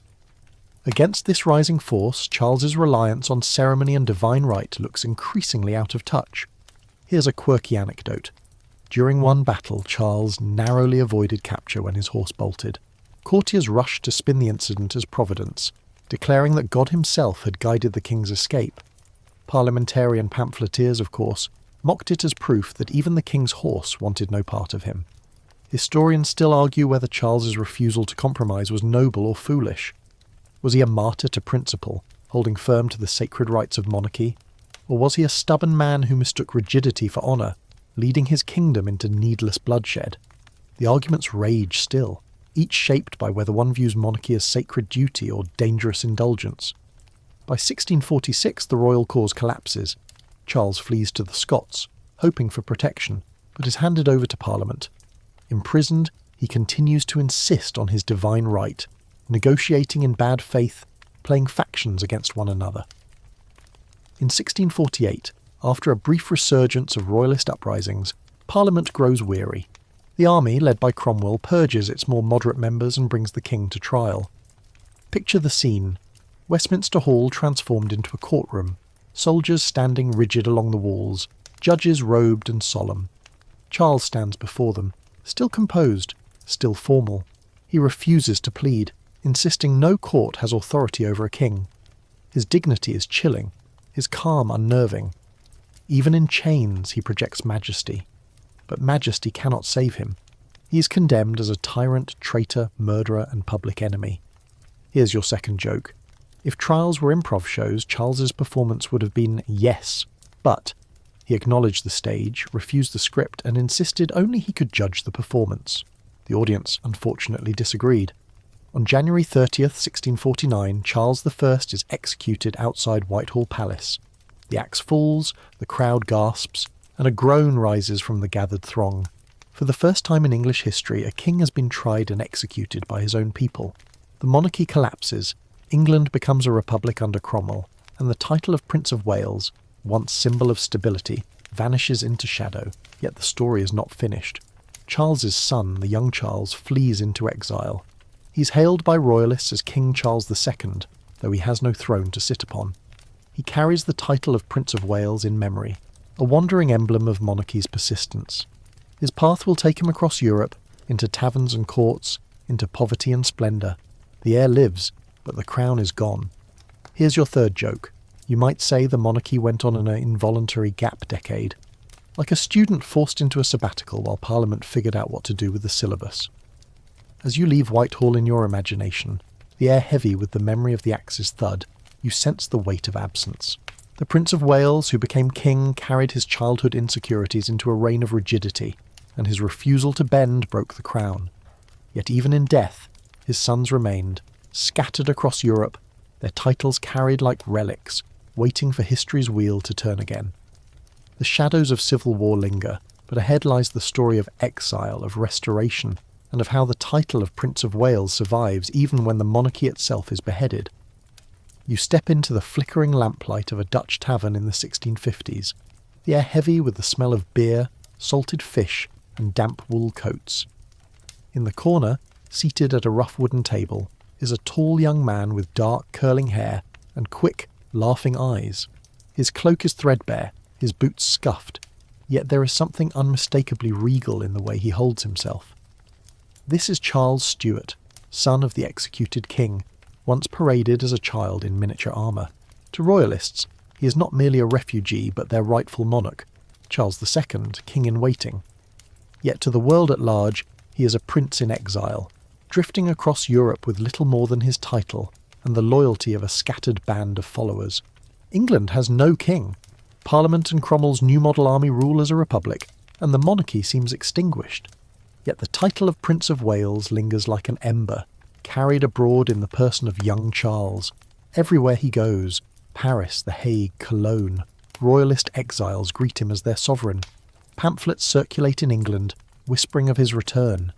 Against this rising force, Charles's reliance on ceremony and divine right looks increasingly out of touch. Here's a quirky anecdote. During one battle, Charles narrowly avoided capture when his horse bolted. Courtiers rushed to spin the incident as providence, declaring that God himself had guided the king's escape. Parliamentarian pamphleteers, of course, mocked it as proof that even the king's horse wanted no part of him. Historians still argue whether Charles's refusal to compromise was noble or foolish. Was he a martyr to principle, holding firm to the sacred rights of monarchy? Or was he a stubborn man who mistook rigidity for honour, leading his kingdom into needless bloodshed? The arguments rage still, each shaped by whether one views monarchy as sacred duty or dangerous indulgence. By 1646 the royal cause collapses. Charles flees to the Scots, hoping for protection, but is handed over to Parliament. Imprisoned, he continues to insist on his divine right, negotiating in bad faith, playing factions against one another. In 1648, after a brief resurgence of royalist uprisings, Parliament grows weary. The army, led by Cromwell, purges its more moderate members and brings the king to trial. Picture the scene. Westminster Hall transformed into a courtroom, soldiers standing rigid along the walls, judges robed and solemn. Charles stands before them, still composed, still formal. He refuses to plead, insisting no court has authority over a king. His dignity is chilling, his calm unnerving. Even in chains he projects majesty. But majesty cannot save him. He is condemned as a tyrant, traitor, murderer, and public enemy. Here's your second joke. If trials were improv shows, Charles's performance would have been yes, but he acknowledged the stage, refused the script, and insisted only he could judge the performance. The audience unfortunately disagreed. On January 30th, 1649, Charles I is executed outside Whitehall Palace. The axe falls, the crowd gasps, and a groan rises from the gathered throng. For the first time in English history, a king has been tried and executed by his own people. The monarchy collapses, England becomes a republic under Cromwell, and the title of Prince of Wales, once symbol of stability, vanishes into shadow, yet the story is not finished. Charles's son, the young Charles, flees into exile. He's hailed by royalists as King Charles II, though he has no throne to sit upon. He carries the title of Prince of Wales in memory, a wandering emblem of monarchy's persistence. His path will take him across Europe, into taverns and courts, into poverty and splendour. The heir lives, but the crown is gone. Here's your third joke. You might say the monarchy went on an involuntary gap decade, like a student forced into a sabbatical while Parliament figured out what to do with the syllabus. As you leave Whitehall in your imagination, the air heavy with the memory of the axe's thud, you sense the weight of absence. The Prince of Wales, who became king, carried his childhood insecurities into a reign of rigidity, and his refusal to bend broke the crown. Yet even in death, his sons remained, scattered across Europe, their titles carried like relics, waiting for history's wheel to turn again. The shadows of civil war linger, but ahead lies the story of exile, of restoration, and of how the title of Prince of Wales survives even when the monarchy itself is beheaded. You step into the flickering lamplight of a Dutch tavern in the 1650s, the air heavy with the smell of beer, salted fish, and damp wool coats. In the corner, seated at a rough wooden table, is a tall young man with dark curling hair and quick, laughing eyes. His cloak is threadbare, his boots scuffed, yet there is something unmistakably regal in the way he holds himself. This is Charles Stuart, son of the executed king, once paraded as a child in miniature armour. To royalists, he is not merely a refugee but their rightful monarch, Charles II, king in waiting. Yet to the world at large, he is a prince in exile, drifting across Europe with little more than his title, and the loyalty of a scattered band of followers. England has no king. Parliament and Cromwell's new model army rule as a republic, and the monarchy seems extinguished. Yet the title of Prince of Wales lingers like an ember, carried abroad in the person of young Charles. Everywhere he goes, Paris, The Hague, Cologne, royalist exiles greet him as their sovereign. Pamphlets circulate in England, whispering of his return.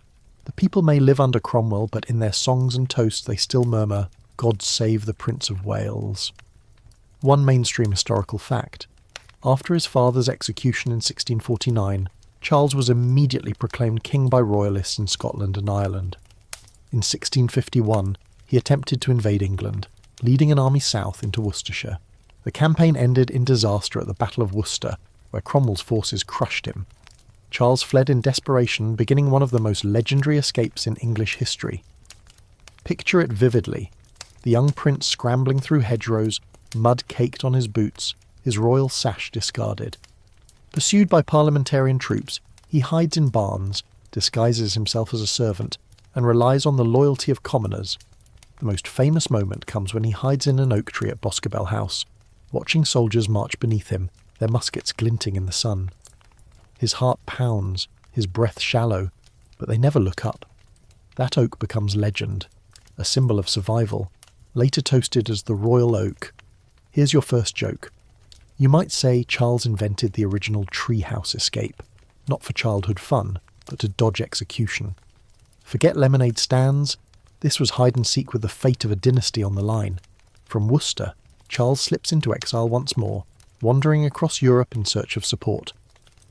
The people may live under Cromwell, but in their songs and toasts they still murmur, "God save the Prince of Wales." One mainstream historical fact. After his father's execution in 1649, Charles was immediately proclaimed king by royalists in Scotland and Ireland. In 1651, he attempted to invade England, leading an army south into Worcestershire. The campaign ended in disaster at the Battle of Worcester, where Cromwell's forces crushed him. Charles fled in desperation, beginning one of the most legendary escapes in English history. Picture it vividly. The young prince scrambling through hedgerows, mud caked on his boots, his royal sash discarded. Pursued by parliamentarian troops, he hides in barns, disguises himself as a servant, and relies on the loyalty of commoners. The most famous moment comes when he hides in an oak tree at Boscobel House, watching soldiers march beneath him, their muskets glinting in the sun. His heart pounds, his breath shallow, but they never look up. That oak becomes legend, a symbol of survival, later toasted as the Royal Oak. Here's your first joke. You might say Charles invented the original treehouse escape, not for childhood fun, but to dodge execution. Forget lemonade stands. This was hide and seek with the fate of a dynasty on the line. From Worcester, Charles slips into exile once more, wandering across Europe in search of support.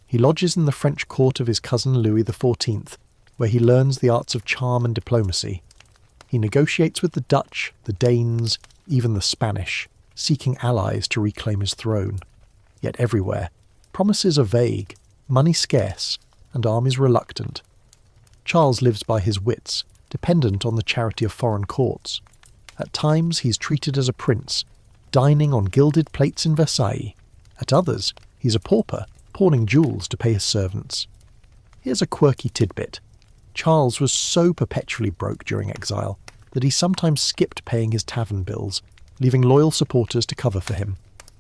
He lodges in the French court of his cousin Louis XIV, where he learns the arts of charm and diplomacy. He negotiates with the Dutch, the Danes, even the Spanish, seeking allies to reclaim his throne. Yet everywhere, promises are vague, money scarce, and armies reluctant. Charles lives by his wits, dependent on the charity of foreign courts. At times he's treated as a prince, dining on gilded plates in Versailles. At others, he's a pauper, pawning jewels to pay his servants. Here's a quirky tidbit. Charles was so perpetually broke during exile that he sometimes skipped paying his tavern bills, leaving loyal supporters to cover for him.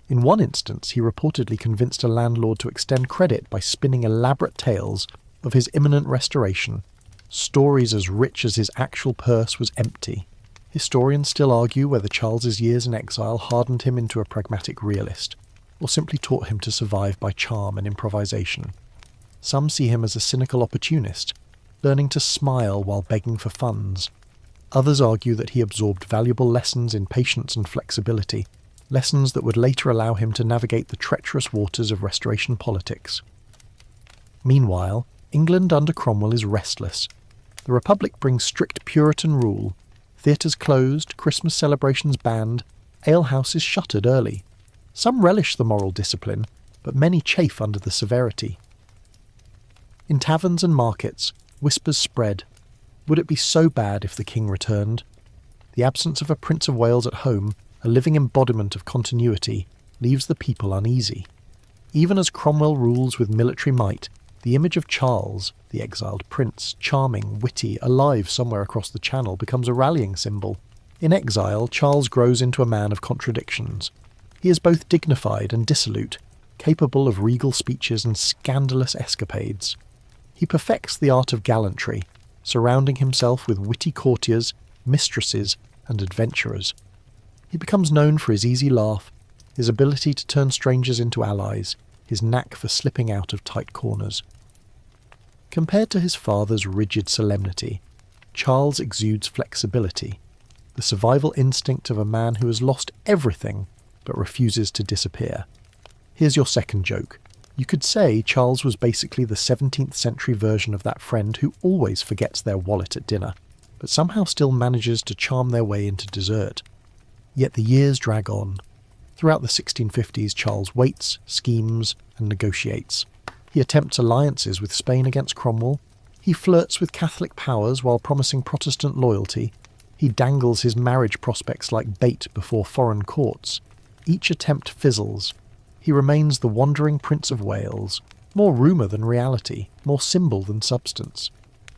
In one instance, he reportedly convinced a landlord to extend credit by spinning elaborate tales of his imminent restoration, stories as rich as his actual purse was empty. Historians still argue whether Charles's years in exile hardened him into a pragmatic realist, or simply taught him to survive by charm and improvisation. Some see him as a cynical opportunist, learning to smile while begging for funds. Others argue that he absorbed valuable lessons in patience and flexibility, lessons that would later allow him to navigate the treacherous waters of Restoration politics. Meanwhile, England under Cromwell is restless. The Republic brings strict Puritan rule. Theatres closed, Christmas celebrations banned, alehouses shuttered early. Some relish the moral discipline, but many chafe under the severity. In taverns and markets, whispers spread. Would it be so bad if the king returned? The absence of a Prince of Wales at home, a living embodiment of continuity, leaves the people uneasy. Even as Cromwell rules with military might, the image of Charles, the exiled prince, charming, witty, alive somewhere across the Channel, becomes a rallying symbol. In exile, Charles grows into a man of contradictions. He is both dignified and dissolute, capable of regal speeches and scandalous escapades. He perfects the art of gallantry, surrounding himself with witty courtiers, mistresses, and adventurers. He becomes known for his easy laugh, his ability to turn strangers into allies, his knack for slipping out of tight corners. Compared to his father's rigid solemnity, Charles exudes flexibility, the survival instinct of a man who has lost everything but refuses to disappear. Here's your second joke. You could say Charles was basically the 17th century version of that friend who always forgets their wallet at dinner, but somehow still manages to charm their way into dessert. Yet the years drag on. Throughout the 1650s, Charles waits, schemes, and negotiates. He attempts alliances with Spain against Cromwell. He flirts with Catholic powers while promising Protestant loyalty. He dangles his marriage prospects like bait before foreign courts. Each attempt fizzles. He remains the wandering Prince of Wales, more rumour than reality, more symbol than substance.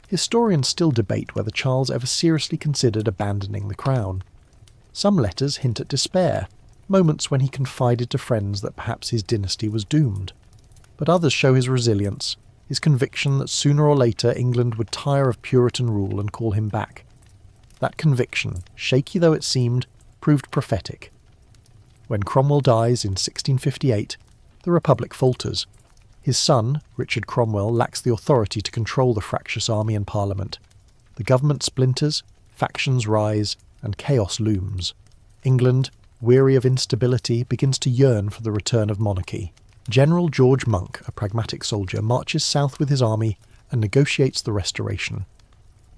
Historians still debate whether Charles ever seriously considered abandoning the crown. Some letters hint at despair, moments when he confided to friends that perhaps his dynasty was doomed. But others show his resilience, his conviction that sooner or later England would tire of Puritan rule and call him back. That conviction, shaky though it seemed, proved prophetic. When Cromwell dies in 1658, the Republic falters. His son, Richard Cromwell, lacks the authority to control the fractious army and parliament. The government splinters, factions rise, and chaos looms. England, weary of instability, begins to yearn for the return of monarchy. General George Monk, a pragmatic soldier, marches south with his army and negotiates the restoration.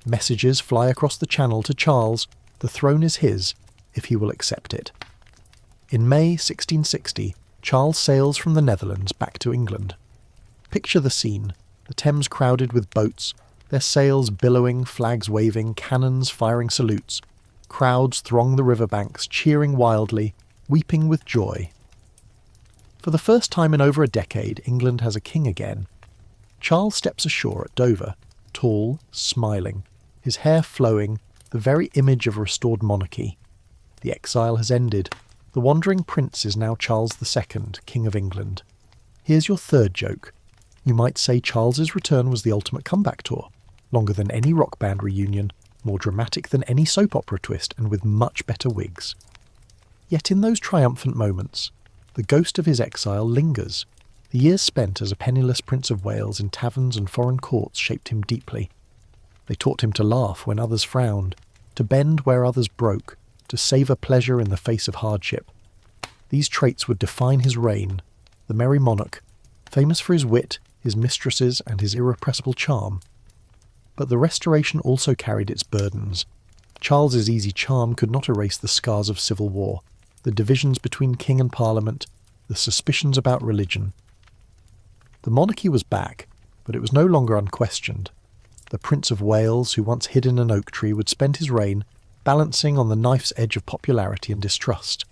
Messages fly across the Channel to Charles. The throne is his, if he will accept it. In May 1660, Charles sails from the Netherlands back to England. Picture the scene, the Thames crowded with boats, their sails billowing, flags waving, cannons firing salutes. Crowds throng the riverbanks, cheering wildly, weeping with joy. For the first time in over a decade, England has a king again. Charles steps ashore at Dover, tall, smiling, his hair flowing, the very image of restored monarchy. The exile has ended. The wandering prince is now Charles II, King of England. Here's your third joke. You might say Charles's return was the ultimate comeback tour, longer than any rock band reunion, more dramatic than any soap opera twist, and with much better wigs. Yet in those triumphant moments, the ghost of his exile lingers. The years spent as a penniless Prince of Wales in taverns and foreign courts shaped him deeply. They taught him to laugh when others frowned, to bend where others broke, to savour pleasure in the face of hardship. These traits would define his reign, the merry monarch, famous for his wit, his mistresses, and his irrepressible charm. But the Restoration also carried its burdens. Charles's easy charm could not erase the scars of civil war, the divisions between king and parliament, the suspicions about religion. The monarchy was back, but it was no longer unquestioned. The Prince of Wales, who once hid in an oak tree, would spend his reign balancing on the knife's edge of popularity and distrust.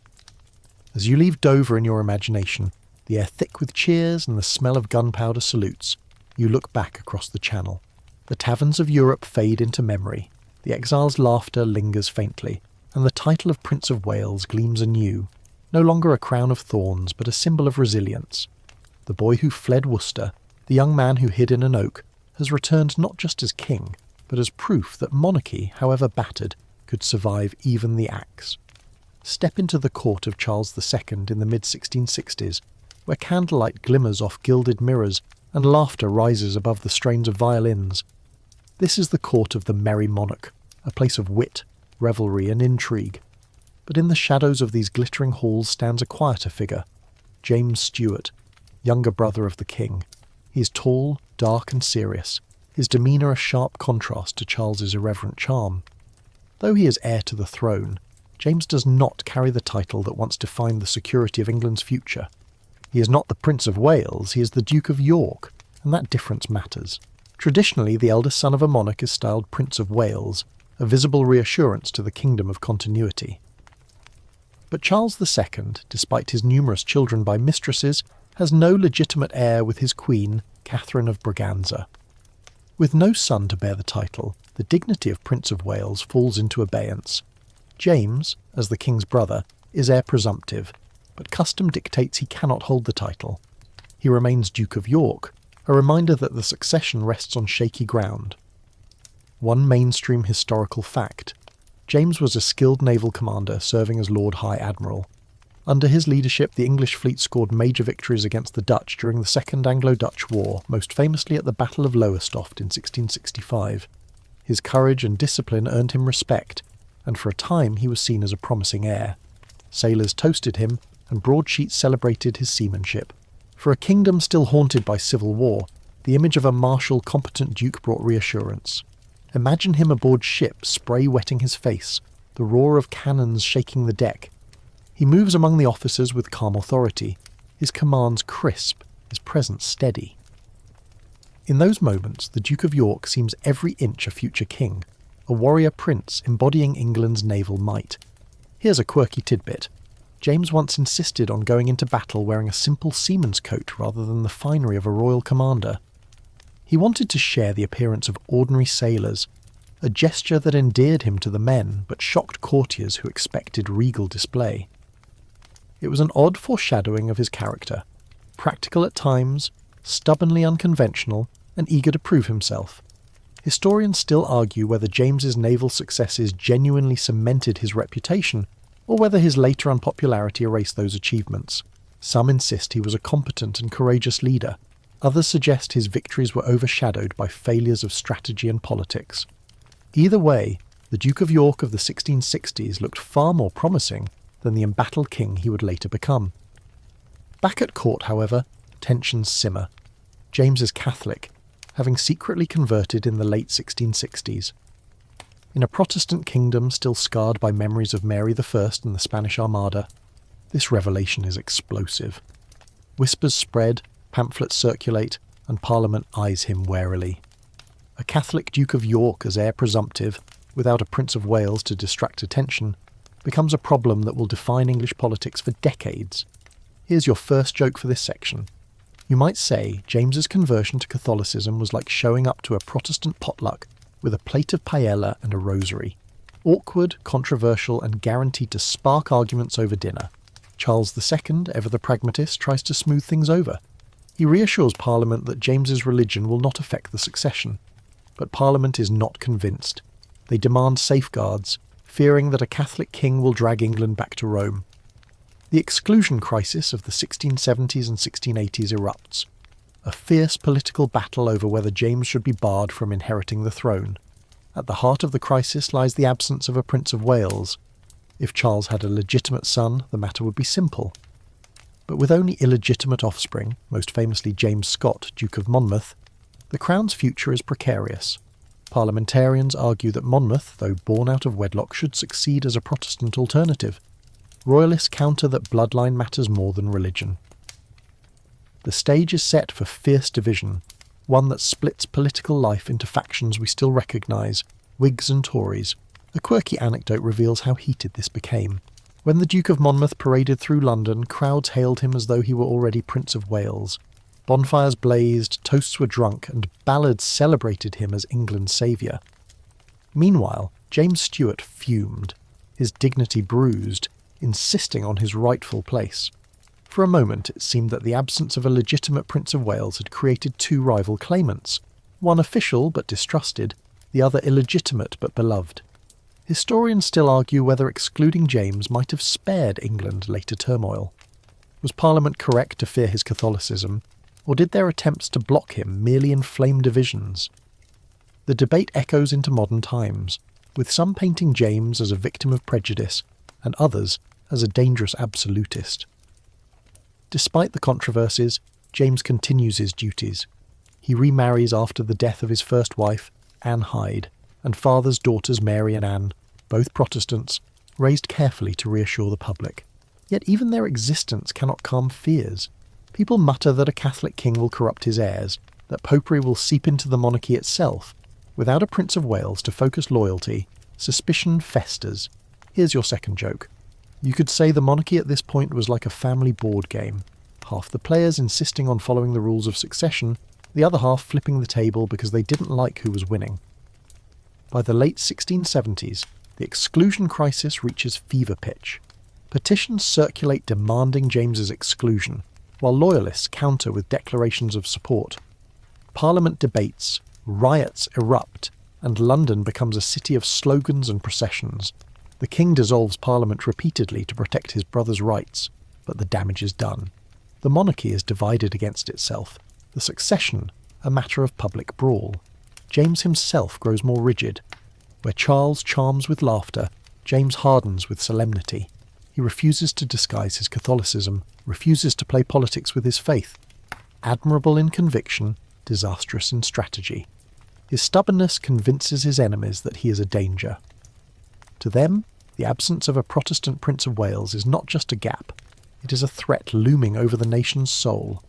As you leave Dover in your imagination, the air thick with cheers and the smell of gunpowder salutes, you look back across the Channel. The taverns of Europe fade into memory, the exile's laughter lingers faintly, and the title of Prince of Wales gleams anew, no longer a crown of thorns, but a symbol of resilience. The boy who fled Worcester, the young man who hid in an oak, has returned not just as king, but as proof that monarchy, however battered, could survive even the axe. Step into the court of Charles II in the mid-1660s, where candlelight glimmers off gilded mirrors and laughter rises above the strains of violins. This is the court of the merry monarch, a place of wit, revelry and intrigue. But in the shadows of these glittering halls stands a quieter figure, James Stuart, younger brother of the king. He is tall, dark and serious, his demeanour a sharp contrast to Charles's irreverent charm. Though he is heir to the throne, James does not carry the title that once defined the security of England's future. He is not the Prince of Wales, he is the Duke of York, and that difference matters. Traditionally, the eldest son of a monarch is styled Prince of Wales, a visible reassurance to the kingdom of continuity. But Charles II, despite his numerous children by mistresses, has no legitimate heir with his queen, Catherine of Braganza. With no son to bear the title, the dignity of Prince of Wales falls into abeyance. James, as the king's brother, is heir presumptive, but custom dictates he cannot hold the title. He remains Duke of York, a reminder that the succession rests on shaky ground. One mainstream historical fact: James was a skilled naval commander serving as Lord High Admiral. Under his leadership, the English fleet scored major victories against the Dutch during the Second Anglo-Dutch War, most famously at the Battle of Lowestoft in 1665. His courage and discipline earned him respect, and for a time he was seen as a promising heir. Sailors toasted him, and broadsheets celebrated his seamanship. For a kingdom still haunted by civil war, the image of a martial, competent duke brought reassurance. Imagine him aboard ship, spray wetting his face, the roar of cannons shaking the deck. He moves among the officers with calm authority, his commands crisp, his presence steady. In those moments, the Duke of York seems every inch a future king, a warrior prince embodying England's naval might. Here's a quirky tidbit. James once insisted on going into battle wearing a simple seaman's coat rather than the finery of a royal commander. He wanted to share the appearance of ordinary sailors, a gesture that endeared him to the men but shocked courtiers who expected regal display. It was an odd foreshadowing of his character, practical at times, stubbornly unconventional, and eager to prove himself. Historians still argue whether James's naval successes genuinely cemented his reputation, or whether his later unpopularity erased those achievements. Some insist he was a competent and courageous leader. Others suggest his victories were overshadowed by failures of strategy and politics. Either way, the Duke of York of the 1660s looked far more promising than the embattled king he would later become. Back at court, however, tensions simmer. James is Catholic, having secretly converted in the late 1660s. In a Protestant kingdom still scarred by memories of Mary I and the Spanish Armada, this revelation is explosive. Whispers spread, pamphlets circulate, and Parliament eyes him warily. A Catholic Duke of York as heir presumptive, without a Prince of Wales to distract attention, becomes a problem that will define English politics for decades. Here's your first joke for this section. You might say James's conversion to Catholicism was like showing up to a Protestant potluck with a plate of paella and a rosary. Awkward, controversial, and guaranteed to spark arguments over dinner. Charles II, ever the pragmatist, tries to smooth things over. He reassures Parliament that James's religion will not affect the succession. But Parliament is not convinced. They demand safeguards, fearing that a Catholic king will drag England back to Rome. The exclusion crisis of the 1670s and 1680s erupts. A fierce political battle over whether James should be barred from inheriting the throne. At the heart of the crisis lies the absence of a Prince of Wales. If Charles had a legitimate son, the matter would be simple. But with only illegitimate offspring, most famously James Scott, Duke of Monmouth, the crown's future is precarious. Parliamentarians argue that Monmouth, though born out of wedlock, should succeed as a Protestant alternative. Royalists counter that bloodline matters more than religion. The stage is set for fierce division, one that splits political life into factions we still recognise, Whigs and Tories. A quirky anecdote reveals how heated this became. When the Duke of Monmouth paraded through London, crowds hailed him as though he were already Prince of Wales. Bonfires blazed, toasts were drunk, and ballads celebrated him as England's saviour. Meanwhile, James Stuart fumed, his dignity bruised, insisting on his rightful place. For a moment it seemed that the absence of a legitimate Prince of Wales had created two rival claimants, one official but distrusted, the other illegitimate but beloved. Historians still argue whether excluding James might have spared England later turmoil. Was Parliament correct to fear his Catholicism, or did their attempts to block him merely inflame divisions? The debate echoes into modern times, with some painting James as a victim of prejudice, and others as a dangerous absolutist. Despite the controversies, James continues his duties. He remarries after the death of his first wife, Anne Hyde, and fathers daughters Mary and Anne, both Protestants, raised carefully to reassure the public. Yet even their existence cannot calm fears. People mutter that a Catholic king will corrupt his heirs, that popery will seep into the monarchy itself. Without a Prince of Wales to focus loyalty, suspicion festers. Here's your second joke. You could say the monarchy at this point was like a family board game. Half the players insisting on following the rules of succession, the other half flipping the table because they didn't like who was winning. By the late 1670s, the exclusion crisis reaches fever pitch. Petitions circulate demanding James's exclusion, while loyalists counter with declarations of support. Parliament debates, riots erupt, and London becomes a city of slogans and processions. The king dissolves Parliament repeatedly to protect his brother's rights, but the damage is done. The monarchy is divided against itself, the succession a matter of public brawl. James himself grows more rigid. Where Charles charms with laughter, James hardens with solemnity. He refuses to disguise his Catholicism, refuses to play politics with his faith. Admirable in conviction, disastrous in strategy. His stubbornness convinces his enemies that he is a danger. To them, the absence of a Protestant Prince of Wales is not just a gap, it is a threat looming over the nation's soul.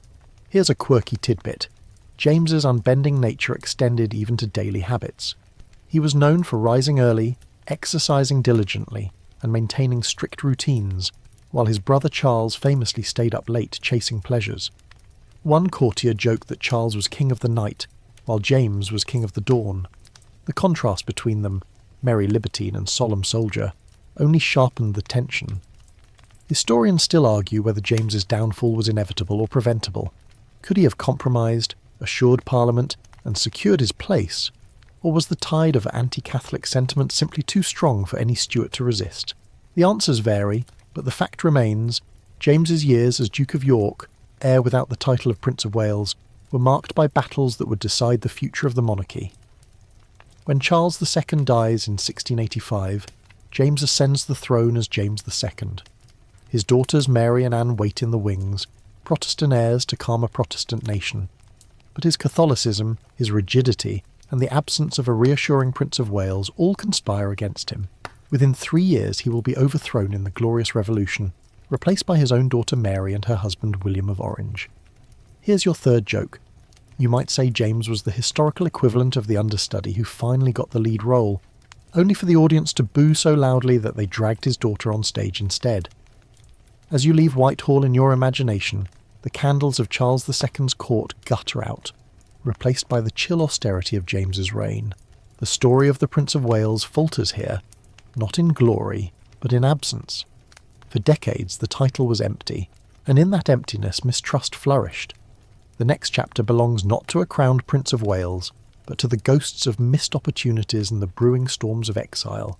Here's a quirky tidbit. James's unbending nature extended even to daily habits. He was known for rising early, exercising diligently, and maintaining strict routines, while his brother Charles famously stayed up late chasing pleasures. One courtier joked that Charles was king of the night, while James was king of the dawn. The contrast between them, merry libertine and solemn soldier, only sharpened the tension. Historians still argue whether James's downfall was inevitable or preventable. Could he have compromised, assured Parliament, and secured his place? Or was the tide of anti-Catholic sentiment simply too strong for any Stuart to resist? The answers vary, but the fact remains, James's years as Duke of York, heir without the title of Prince of Wales, were marked by battles that would decide the future of the monarchy. When Charles II dies in 1685, James ascends the throne as James II. His daughters Mary and Anne wait in the wings, Protestant heirs to calm a Protestant nation. But his Catholicism, his rigidity, and the absence of a reassuring Prince of Wales all conspire against him. Within 3 years he will be overthrown in the Glorious Revolution, replaced by his own daughter Mary and her husband William of Orange. Here's your third joke. You might say James was the historical equivalent of the understudy who finally got the lead role, only for the audience to boo so loudly that they dragged his daughter on stage instead. As you leave Whitehall in your imagination, the candles of Charles II's court gutter out, replaced by the chill austerity of James's reign. The story of the Prince of Wales falters here, not in glory, but in absence. For decades the title was empty, and in that emptiness mistrust flourished. The next chapter belongs not to a crowned Prince of Wales, but to the ghosts of missed opportunities and the brewing storms of exile.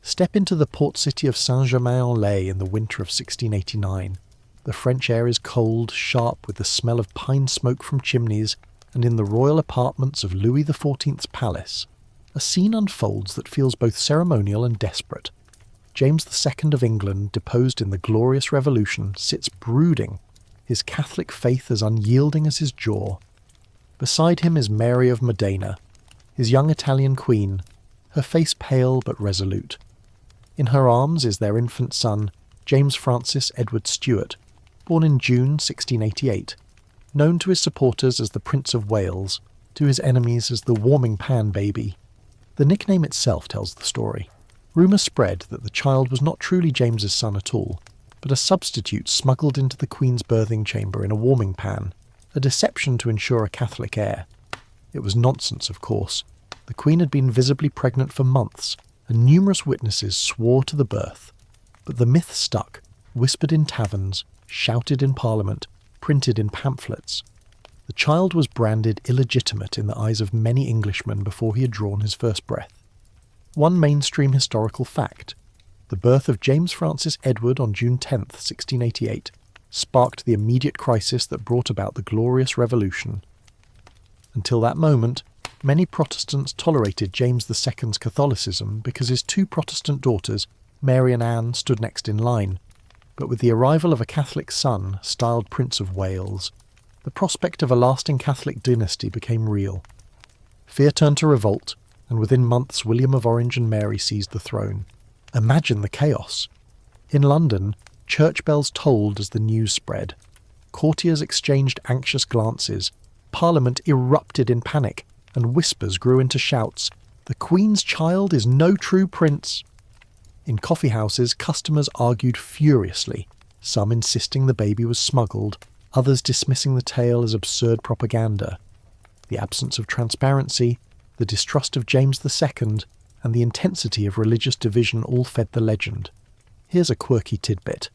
Step into the port city of Saint-Germain-en-Laye in the winter of 1689. The French air is cold, sharp, with the smell of pine smoke from chimneys, and in the royal apartments of Louis XIV's palace, a scene unfolds that feels both ceremonial and desperate. James II of England, deposed in the Glorious Revolution, sits brooding, his Catholic faith as unyielding as his jaw. Beside him is Mary of Modena, his young Italian queen, her face pale but resolute. In her arms is their infant son, James Francis Edward Stuart, born in June 1688, known to his supporters as the Prince of Wales, to his enemies as the warming pan baby. The nickname itself tells the story. Rumour spread that the child was not truly James's son at all, but a substitute smuggled into the Queen's birthing chamber in a warming pan, a deception to ensure a Catholic heir. It was nonsense, of course. The Queen had been visibly pregnant for months, and numerous witnesses swore to the birth. But the myth stuck, whispered in taverns, shouted in Parliament, printed in pamphlets. The child was branded illegitimate in the eyes of many Englishmen before he had drawn his first breath. One mainstream historical fact: the birth of James Francis Edward on June 10, 1688, sparked the immediate crisis that brought about the Glorious Revolution. Until that moment, many Protestants tolerated James II's Catholicism because his 2 Protestant daughters, Mary and Anne, stood next in line. But with the arrival of a Catholic son, styled Prince of Wales, the prospect of a lasting Catholic dynasty became real. Fear turned to revolt, and within months William of Orange and Mary seized the throne. Imagine the chaos. In London, church bells tolled as the news spread. Courtiers exchanged anxious glances. Parliament erupted in panic, and whispers grew into shouts. "The Queen's child is no true prince." In coffeehouses, customers argued furiously, some insisting the baby was smuggled, others dismissing the tale as absurd propaganda. The absence of transparency, the distrust of James II, and the intensity of religious division all fed the legend. Here's a quirky tidbit.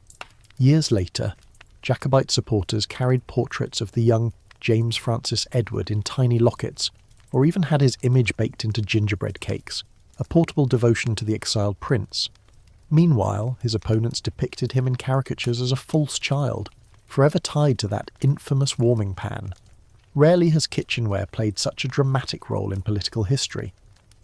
Years later, Jacobite supporters carried portraits of the young James Francis Edward in tiny lockets, or even had his image baked into gingerbread cakes, a portable devotion to the exiled prince. Meanwhile, his opponents depicted him in caricatures as a false child, forever tied to that infamous warming pan. Rarely has kitchenware played such a dramatic role in political history.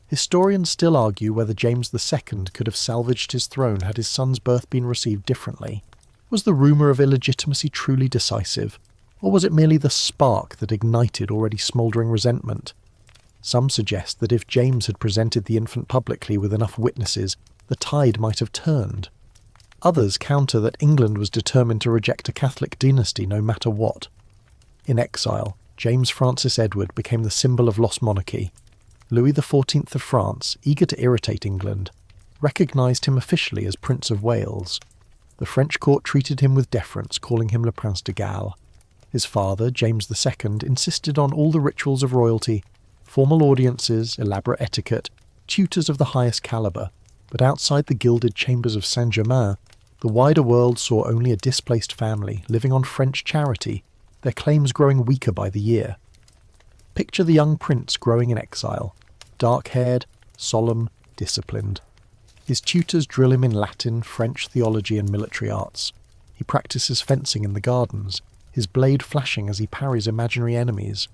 Historians still argue whether James II could have salvaged his throne had his son's birth been received differently. Was the rumour of illegitimacy truly decisive, or was it merely the spark that ignited already smouldering resentment? Some suggest that if James had presented the infant publicly with enough witnesses, the tide might have turned. Others counter that England was determined to reject a Catholic dynasty no matter what. In exile, James Francis Edward became the symbol of lost monarchy. Louis XIV of France, eager to irritate England, recognised him officially as Prince of Wales. The French court treated him with deference, calling him Le Prince de Galles. His father, James II, insisted on all the rituals of royalty, Formal audiences, elaborate etiquette, tutors of the highest calibre, but outside the gilded chambers of Saint-Germain, the wider world saw only a displaced family living on French charity, their claims growing weaker by the year. Picture the young prince growing in exile, dark-haired, solemn, disciplined. His tutors drill him in Latin, French theology and military arts. He practices fencing in the gardens, his blade flashing as he parries imaginary enemies.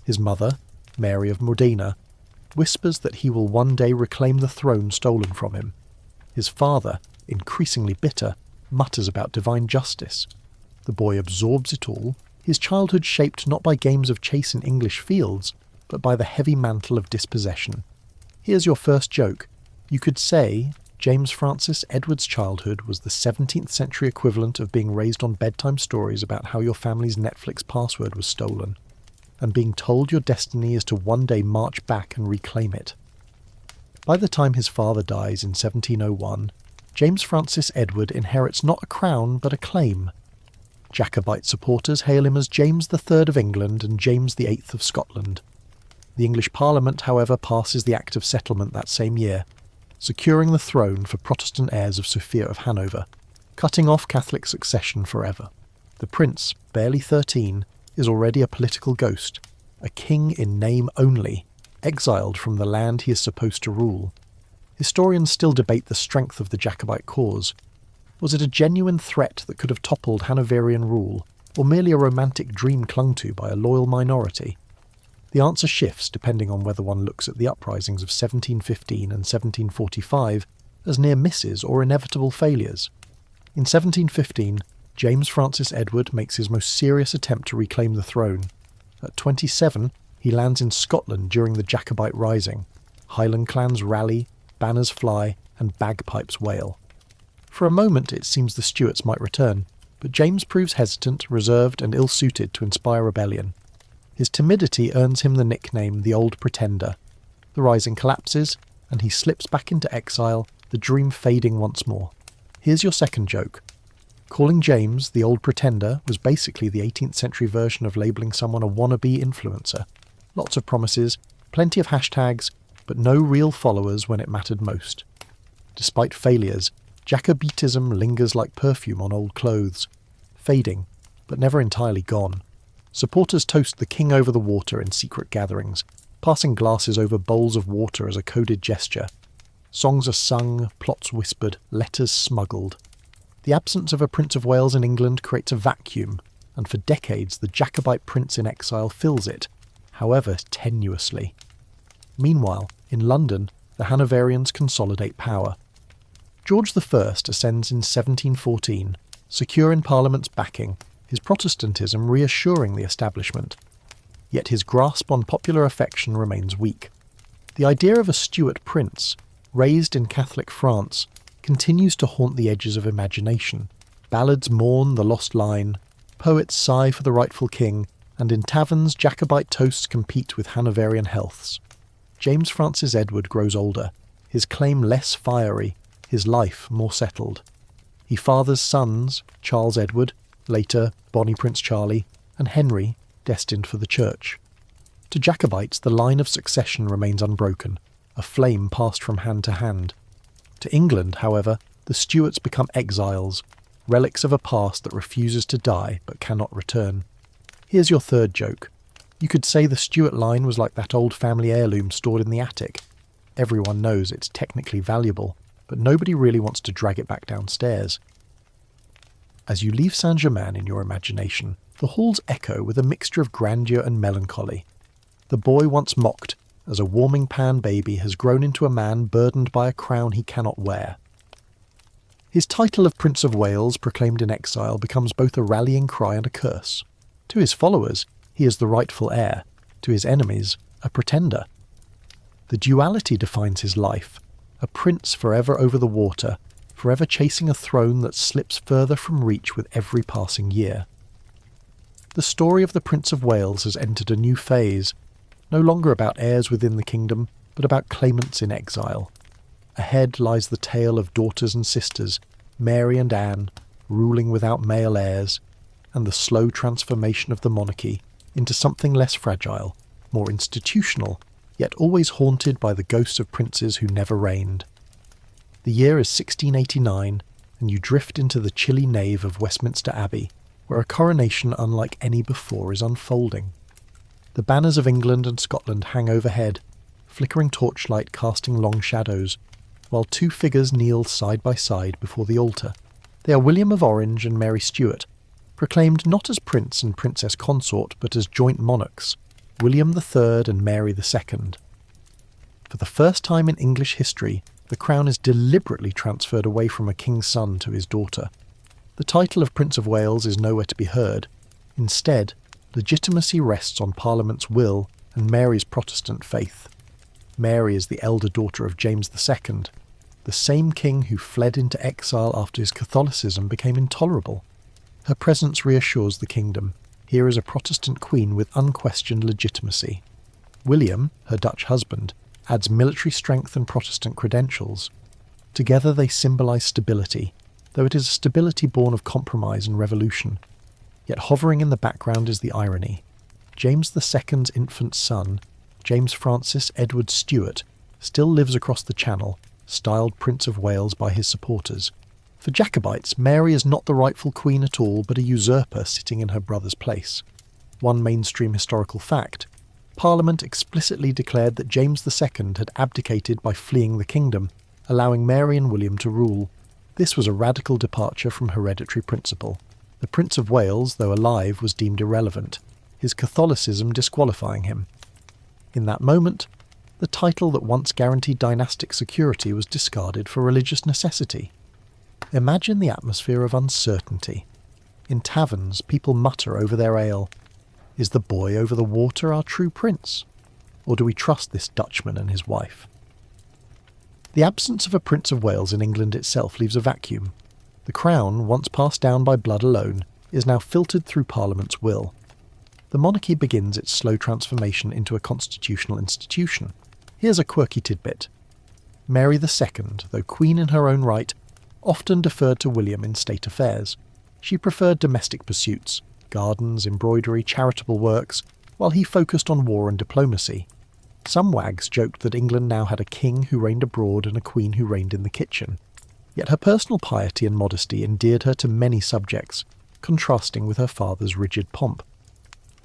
His mother, Mary of Modena, whispers that he will one day reclaim the throne stolen from him. His father, increasingly bitter, mutters about divine justice. The boy absorbs it all, his childhood shaped not by games of chase in English fields, but by the heavy mantle of dispossession. Here's your first joke. You could say James Francis Edward's childhood was the 17th century equivalent of being raised on bedtime stories about how your family's Netflix password was stolen, and being told your destiny is to one day march back and reclaim it. By the time his father dies in 1701, James Francis Edward inherits not a crown but a claim. Jacobite supporters hail him as James III of England and James VIII of Scotland. The English Parliament, however, passes the Act of Settlement that same year, securing the throne for Protestant heirs of Sophia of Hanover, cutting off Catholic succession forever. The prince, barely 13, is already a political ghost, a king in name only, exiled from the land he is supposed to rule. Historians still debate the strength of the Jacobite cause. Was it a genuine threat that could have toppled Hanoverian rule, or merely a romantic dream clung to by a loyal minority? The answer shifts depending on whether one looks at the uprisings of 1715 and 1745 as near misses or inevitable failures. In 1715, James Francis Edward makes his most serious attempt to reclaim the throne. At 27, he lands in Scotland during the Jacobite Rising. Highland clans rally, banners fly, and bagpipes wail. For a moment it seems the Stuarts might return, but James proves hesitant, reserved, and ill-suited to inspire rebellion. His timidity earns him the nickname the Old Pretender. The Rising collapses, and he slips back into exile, the dream fading once more. Here's your second joke. Calling James the Old Pretender was basically the 18th century version of labelling someone a wannabe influencer. Lots of promises, plenty of hashtags, but no real followers when it mattered most. Despite failures, Jacobitism lingers like perfume on old clothes, fading, but never entirely gone. Supporters toast the king over the water in secret gatherings, passing glasses over bowls of water as a coded gesture. Songs are sung, plots whispered, letters smuggled. The absence of a Prince of Wales in England creates a vacuum, and for decades the Jacobite prince in exile fills it, however tenuously. Meanwhile, in London, the Hanoverians consolidate power. George I ascends in 1714, secure in Parliament's backing, his Protestantism reassuring the establishment. Yet his grasp on popular affection remains weak. The idea of a Stuart prince, raised in Catholic France, continues to haunt the edges of imagination. Ballads mourn the lost line, poets sigh for the rightful king, and in taverns Jacobite toasts compete with Hanoverian healths. James Francis Edward grows older, his claim less fiery, his life more settled. He fathers sons, Charles Edward, later Bonnie Prince Charlie, and Henry, destined for the church. To Jacobites, the line of succession remains unbroken, a flame passed from hand to hand. To England, however, the Stuarts become exiles, relics of a past that refuses to die but cannot return. Here's your third joke. You could say the Stuart line was like that old family heirloom stored in the attic. Everyone knows it's technically valuable, but nobody really wants to drag it back downstairs. As you leave Saint-Germain in your imagination, the halls echo with a mixture of grandeur and melancholy. The boy once mocked as a warming pan baby has grown into a man burdened by a crown he cannot wear. His title of Prince of Wales, proclaimed in exile, becomes both a rallying cry and a curse. To his followers, he is the rightful heir. To his enemies, a pretender. The duality defines his life, a prince forever over the water, forever chasing a throne that slips further from reach with every passing year. The story of the Prince of Wales has entered a new phase, no longer about heirs within the kingdom, but about claimants in exile. Ahead lies the tale of daughters and sisters, Mary and Anne, ruling without male heirs, and the slow transformation of the monarchy into something less fragile, more institutional, yet always haunted by the ghosts of princes who never reigned. The year is 1689, and you drift into the chilly nave of Westminster Abbey, where a coronation unlike any before is unfolding. The banners of England and Scotland hang overhead, flickering torchlight casting long shadows, while two figures kneel side by side before the altar. They are William of Orange and Mary Stuart, proclaimed not as prince and princess consort but as joint monarchs, William III and Mary II. For the first time in English history, the crown is deliberately transferred away from a king's son to his daughter. The title of Prince of Wales is nowhere to be heard. Instead, legitimacy rests on Parliament's will and Mary's Protestant faith. Mary is the elder daughter of James II, the same king who fled into exile after his Catholicism became intolerable. Her presence reassures the kingdom. Here is a Protestant queen with unquestioned legitimacy. William, her Dutch husband, adds military strength and Protestant credentials. Together they symbolise stability, though it is a stability born of compromise and revolution. Yet hovering in the background is the irony. James II's infant son, James Francis Edward Stuart, still lives across the Channel, styled Prince of Wales by his supporters. For Jacobites, Mary is not the rightful queen at all, but a usurper sitting in her brother's place. One mainstream historical fact: Parliament explicitly declared that James II had abdicated by fleeing the kingdom, allowing Mary and William to rule. This was a radical departure from hereditary principle. The Prince of Wales, though alive, was deemed irrelevant, his Catholicism disqualifying him. In that moment, the title that once guaranteed dynastic security was discarded for religious necessity. Imagine the atmosphere of uncertainty. In taverns, people mutter over their ale. Is the boy over the water our true prince? Or do we trust this Dutchman and his wife? The absence of a Prince of Wales in England itself leaves a vacuum. The crown, once passed down by blood alone, is now filtered through Parliament's will. The monarchy begins its slow transformation into a constitutional institution. Here's a quirky tidbit. Mary II, though queen in her own right, often deferred to William in state affairs. She preferred domestic pursuits, gardens, embroidery, charitable works, while he focused on war and diplomacy. Some wags joked that England now had a king who reigned abroad and a queen who reigned in the kitchen. Yet her personal piety and modesty endeared her to many subjects, contrasting with her father's rigid pomp.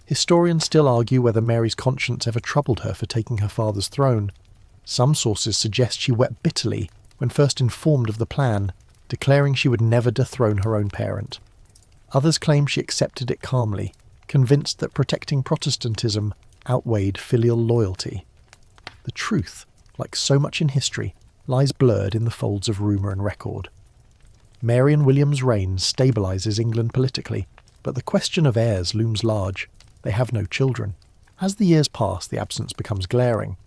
Historians still argue whether Mary's conscience ever troubled her for taking her father's throne. Some sources suggest she wept bitterly when first informed of the plan, declaring she would never dethrone her own parent. Others claim she accepted it calmly, convinced that protecting Protestantism outweighed filial loyalty. The truth, like so much in history, lies blurred in the folds of rumour and record. Mary and William's reign stabilises England politically, but the question of heirs looms large. They have no children. As the years pass, the absence becomes glaring.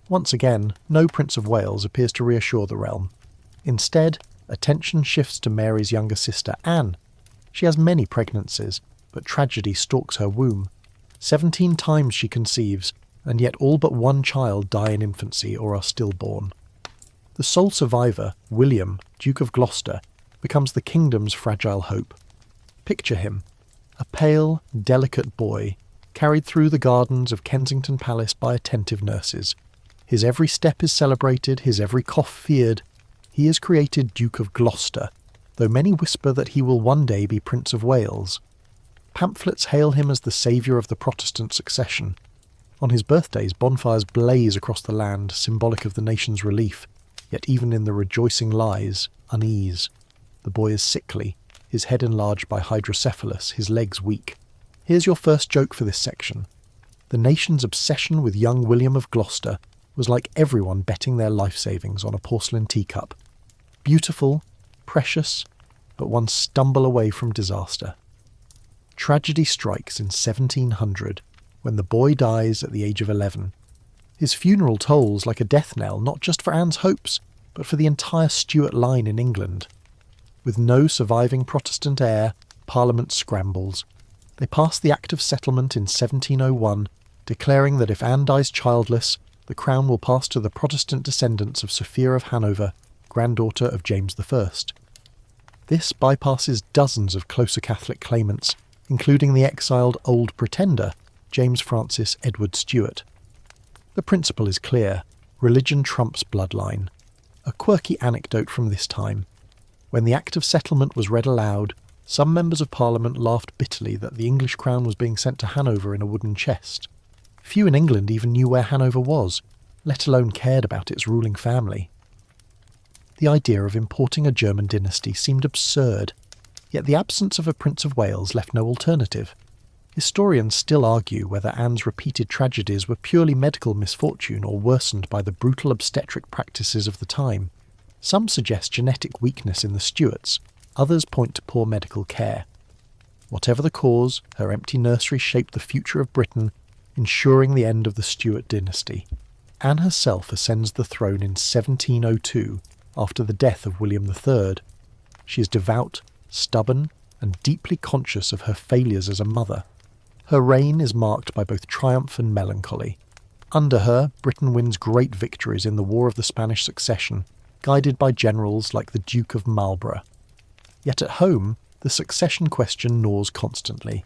Once again, no Prince of Wales appears to reassure the realm. Instead, attention shifts to Mary's younger sister, Anne. She has many pregnancies, but tragedy stalks her womb. 17 times she conceives, and yet all but one child die in infancy or are stillborn. The sole survivor, William, Duke of Gloucester, becomes the kingdom's fragile hope. Picture him, a pale, delicate boy, carried through the gardens of Kensington Palace by attentive nurses. His every step is celebrated, his every cough feared. He is created Duke of Gloucester, though many whisper that he will one day be Prince of Wales. Pamphlets hail him as the saviour of the Protestant succession. On his birthdays, bonfires blaze across the land, symbolic of the nation's relief, yet even in the rejoicing lies unease. The boy is sickly, his head enlarged by hydrocephalus, his legs weak. Here's your first joke for this section. The nation's obsession with young William of Gloucester was like everyone betting their life savings on a porcelain teacup. Beautiful, precious, but one stumble away from disaster. Tragedy strikes in 1700, when the boy dies at the age of 11. His funeral tolls like a death knell not just for Anne's hopes, but for the entire Stuart line in England. With no surviving Protestant heir, Parliament scrambles. They pass the Act of Settlement in 1701, declaring that if Anne dies childless, the crown will pass to the Protestant descendants of Sophia of Hanover, granddaughter of James I. This bypasses dozens of closer Catholic claimants, including the exiled Old Pretender, James Francis Edward Stuart. The principle is clear: religion trumps bloodline. A quirky anecdote from this time. When the Act of Settlement was read aloud, some members of Parliament laughed bitterly that the English crown was being sent to Hanover in a wooden chest. Few in England even knew where Hanover was, let alone cared about its ruling family. The idea of importing a German dynasty seemed absurd, yet the absence of a Prince of Wales left no alternative. Historians still argue whether Anne's repeated tragedies were purely medical misfortune or worsened by the brutal obstetric practices of the time. Some suggest genetic weakness in the Stuarts, others point to poor medical care. Whatever the cause, her empty nursery shaped the future of Britain, ensuring the end of the Stuart dynasty. Anne herself ascends the throne in 1702, after the death of William III. She is devout, stubborn, and deeply conscious of her failures as a mother. Her reign is marked by both triumph and melancholy. Under her, Britain wins great victories in the War of the Spanish Succession, guided by generals like the Duke of Marlborough. Yet at home, the succession question gnaws constantly.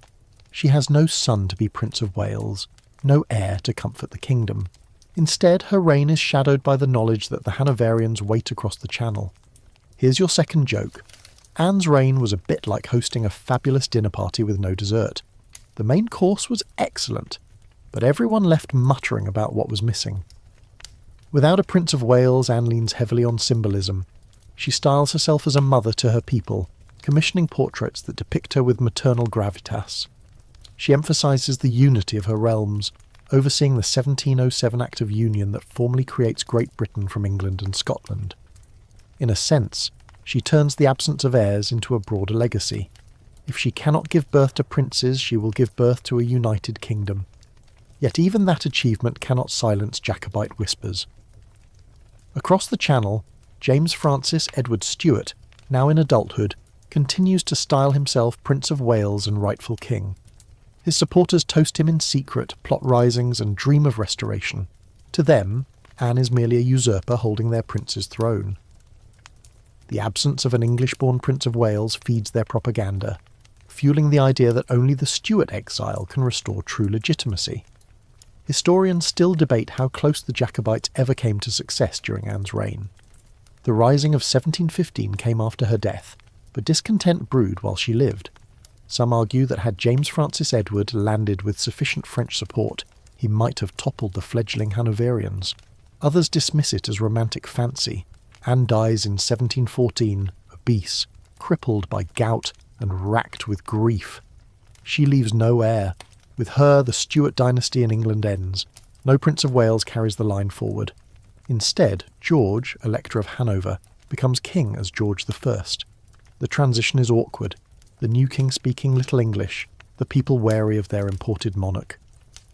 She has no son to be Prince of Wales, no heir to comfort the kingdom. Instead, her reign is shadowed by the knowledge that the Hanoverians wait across the Channel. Here's your second joke. Anne's reign was a bit like hosting a fabulous dinner party with no dessert. The main course was excellent, but everyone left muttering about what was missing. Without a Prince of Wales, Anne leans heavily on symbolism. She styles herself as a mother to her people, commissioning portraits that depict her with maternal gravitas. She emphasises the unity of her realms, overseeing the 1707 Act of Union that formally creates Great Britain from England and Scotland. In a sense, she turns the absence of heirs into a broader legacy. If she cannot give birth to princes, she will give birth to a united kingdom. Yet even that achievement cannot silence Jacobite whispers. Across the Channel, James Francis Edward Stuart, now in adulthood, continues to style himself Prince of Wales and rightful king. His supporters toast him in secret, plot risings and dream of restoration. To them, Anne is merely a usurper holding their prince's throne. The absence of an English-born Prince of Wales feeds their propaganda, fueling the idea that only the Stuart exile can restore true legitimacy. Historians still debate how close the Jacobites ever came to success during Anne's reign. The rising of 1715 came after her death, but discontent brewed while she lived. Some argue that had James Francis Edward landed with sufficient French support, he might have toppled the fledgling Hanoverians. Others dismiss it as romantic fancy. Anne dies in 1714, obese, crippled by gout and racked with grief. She leaves no heir. With her, the Stuart dynasty in England ends. No Prince of Wales carries the line forward. Instead, George, Elector of Hanover, becomes king as George I. The transition is awkward. The new king speaking little English, the people wary of their imported monarch.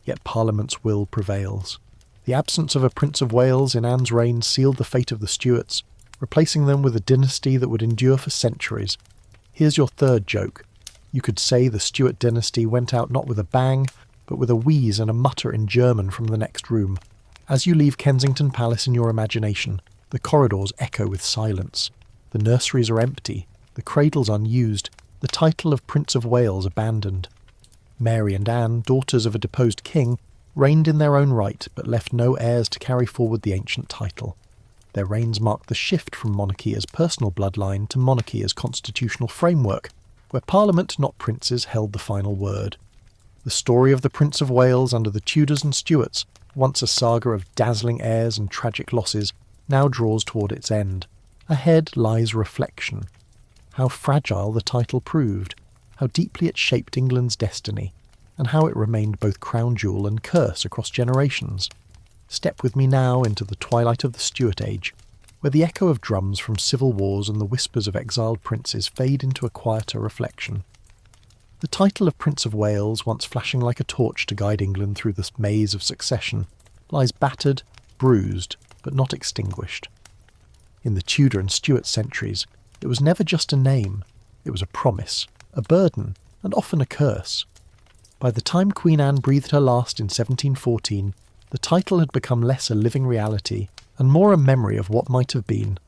Yet Parliament's will prevails. The absence of a Prince of Wales in Anne's reign sealed the fate of the Stuarts, replacing them with a dynasty that would endure for centuries. Here's your third joke. You could say the Stuart dynasty went out not with a bang, but with a wheeze and a mutter in German from the next room. As you leave Kensington Palace in your imagination, the corridors echo with silence. The nurseries are empty, the cradles unused, the title of Prince of Wales abandoned. Mary and Anne, daughters of a deposed king, reigned in their own right but left no heirs to carry forward the ancient title. Their reigns marked the shift from monarchy as personal bloodline to monarchy as constitutional framework, where Parliament, not princes, held the final word. The story of the Prince of Wales under the Tudors and Stuarts, once a saga of dazzling heirs and tragic losses, now draws toward its end. Ahead lies reflection. How fragile the title proved, how deeply it shaped England's destiny, and how it remained both crown jewel and curse across generations. Step with me now into the twilight of the Stuart age, where the echo of drums from civil wars and the whispers of exiled princes fade into a quieter reflection. The title of Prince of Wales, once flashing like a torch to guide England through this maze of succession, lies battered, bruised, but not extinguished. In the Tudor and Stuart centuries, it was never just a name. It was a promise, a burden, and often a curse. By the time Queen Anne breathed her last in 1714, the title had become less a living reality and more a memory of what might have been.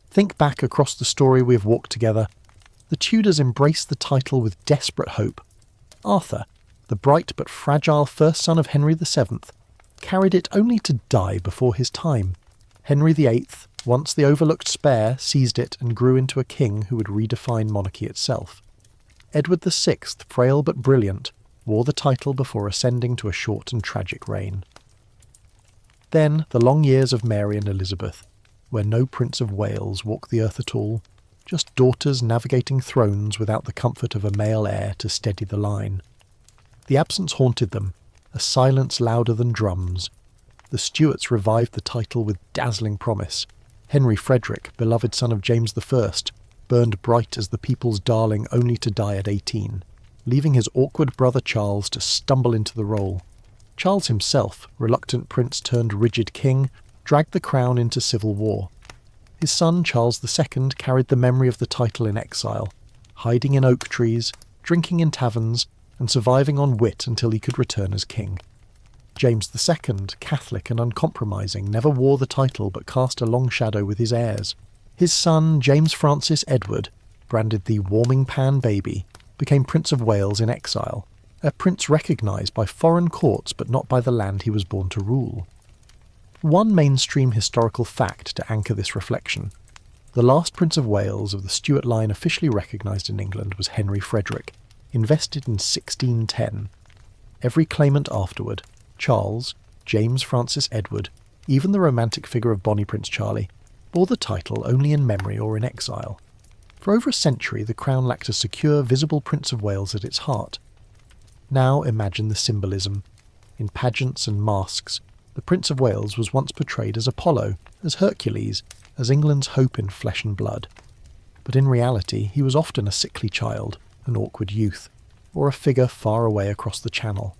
Think back across the story we have walked together. The Tudors embraced the title with desperate hope. Arthur, the bright but fragile first son of Henry VII, carried it only to die before his time. Henry VIII, once the overlooked spare, seized it and grew into a king who would redefine monarchy itself. Edward VI, frail but brilliant, wore the title before ascending to a short and tragic reign. Then the long years of Mary and Elizabeth, where no Prince of Wales walked the earth at all, just daughters navigating thrones without the comfort of a male heir to steady the line. The absence haunted them, a silence louder than drums. The Stuarts revived the title with dazzling promise. Henry Frederick, beloved son of James I, burned bright as the people's darling only to die at 18, leaving his awkward brother Charles to stumble into the role. Charles himself, reluctant prince turned rigid king, dragged the crown into civil war. His son Charles II carried the memory of the title in exile, hiding in oak trees, drinking in taverns, and surviving on wit until he could return as king. James II, Catholic and uncompromising, never wore the title but cast a long shadow with his heirs. His son, James Francis Edward, branded the warming pan baby, became Prince of Wales in exile, a prince recognised by foreign courts but not by the land he was born to rule. One mainstream historical fact to anchor this reflection. The last Prince of Wales of the Stuart line officially recognised in England was Henry Frederick, invested in 1610. Every claimant afterward, Charles, James Francis Edward, even the romantic figure of Bonnie Prince Charlie, bore the title only in memory or in exile. For over a century the crown lacked a secure, visible Prince of Wales at its heart. Now imagine the symbolism. In pageants and masks, the Prince of Wales was once portrayed as Apollo, as Hercules, as England's hope in flesh and blood. But in reality he was often a sickly child, an awkward youth, or a figure far away across the Channel.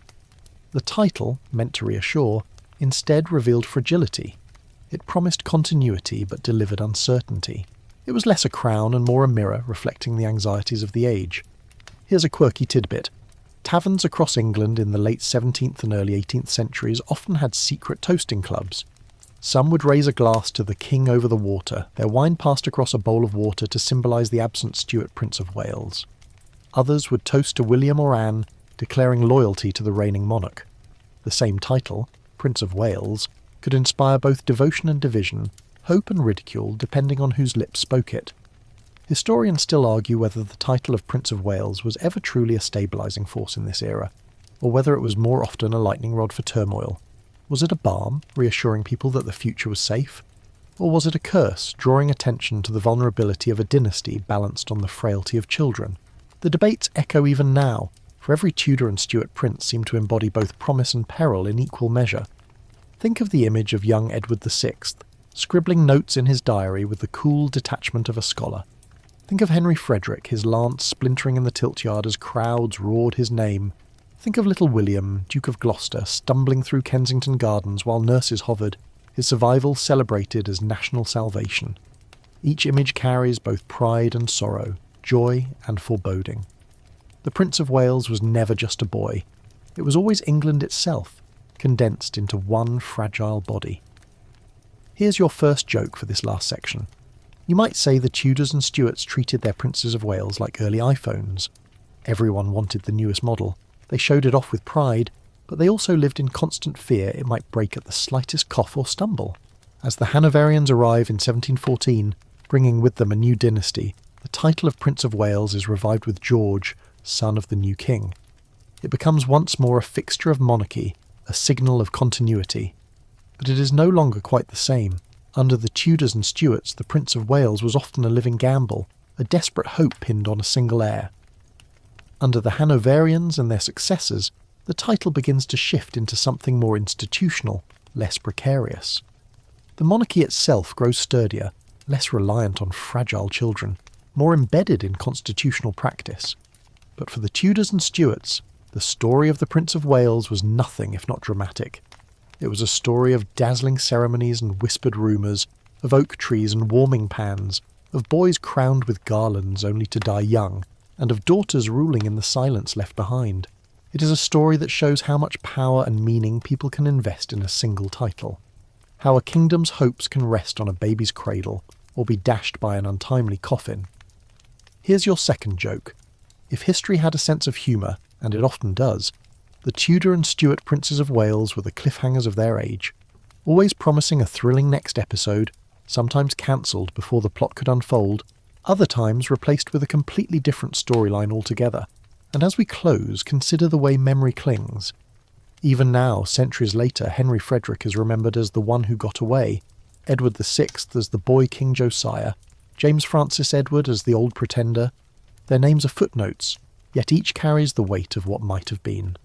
The title, meant to reassure, instead revealed fragility. It promised continuity but delivered uncertainty. It was less a crown and more a mirror reflecting the anxieties of the age. Here's a quirky tidbit. Taverns across England in the late 17th and early 18th centuries often had secret toasting clubs. Some would raise a glass to the king over the water, their wine passed across a bowl of water to symbolise the absent Stuart Prince of Wales. Others would toast to William or Anne, declaring loyalty to the reigning monarch. The same title, Prince of Wales, could inspire both devotion and division, hope and ridicule depending on whose lips spoke it. Historians still argue whether the title of Prince of Wales was ever truly a stabilising force in this era, or whether it was more often a lightning rod for turmoil. Was it a balm, reassuring people that the future was safe? Or was it a curse, drawing attention to the vulnerability of a dynasty balanced on the frailty of children? The debates echo even now, for every Tudor and Stuart prince seemed to embody both promise and peril in equal measure. Think of the image of young Edward VI, scribbling notes in his diary with the cool detachment of a scholar. Think of Henry Frederick, his lance splintering in the tilt-yard as crowds roared his name. Think of little William, Duke of Gloucester, stumbling through Kensington Gardens while nurses hovered, his survival celebrated as national salvation. Each image carries both pride and sorrow, joy and foreboding. The Prince of Wales was never just a boy. It was always England itself, condensed into one fragile body. Here's your first joke for this last section. You might say the Tudors and Stuarts treated their Princes of Wales like early iPhones. Everyone wanted the newest model. They showed it off with pride, but they also lived in constant fear it might break at the slightest cough or stumble. As the Hanoverians arrive in 1714, bringing with them a new dynasty, the title of Prince of Wales is revived with George, son of the new king. It becomes once more a fixture of monarchy, a signal of continuity. But it is no longer quite the same. Under the Tudors and Stuarts, the Prince of Wales was often a living gamble, a desperate hope pinned on a single heir. Under the Hanoverians and their successors, the title begins to shift into something more institutional, less precarious. The monarchy itself grows sturdier, less reliant on fragile children, more embedded in constitutional practice. But for the Tudors and Stuarts, the story of the Prince of Wales was nothing if not dramatic. It was a story of dazzling ceremonies and whispered rumours, of oak trees and warming pans, of boys crowned with garlands only to die young, and of daughters ruling in the silence left behind. It is a story that shows how much power and meaning people can invest in a single title. How a kingdom's hopes can rest on a baby's cradle, or be dashed by an untimely coffin. Here's your second joke. If history had a sense of humour, and it often does, The Tudor and Stuart Princes of Wales were the cliffhangers of their age, always promising a thrilling next episode, sometimes cancelled before the plot could unfold, other times replaced with a completely different storyline altogether. And as we close, consider the way memory clings. Even now, centuries later, Henry Frederick is remembered as the one who got away, Edward VI as the boy King Josiah, James Francis Edward as the old pretender. Their names are footnotes, yet each carries the weight of what might have been.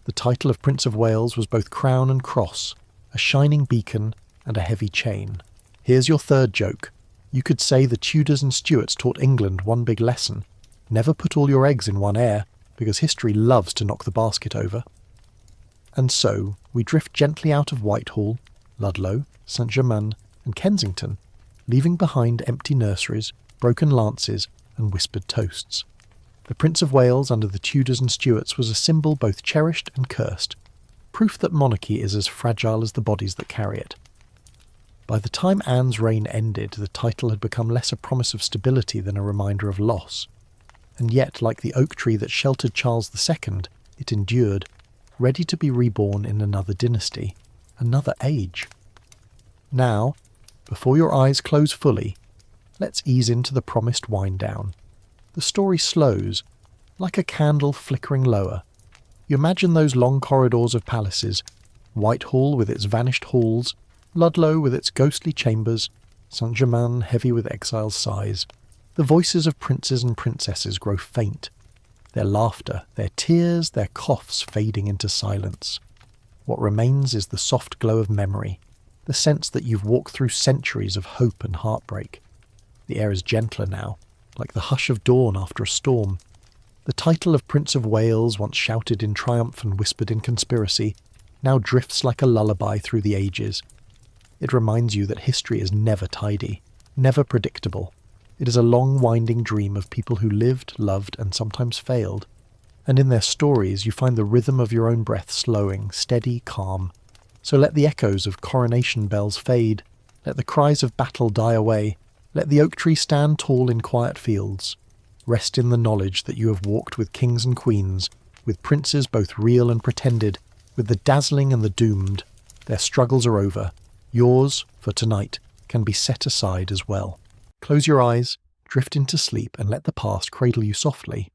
The title of Prince of Wales was both crown and cross, a shining beacon and a heavy chain. Here's your third joke. You could say the Tudors and Stuarts taught England one big lesson. Never put all your eggs in one heir, because history loves to knock the basket over. And so, we drift gently out of Whitehall, Ludlow, St. Germain and Kensington, leaving behind empty nurseries, broken lances and whispered toasts. The Prince of Wales under the Tudors and Stuarts was a symbol both cherished and cursed, proof that monarchy is as fragile as the bodies that carry it. By the time Anne's reign ended, the title had become less a promise of stability than a reminder of loss. And yet, like the oak tree that sheltered Charles II, it endured, ready to be reborn in another dynasty, another age. Now, before your eyes close fully, let's ease into the promised wind-down. The story slows, like a candle flickering lower. You imagine those long corridors of palaces, Whitehall with its vanished halls, Ludlow with its ghostly chambers, St. Germain heavy with exile's sighs. The voices of princes and princesses grow faint, their laughter, their tears, their coughs fading into silence. What remains is the soft glow of memory, the sense that you've walked through centuries of hope and heartbreak. The air is gentler now, like the hush of dawn after a storm. The title of Prince of Wales, once shouted in triumph and whispered in conspiracy, now drifts like a lullaby through the ages. It reminds you that history is never tidy, never predictable. It is a long, winding dream of people who lived, loved, and sometimes failed. And in their stories you find the rhythm of your own breath slowing, steady, calm. So let the echoes of coronation bells fade, let the cries of battle die away, let the oak tree stand tall in quiet fields. Rest in the knowledge that you have walked with kings and queens, with princes both real and pretended, with the dazzling and the doomed. Their struggles are over. Yours, for tonight, can be set aside as well. Close your eyes, drift into sleep, and let the past cradle you softly.